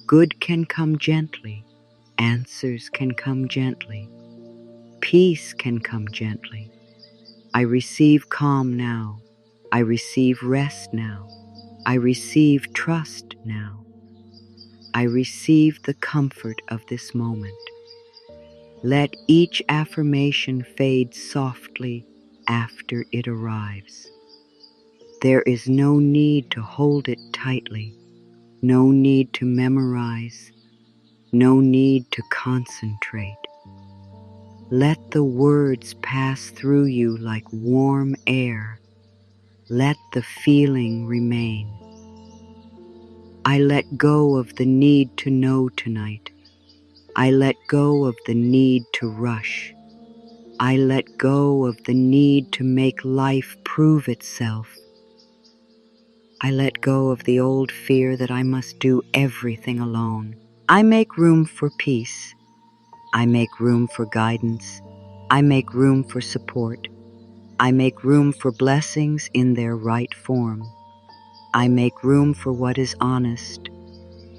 Good can come gently. Answers can come gently. Peace can come gently. I receive calm now. I receive rest now. I receive trust now. I receive the comfort of this moment. Let each affirmation fade softly after it arrives. There is no need to hold it tightly, no need to memorize, no need to concentrate. Let the words pass through you like warm air. Let the feeling remain. I let go of the need to know tonight. I let go of the need to rush. I let go of the need to make life prove itself. I let go of the old fear that I must do everything alone. I make room for peace. I make room for guidance. I make room for support. I make room for blessings in their right form. I make room for what is honest.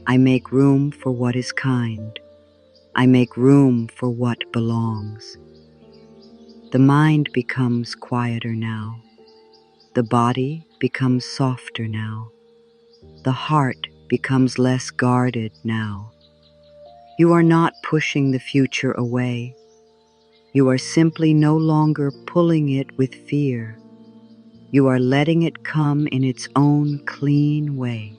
I make room for what is kind. I make room for what belongs. The mind becomes quieter now. The body becomes softer now. The heart becomes less guarded now. You are not pushing the future away. You are simply no longer pulling it with fear. You are letting it come in its own clean way.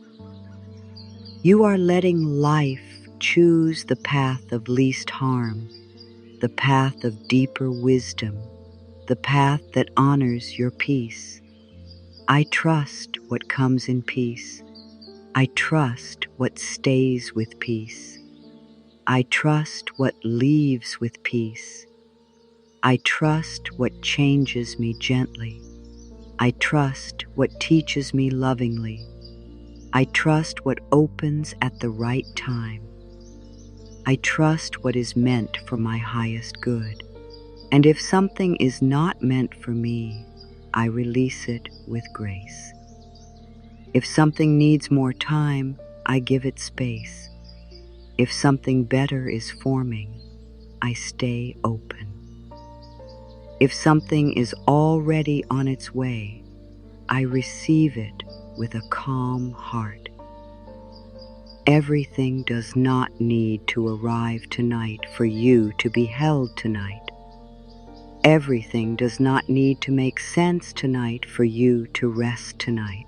You are letting life choose the path of least harm, the path of deeper wisdom, the path that honors your peace. I trust what comes in peace. I trust what stays with peace. I trust what leaves with peace. I trust what changes me gently. I trust what teaches me lovingly. I trust what opens at the right time. I trust what is meant for my highest good. And if something is not meant for me, I release it with grace. If something needs more time, I give it space. If something better is forming, I stay open. If something is already on its way, I receive it with a calm heart. Everything does not need to arrive tonight for you to be held tonight. Everything does not need to make sense tonight for you to rest tonight.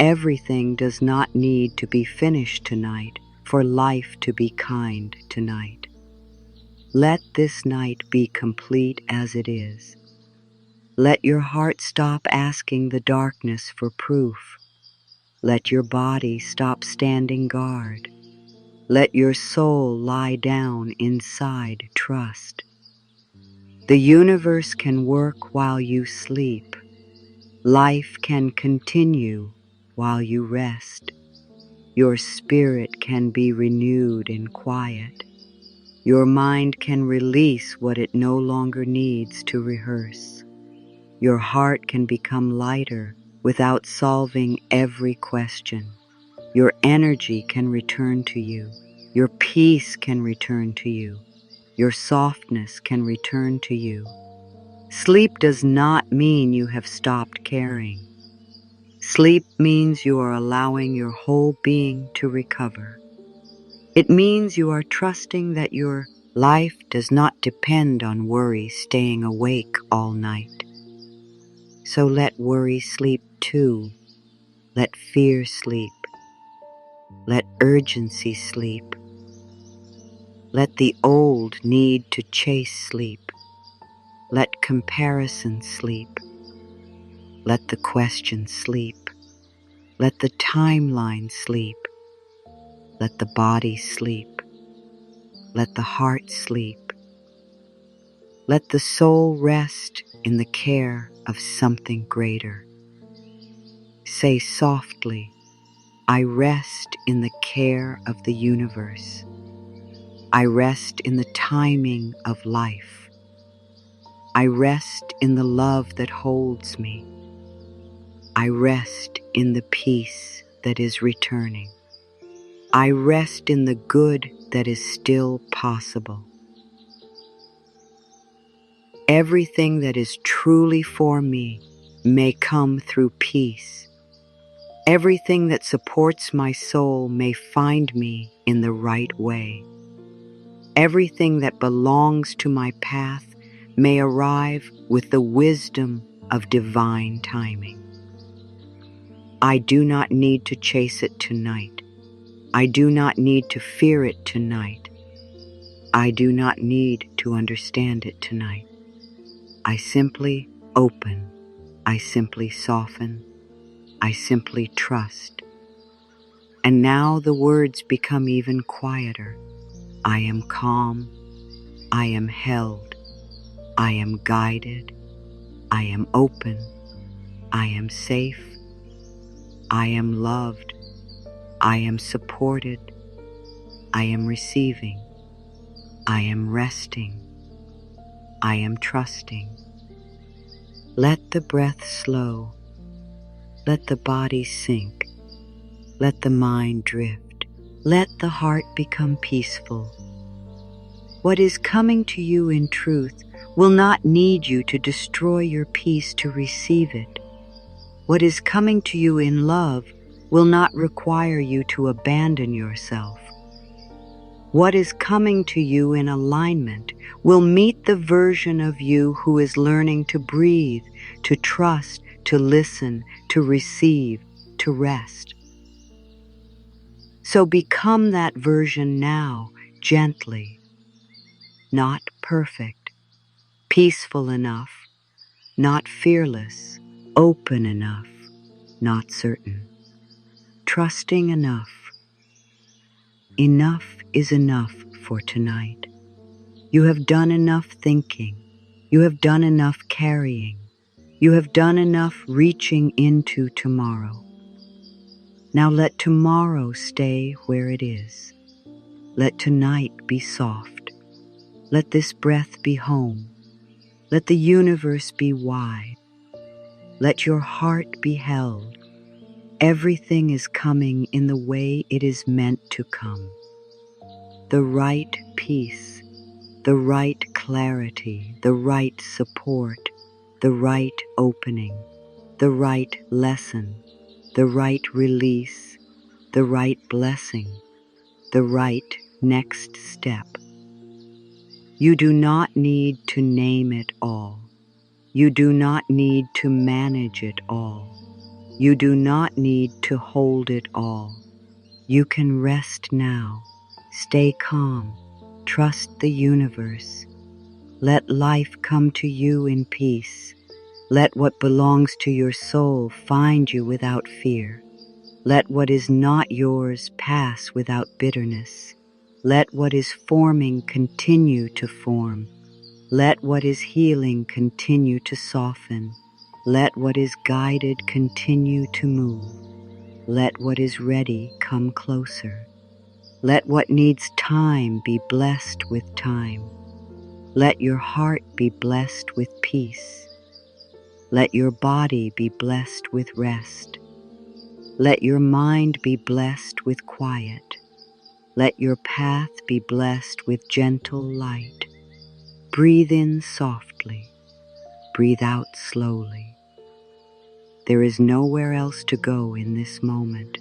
Everything does not need to be finished tonight for life to be kind tonight. Let this night be complete as it is. Let your heart stop asking the darkness for proof. Let your body stop standing guard. Let your soul lie down inside trust. The universe can work while you sleep. Life can continue while you rest. Your spirit can be renewed in quiet. Your mind can release what it no longer needs to rehearse. Your heart can become lighter without solving every question. Your energy can return to you. Your peace can return to you. Your softness can return to you. Sleep does not mean you have stopped caring. Sleep means you are allowing your whole being to recover. It means you are trusting that your life does not depend on worry staying awake all night. So let worry sleep too. Let fear sleep. Let urgency sleep. Let the old need to chase sleep. Let comparison sleep. Let the question sleep. Let the timeline sleep. Let the body sleep. Let the heart sleep. Let the soul rest in the care of something greater. Say softly, I rest in the care of the universe. I rest in the timing of life. I rest in the love that holds me. I rest in the peace that is returning. I rest in the good that is still possible. Everything that is truly for me may come through peace. Everything that supports my soul may find me in the right way. Everything that belongs to my path may arrive with the wisdom of divine timing. I do not need to chase it tonight. I do not need to fear it tonight. I do not need to understand it tonight. I simply open. I simply soften. I simply trust. And now the words become even quieter. I am calm. I am held. I am guided. I am open. I am safe. I am loved. I am supported. I am receiving. I am resting. I am trusting. Let the breath slow. Let the body sink. Let the mind drift. Let the heart become peaceful. What is coming to you in truth will not need you to destroy your peace to receive it. What is coming to you in love will not require you to abandon yourself. What is coming to you in alignment will meet the version of you who is learning to breathe, to trust, to listen, to receive, to rest. So become that version now, gently, not perfect, peaceful enough, not fearless, open enough, not certain, trusting enough. Enough is enough for tonight. You have done enough thinking. You have done enough carrying. You have done enough reaching into tomorrow. Now let tomorrow stay where it is. Let tonight be soft. Let this breath be home. Let the universe be wide. Let your heart be held. Everything is coming in the way it is meant to come. The right peace, the right clarity, the right support, the right opening, the right lesson, the right release, the right blessing, the right next step. You do not need to name it all. You do not need to manage it all. You do not need to hold it all. You can rest now. Stay calm. Trust the universe. Let life come to you in peace. Let what belongs to your soul find you without fear. Let what is not yours pass without bitterness. Let what is forming continue to form. Let what is healing continue to soften. Let what is guided continue to move. Let what is ready come closer. Let what needs time be blessed with time. Let your heart be blessed with peace. Let your body be blessed with rest. Let your mind be blessed with quiet. Let your path be blessed with gentle light. Breathe in softly. Breathe out slowly. There is nowhere else to go in this moment.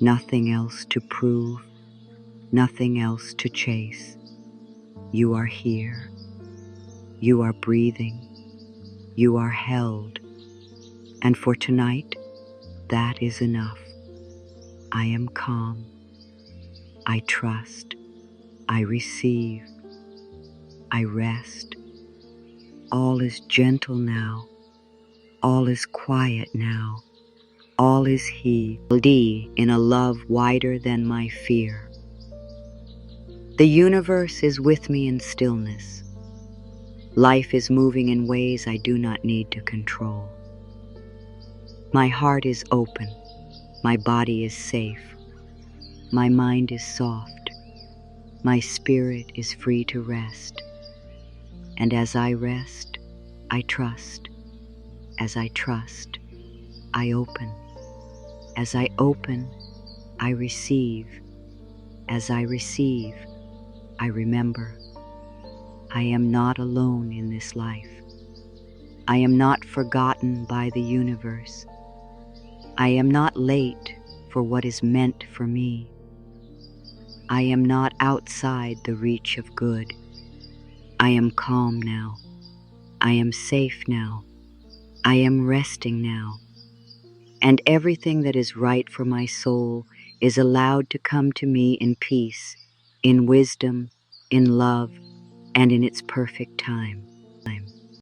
Nothing else to prove. Nothing else to chase. You are here. You are breathing. You are held. And for tonight, that is enough. I am calm. I trust. I receive. I rest. All is gentle now. All is quiet now. All is healed in a love wider than my fear. The universe is with me in stillness. Life is moving in ways I do not need to control. My heart is open. My body is safe. My mind is soft. My spirit is free to rest. And as I rest, I trust. As I trust, I open. As I open, I receive. As I receive, I remember. I am not alone in this life. I am not forgotten by the universe. I am not late for what is meant for me. I am not outside the reach of good. I am calm now. I am safe now. I am resting now. And everything that is right for my soul is allowed to come to me in peace, in wisdom, in love, and in its perfect time.